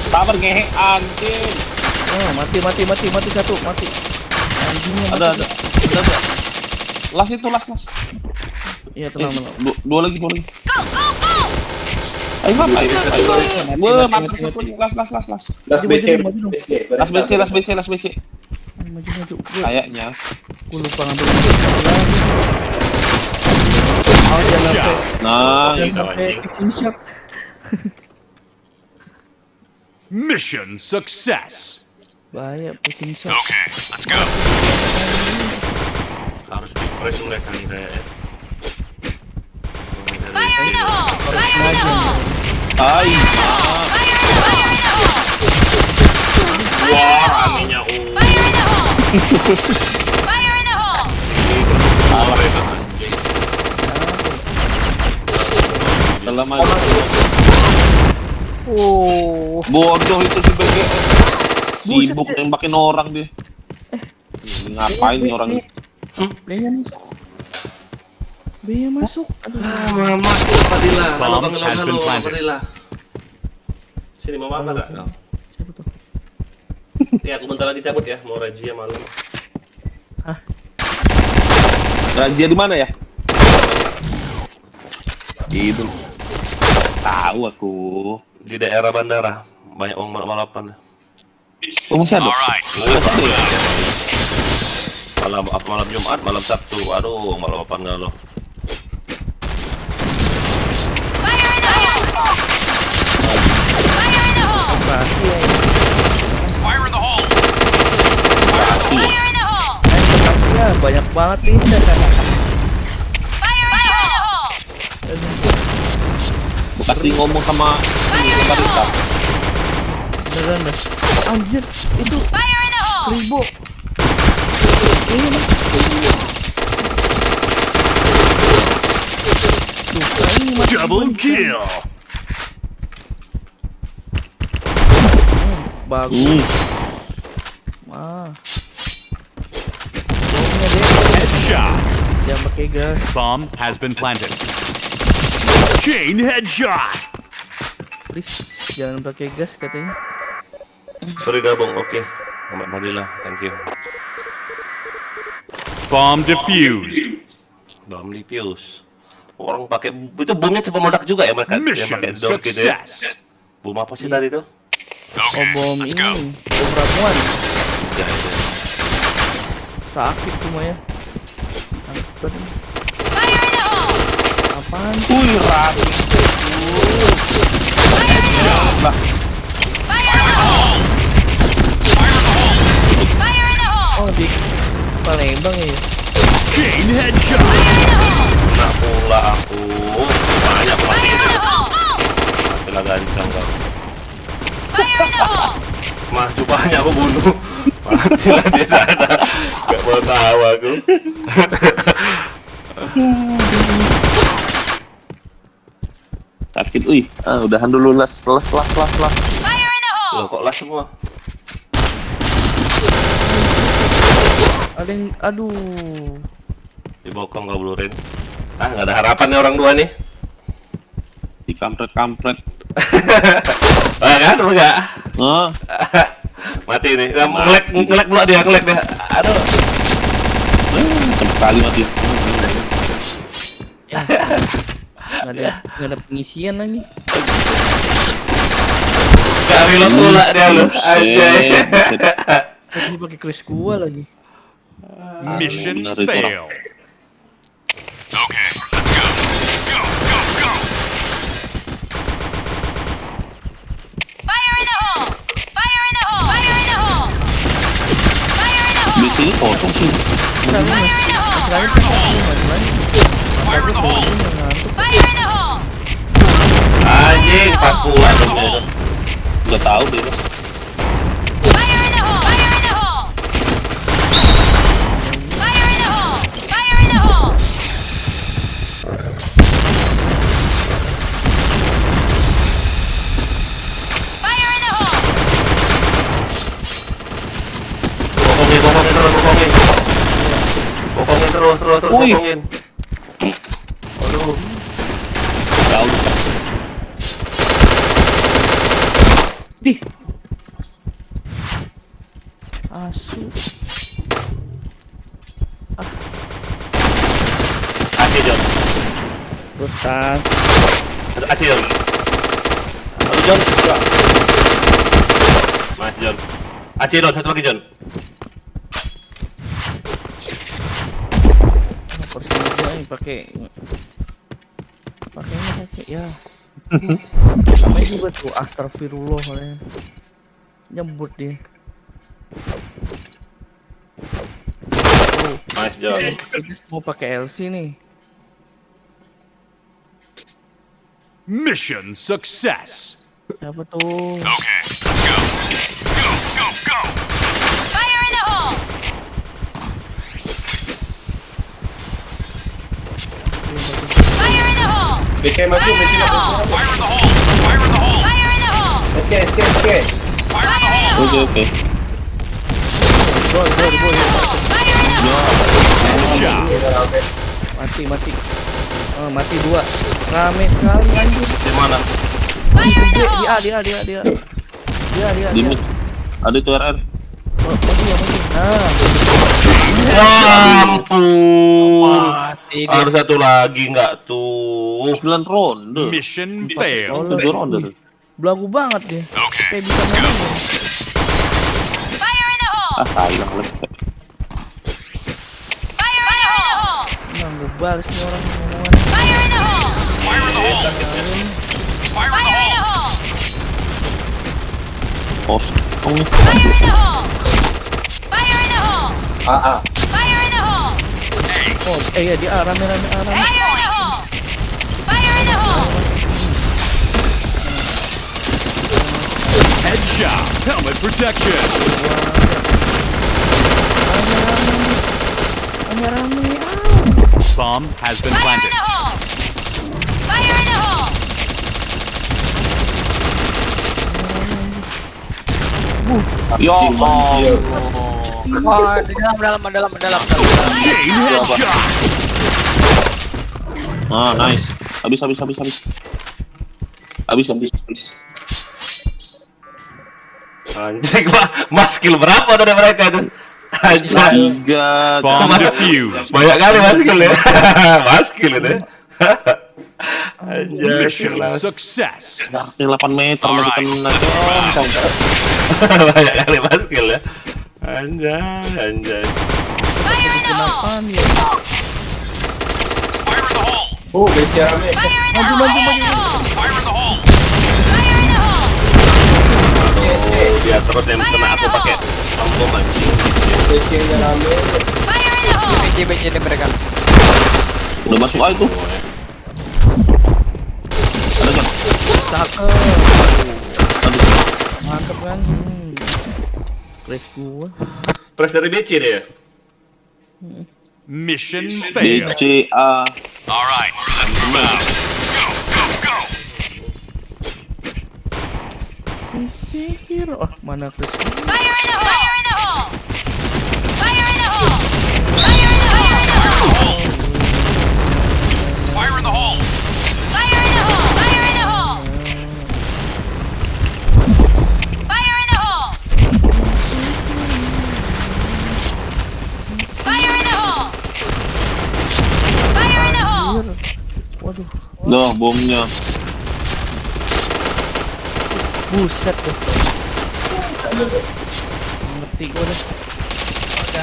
Sabar ngehe anjing. Oh, mati satu, mati. Anjingnya mati. Ada. Las itu, las. Iya, tenang. Dua lagi. Go! Ayo, ayo. Wah, mati mati. satu lagi. Las. Las BC. Las BC. Maju. Kayaknya. Gua lupa ngambil. Oh, jangan sampai. Nah, Jangan itu. sampai bikin shock. Mission success. Bahaya, pusing shock. Okay, let's go. Harus di-press mereka nih kayaknya. Fire in the hole! Fire in the hole! Ay, Fire in the hole! Wah, aminya Fire in the hole! Fire in the hole! salah itu anjing. selamat. Oh, Bodoh itu si BGS. Sibuk Buset, nembakin orang dia. Ngapain nih orang? B-nya masuk. Aduh. Mama, Fadila. Halo, Bomb has been planted. Fadila. Sini mama apa enggak? Siapa tuh? Ya, aku bentar lagi cabut ya, mau razia malam. Razia di mana ya? Itu. Tahu aku. Di daerah bandara, banyak uang balapan. Oh, masih ada? All right, Masih ada ya? Malam Jumat, malam Sabtu. Aduh, malam apa enggak lo? Fire in the hole! Fire in the hole! Pasti ya. fire in the hole. Fire in the hole! Ya, banyak banget nih. Fire in the hole! Bekasi ngomong sama Barista. Beneran dah. Anjir, itu Fire in the hole! 1000. Ini mah. Tuh, ini mati. Double kill. Bagus. Wah. Bomnya deh, Headshot. jangan pakai gas. Bomb has been planted. Chain headshot. Please, jangan pakai gas katanya. Sorry gabung, oke. Muhammad Fadila, thank you. Bomb defused. Bom diffuse. Orang pakai itu bomnya coba meledak juga ya mereka yang Mission pakai drone gitu ya. success. Bom apa sih tadi tuh? Oh, bom ini, bom ramuan. Ya, itu. Sakit semua ya. Angkat. Fire in the hole! Apaan? Wih, ras. Fire in the hole! Fire in the hole! Oh, di Palembang ya. Chain headshot. Nah pula aku banyak mati Fire in gitu. the hole! Matilah gancang kau. Fire in the hole! Mah cobanya aku bunuh. Matilah di sana. Gak mau tahu aku. Sakit, wih. Ah, udahan dulu las. Fire in the hole! Loh kok lah semua? Ada yang, aduh. Dibokong kau blurin. Ah nggak ada harapan nih orang dua nih. Di kampret. Ah kan enggak? Ah, Mati nih. Nah, ngelek pula dia. Aduh. cepet kali mati. Nggak ada pengisian lagi. Gak reload pula dia lu. Buset, Anjay. buset. Ini pakai crash gua lagi. Mission bener itu orang. failed. Okay, let's go. Go, go, go. Fire in the hole! Fire in the hole! Fire in the hole! Fire in the hole! Biasanya kosong sih. Fire in the hole! Fire in the hole. Fire in the hole! Anjing, pas pula dong dia. Udah tahu dia mas. Fire in the hole! Fire in the hole! Fire in the hole! Fire in the hole! Fire in the hole! Bokongin terus. Wih. Bokongin. Aduh. Tahu. Dih. Asu. Acil, Jon. Terus tas. Acil. Aduh, Jon. Masih, Jon. Acil, Jon. Satu lagi, Jon. Persija ini pakai ya. Namanya juga tuh astagfirullah ya. Nyebut dia. Mas, Jon. Ini mau pakai LC nih. Mission success. Siapa tuh? Okay, let's go. Go, go, go. Fire in the hole! Fire in the hole! BK maju, BK maju. Fire in the hole. Fire in the hole. Fire in the hole! SK, SK, SK. Fire in the hole. Oke oke. Gol. Fire in the hole! Headshot. Mati. Oh, mati 2. Rame sekali anjir. Di mana? Fire in the hole! Dia. Di mid. Ada itu RR. Oh, mati. Nah, Ampun. Mati dia. Harus satu lagi nggak tuh? 9 ronde. Mission failed. 7 ronde. belagu banget dia. Okay, Kayak bisa main. Fire in the hole! Ah, sayang les. Fire in the hole! Nah, gue balas nih orang ngomongan. Fire in the hole! fire in the hole. Fire in the Fire in hole. the hole! Kosong. Fire in the hole! Fire in the hole! AA. Fire in the hole! Oh, iya dia rame. Fire in the hole! Fire in the hole! Headshot. Helmet protection. Rame. Bomb has been Fire in planted. the hole! Fire in the hole! Ya Allah. Wah, di dalam. Chain headshot. Ah, nice. Habis. Anjing, mas kill berapa dari mereka tuh? Anjing. 3. Bomb defused. Banyak kali mas kill ya. Mas kill itu. Anjay. Mission success. Yang 8 meter masih kena. Banyak kali mas kill ya. Anjay. Fire in the hole! Apaan ya? Fire in the hole. BC rame. Fire in the hole! Fire in the hole! Fire in the hole. Fire in the hole! Dia terus yang kena aku pakai bom anjing. BC nya rame. Fire in the hole! BC di mereka. Udah masuk aja tuh. Ada kan? Cakep. Aduh. Mantep kan? Crash gua. Press dari BC dia. Mission failed. BCA. All right, let's move out. Go. Sihir. Oh, mana crash? Fire in the hole! Fire in the hole! Fire in the hole! Fire in the hole! Fire in the hole. Fire in the hole! Fire in the hole! Fire in the hole! Fire in the hole! Fire in the hole! Waduh. Dah, bomnya. Buset tuh. Ngerti gue deh.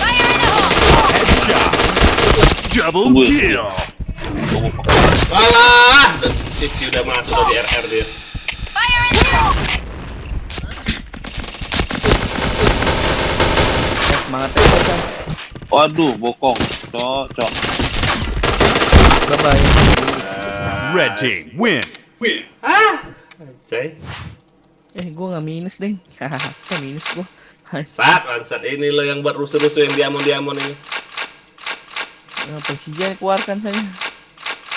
Fire in the hole! Headshot. Double Tunggu ya. kill. Alah, Rizky udah masuk dari RR dia. Fire in the hole! Semangat ya, Bang. Waduh, bokong. Cocok. Bye-bye. Red team win. Cai. Gue nggak minus, deng. Hahaha, minus gue. Bangsat ini lo yang buat rusuh-rusuh yang diamond ini. Persija keluarkan saya.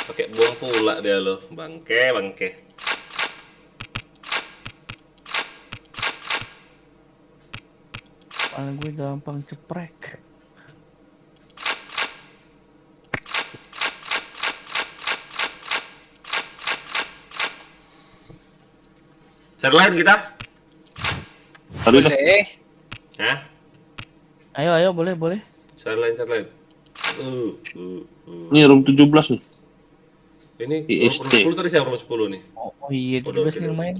Pakai buang pula dia lo. Bangke. Kepala gue gampang ceprek. Set lain kita? Tadi dah. Boleh. Hah? Ayo, boleh. Set lain. Ini room 17 nih. Ini IST. room 10 tadi saya room 10 nih. Oh iya, Udah, 17 nih main.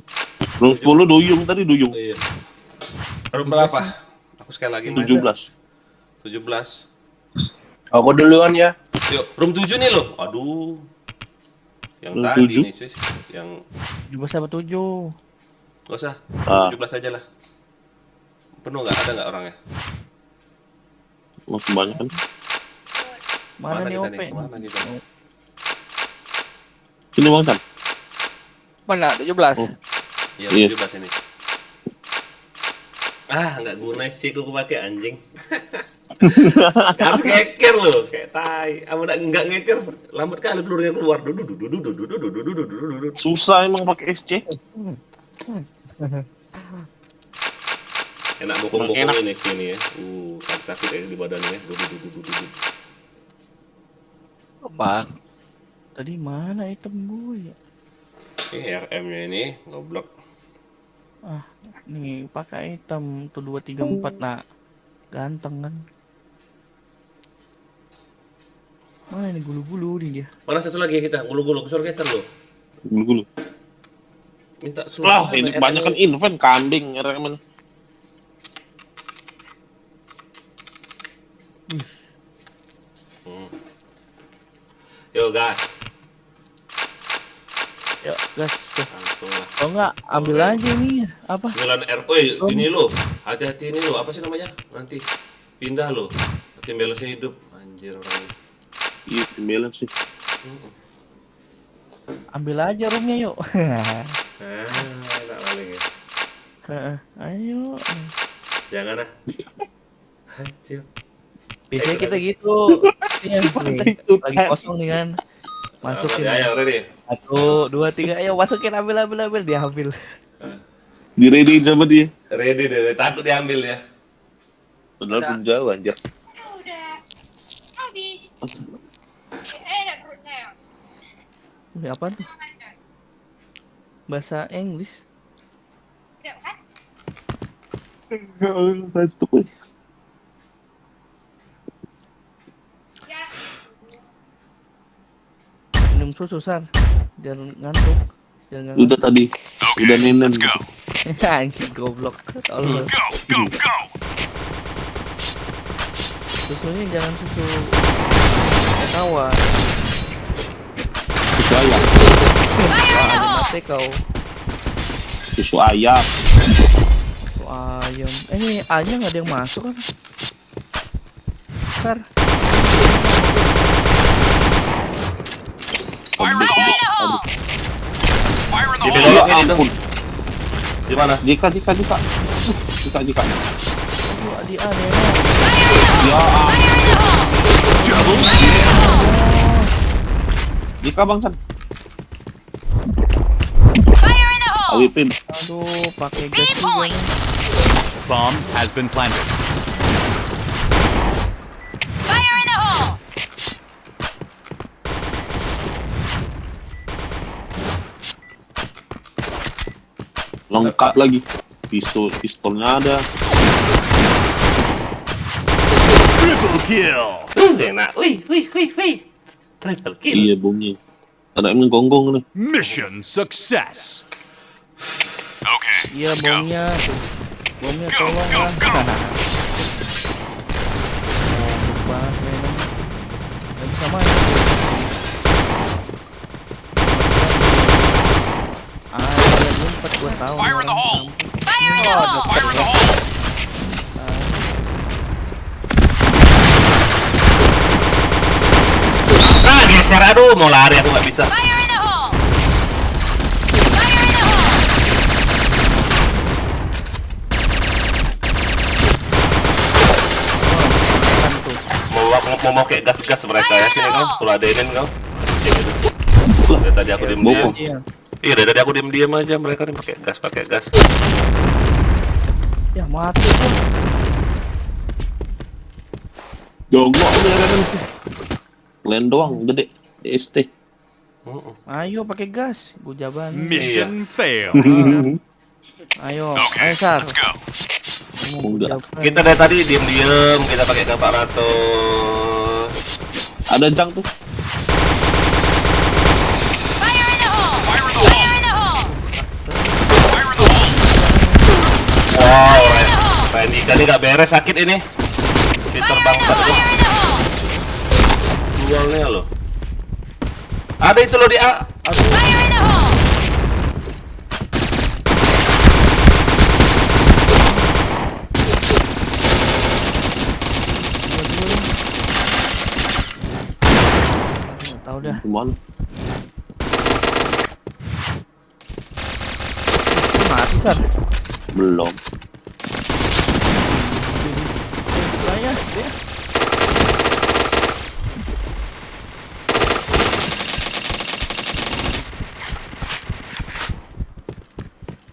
Room 10 duyung tadi duyung. Oh, iya. Room berapa? Aku sekali lagi main. 17. 17. Aku duluan ya. Yuk, room 7 nih lo. Aduh. Yang Room tadi 7? nih sih, yang 17 apa 7? gak usah. Ah. 17 aja lah. Penuh nggak? Ada nggak orangnya? Masih banyak kan? Mana nih kita OP? nih? Mana kita? Sini Bang Chan. Mana? 17. Oh. Iya, Iya. 17 ini. Nggak guna sih aku pakai anjing. Harus ngeker loh, kayak tai. Amun nggak ngeker, lambat kali pelurunya keluar. Susah emang pakai SC. Enak bokong-bokong Enak. ini sini ya. Sakit ya di badannya. Bang. Tadi mana item gue ya? Ini RM-nya ini goblok. Nih pakai item tuh 2 3 4 nak. Ganteng kan. Mana nih gulu-gulu nih dia? Mana satu lagi kita? Gulu-gulu, suruh geser lo. Gulu-gulu. Minta Lah, ini banyak kan invent kambing RM ini. Yo gas, Yuk, gas. Tuh. langsung lah. Oh enggak, ambil aja nih. Apa? 9 R, ini lo, hati-hati ini lo, apa sih namanya? Nanti pindah lo, nanti balance hidup, anjir orang ini. Iya, timbelan sih. Ambil aja roomnya yuk. Enak paling ya. Ayo. Jangan ah. Anjir. Biasanya kita gitu. Iya, nih, lagi kosong nih kan. Masukin. Ayo, ready. 1 2 3, ayo masukin, ambil, diambil. Di ready coba dia. Ready deh, takut diambil ya. Padahal pun jauh anjir. Udah habis. Enak perut saya. Ini apa tuh? Bahasa Inggris. Udah kan? Batuk. Ya. Minum susu, Sar. Jangan ngantuk. Jangan Udah tadi. Udah nenen. Go. Anjing goblok. Tolong. Go. Susunya jangan susu tawar. Susu ayam. Mati kau. Susu ayam. Susu ayam. Ini A-nya nggak ada yang masuk kan? Sar. Fire in the hole! Fire in the Di hole! belakang Ya ini ampun. di mana? Jika. Aduh, di A nih. Ya ampun. Double Jika Bang San. Fire in the hole! Awipin. Aduh, pakai gas juga nih. bomb has been planted. Fire in the hole! Lengkap lagi. Pistolnya ada. Triple kill. Enak. Wih. Triple kill. Iya bomnya. Ada yang gonggong nih. Mission success. Okay, Iya let's go. bomnya. Bomnya Go, tolong go, lah. go. Ngomong banget memang. Gak bisa main. Dia ngumpet gua tahu. Fire in the hole. Fire in the hole! Fire in the hole. Ah, geser, aduh, mau lari aku nggak bisa. Fire in the hole! Fire in the hole! Mau kayak gas-gas mereka ya sini kau, tuh ladenin kau. Dari tadi aku diem-diem. Boko. Iya. Iya, dari tadi aku diem-diem aja mereka nih pakai gas. Ya mati gua. Jongkok udah kan sih. Kalian doang gede DST. Ayo pakai gas. Gua jaban. Mission fail. Ayo, Okay, Sar. let's go. Enggak. Kita dari tadi diem-diem, kita pakai gas 400. Ada jang tuh. Fire in the hole! Fire in the hole. Fire in the hole! Fire in the hole. Wow, Rendika ini nggak beres sakit ini. Kita terbang Fire loh. in the hole! Dualnya loh. Ada itu loh di A. Aduh. Fire in the hole! Nggak tahu dah. Cuman Mati Sar. belum. Saya dia.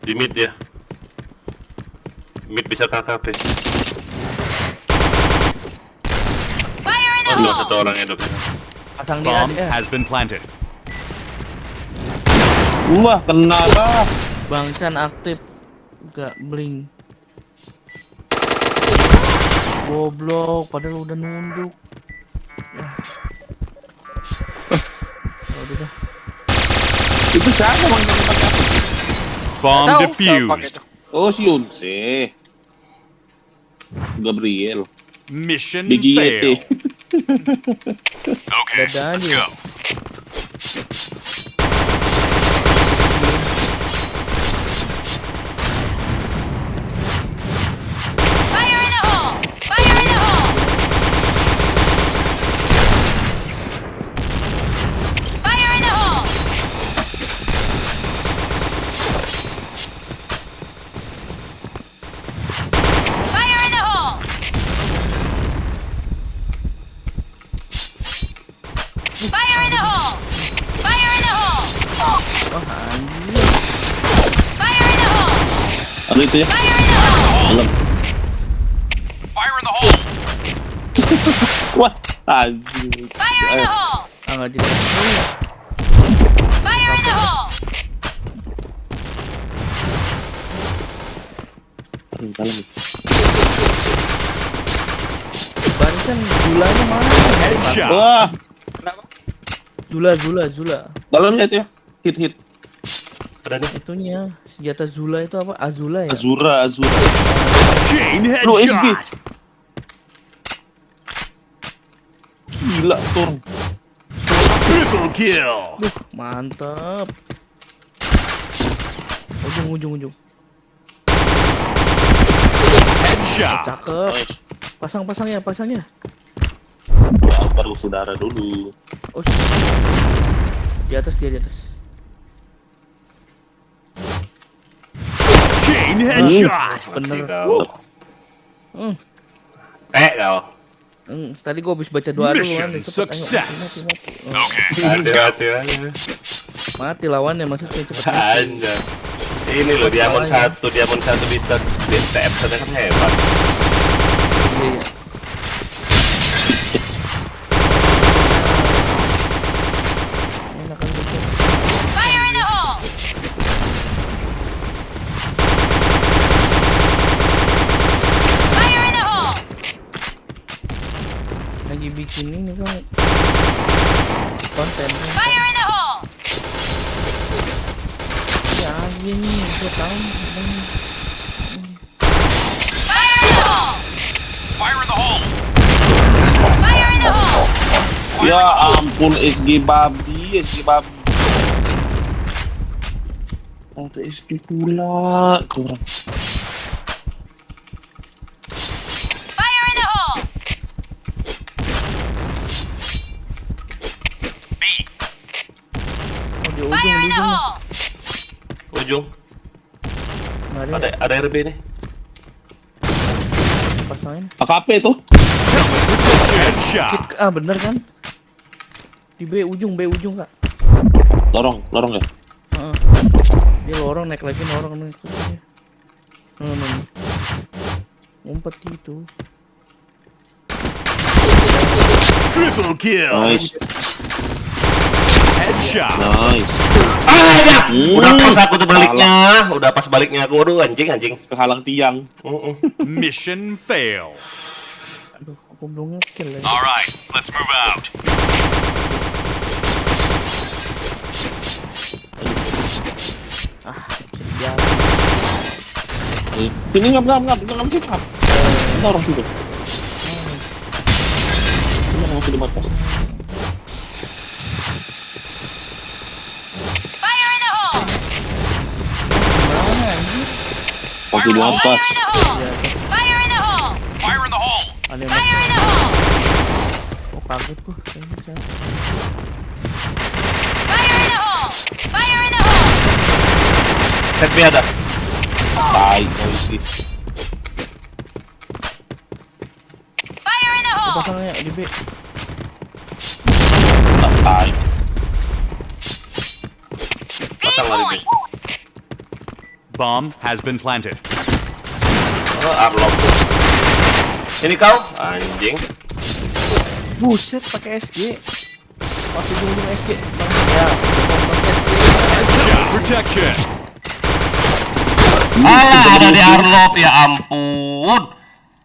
Di mid dia. Mid bisa KKP. Fire in the Cuma hole! satu orang hidup. Pasang dia Bomb aja. has been planted. Wah, kena lah. Bangsan aktif. Gak blink. Goblok, padahal udah nunduk. Ya. Udah dah. Itu siapa bang yang pakai apa? Tahu, Bomb tahu pakai defused. itu. Oh, si Yunse. Gabriel. Mission Biggie fail. Yeti. Okay, Dadah let's aja. go. Fire in the hole! Fire in the hole! Fire in the hole! Fire in the hole! Fire in the hole! Fire in the hole! Fire in the hole! Ano itu ya? Fire in the hole! Alam. Fire in the hole. Wah, anjing. Fire in the hole! Ah nggak jadi. Fire in the hole! Dalam. Barusan Zulanya mana? Headshot. Wah, Kenapa? Zula. dalam lihat ya. Hit. Ada nih. Itunya senjata Zula itu apa? Azula ya? Azura. Chain Lu SG. headshot. Gila, turun. Triple kill. Mantap. Ujung. Headshot. Cakep. Nice. Pasangnya. Ya, perlu saudara dulu. Oh, di atas. Chain headshot. Bener. Kau. Hmm. Kau. Tadi gua habis baca doa dulu kan. Mission Cepet, ayo, success. mati. Okay, Mati lawannya maksudnya cepet. Anjir. Ini loh Diamond 1 bisa TF kan hebat. Iya. Enakan gitu. Fire in the hole! Fire in the hole! Lagi bikin ini kan konten. Fire in the hole! ini gua tahu. Fire in the hole! Fire in the hole! Fire in the hole! Ya ampun, SG babi. Ada SG pula. Curang. Fire in the hole! B. Oh, di Fire in the ujung. hole! Ujung. Nggak ada. Ada RB nih. Pasangin. AKP tuh. Headshot. Ah, bener kan? Di B ujung Kak. Lorong ya. Heeh. Dia lorong naik lagi. Ngumpet gitu. Triple kill. Nice. Headshot. Nice. Ah, ya. Udah pas aku tuh baliknya. Udah pas baliknya aku. Aduh, anjing. Kehalang tiang. Mission fail. Aduh, aku belum ngekill ya. All right, let's move out. Ya, Ini ngap sih. Ada orang situ. Ini masih di markas. Fire in the hole! Masih di markas. Fire in the hole! Fire in the hole! ada yang Fire in the hole! oh, kaget gua. Kayaknya siapa. Fire in the hole! Fire in the hole! Set B ada. Tai, polisi. Fire in the hole! Pasangnya di B. Tai. Pasang lagi B. Bomb has been planted. Oh, Arlock. Ini kau, anjing. Buset, pakai SG. Pas ujung SG. Ya. Headshot protection. Alah, ada di Arlop, ya ampun.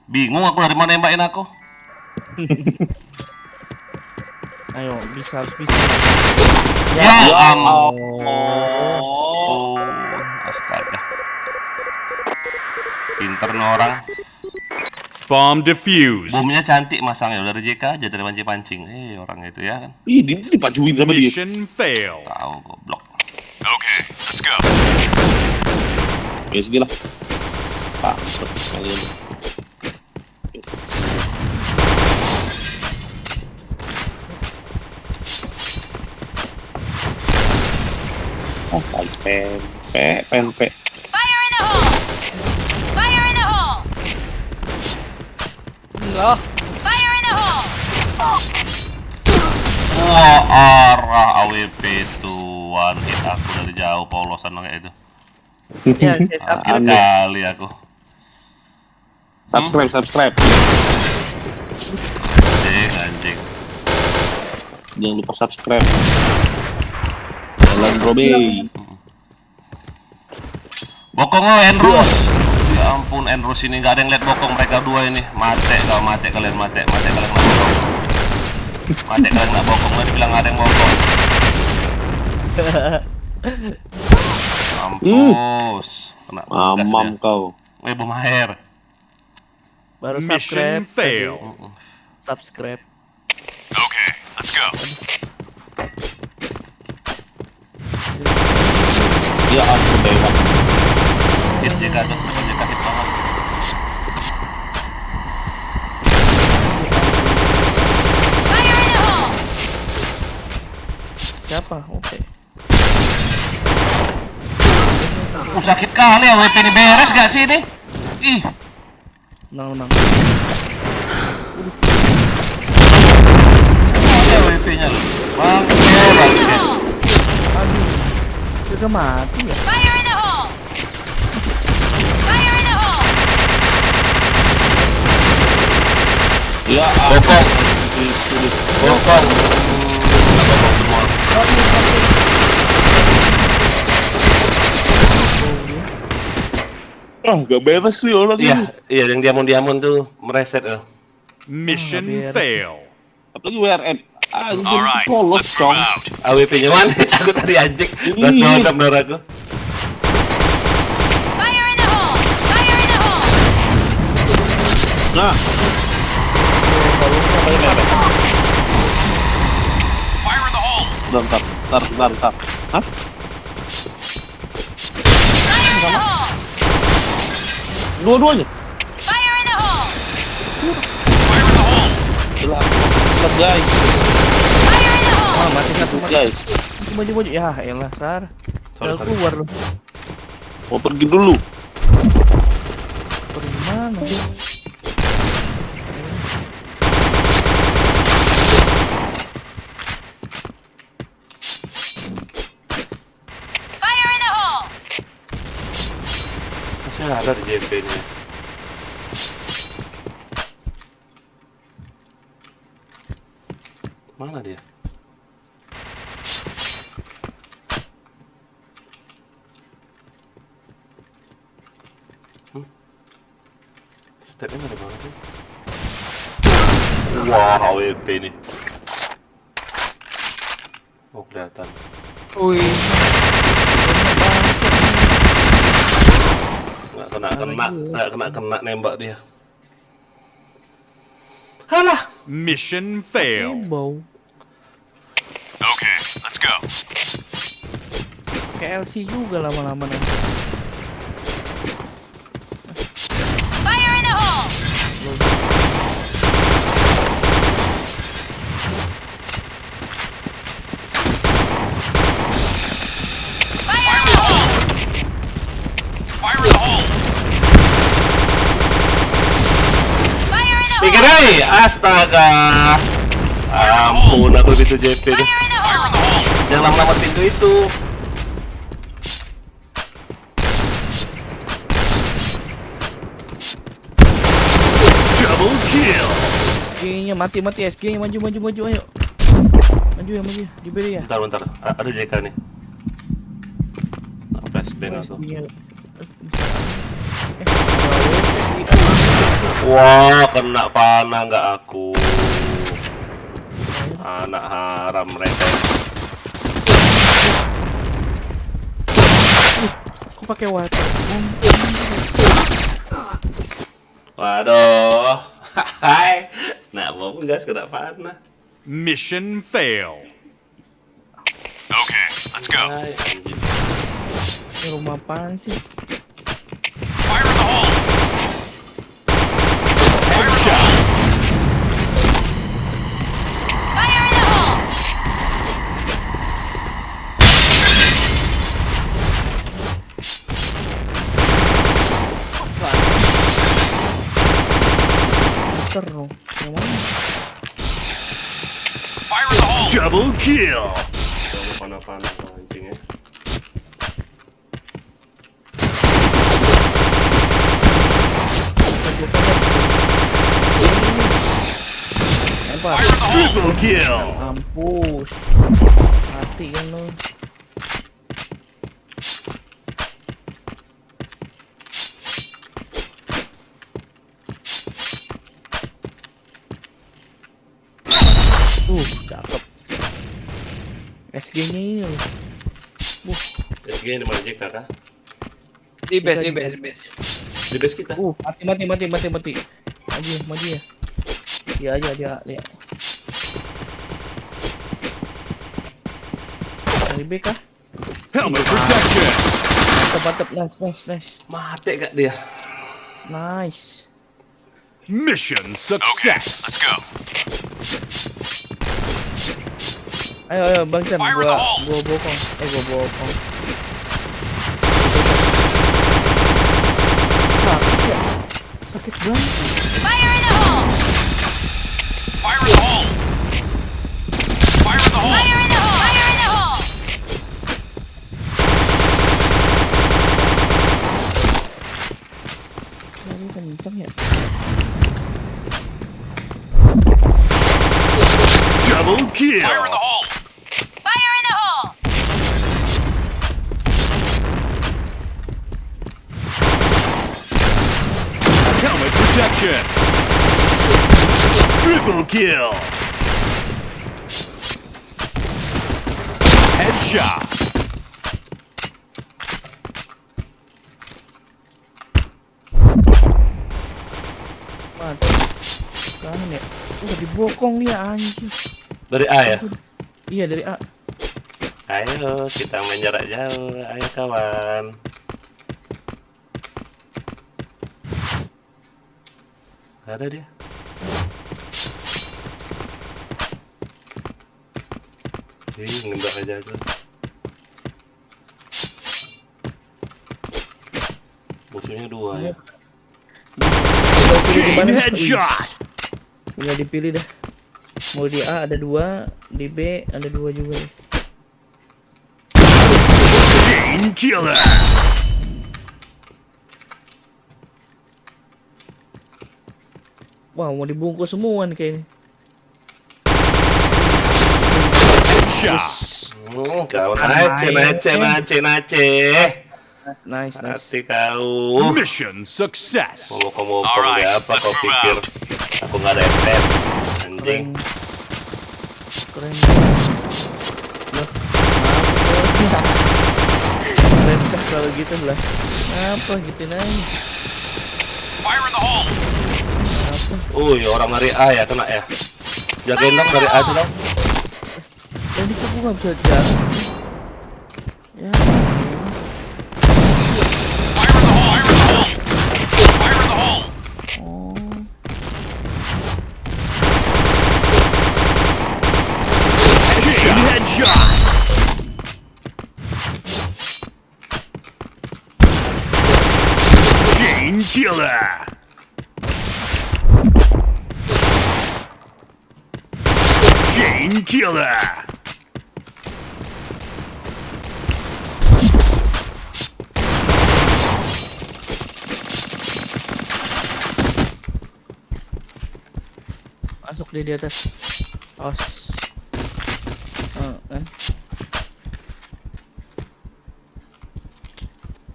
Bingung aku dari mana nembakin aku. Ayo, bisa. Ya ampun. Oh. Astaga. Pinter nih orang. Bomb defused. Bomnya cantik masangnya dari JK aja dari pancing. Orang itu ya kan. Ih, dia dipajuin sama dia. Mission fail. Tahu goblok. Okay, let's go. SG lah. Pak, kalian. Oh, PMP. Fire in the hole! Fire in the hole! Loh, Fire in the hole! Wah, arah AWP tuh one hit aku dari jauh polosan kayak itu. Ya, saya Akhir kali aku. Subscribe. Anjing. Jangan lupa subscribe. Jalan Robe. Bokong lo Enrus. Ya ampun Enrus ini nggak ada yang lihat bokong mereka dua ini. Mate kalian mate kalian nggak bokong nggak dibilang ada yang bokong. Mampus. Kena Mamam kau. Bom air. baru Mission subscribe. fail. Subscribe. Okay, let's go. Ya ampun dewa. Hit JK tuh, JK hit banget. Fire in the hole! Siapa? Oke. Sakit kali ya WP ini, beres gak sih ini? Ih. Menang. Ada WP-nya loh. Bang, Aduh. Udah mati ya? Fire in the hole! Fire in the hole! Ya bokong. Bokong. Gak beres sih orang ini. Iya yang diamond tuh mereset loh. Mission biar- fail. Apalagi WRN. Anjir, Alright, polos, let's cong. move out. AWP-nya mana? Aku tadi anjing. Ini. Benar aku. Nah. Fire in the hole! Bentar. Hah? Fire in the hole! Dua-duanya. Fire in the hole! Fire in the hole! Cepat guys. Fire in the hole! Ah, mati satu mati. Guys. Maju. Ya elah, Sar. Sorry, Udah sorry. keluar lu. Mau pergi dulu. Pergi mana? Fire in the hole! Masih ada di JP-nya. Mana dia? Stepnya dari mana sih? Wah, AWP nih. Oh, kelihatan. Wih. Nggak kena nembak dia. Halah. Mission failed. Bau. Okay, let's go. Kayak LC juga lama-lama nanti. Fire in the hole! Fire in the hole! Fire in the hole! Fire in the hole! Pikir astaga. Ampun, aku pintu JP tuh. Fire in the Fire in hole! the hole! Jangan lama-lama pintu itu. Double kill. SG-nya mati SG-nya maju ayo. Maju ya diberi ya. Bentar. Ada JK nih. Nah, flashbang atau. SG-nya. Wah, kena panah nggak aku. Anak haram mereka. Aku pakai water. Waduh. Hai. Nah, mau gas kena panah. Mission failed. Okay, let's go. Hai, anjing. Ini rumah apaan sih? Fire in the hole! Fire in the hole! Fire in the hole! Terus. Yang mana? Fire in the hole! Double kill. Kamu panah-panah anjing ya. Lempar. Fire in the hole! Triple kill. Mampus. Mati kan lu. Cakep. SG-nya ini loh. SG di mana JK kah? Di base. Di base kita. Mati. Maju ya. Dia aja dia. Dari B kah? Helmet protection. Mantap. Nice. Mati gak dia? Nice. Mission Okay, success. let's go. Ayo Bang Chan, Fire in the hole. gua bokong. Gua bokong. Sakit banget. Fire in the hole! Fire in the hole! Fire in the hole! Fire in the hole! Fire in the hole! Ini kenceng ya. Double kill. Fire in the hole! Fire in the hole! Helmet protection. Triple kill. Headshot. Mantap. kanan ya. Dibokong nih anjir. Dari A ya? Iya dari A. Ayo kita main jarak jauh, ayo kawan. Gak ada dia. Ngendok aja tuh. Musuhnya 2 ya. Chain headshot. Tinggal dipilih dah. Mau di A ada 2, di B ada 2 juga. Chain killer. Wah, mau dibungkus semua nih kayaknya. Shot. Kau nace. Nice. Hati kau. Mission success. Ngomong Alright, dia apa let's kau move pikir? Aku nggak ada FF. Anjing. Keren. Loh, keren kah kalau gitu lah. Apa gitu nih? Fire in the hole! Apa? Orang dari A ya kena ya. Jagain dong dari A tuh dong. Tadi aku nggak bisa jalan. Ya. Fire in the hole! Oh. Chain headshot. Chain killer. Chain killer. Masuk dia di atas. Awas. Kan.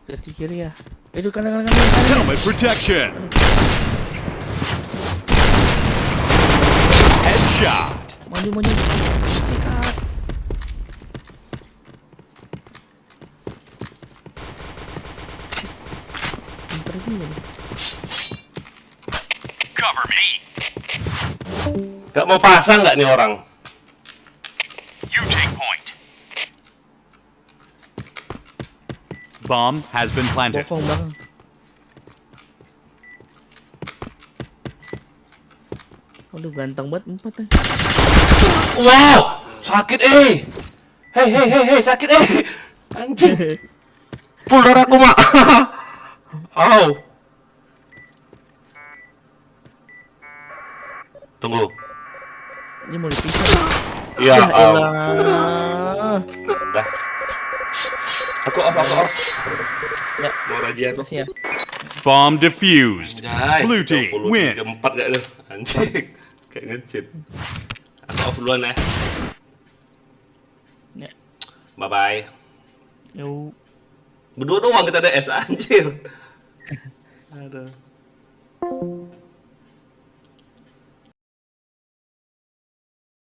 Ke kiri ya. Itu kanan. Helmet protection. Headshot. Maju. Sikat. Pintar juga nih. Cover me! Gak mau pasang nggak nih orang? You take point. Bomb has been planted. Bokong belakang. Aduh ganteng banget 4 nih. Wow, sakit Hei, sakit Anjing. Full darahku mak. Au. Tunggu. Ini mau dipisah. Ya ampun. elah. Dah. Aku off. Ya. Mau rajia tuh. Makasih ya. Bomb defused. Blue team 24 win. gak tuh? Anjing. Kayak ngecit. Aku off duluan ya. Ya. Bye bye. Yuk. Berdua doang kita ada S anjir. Aduh.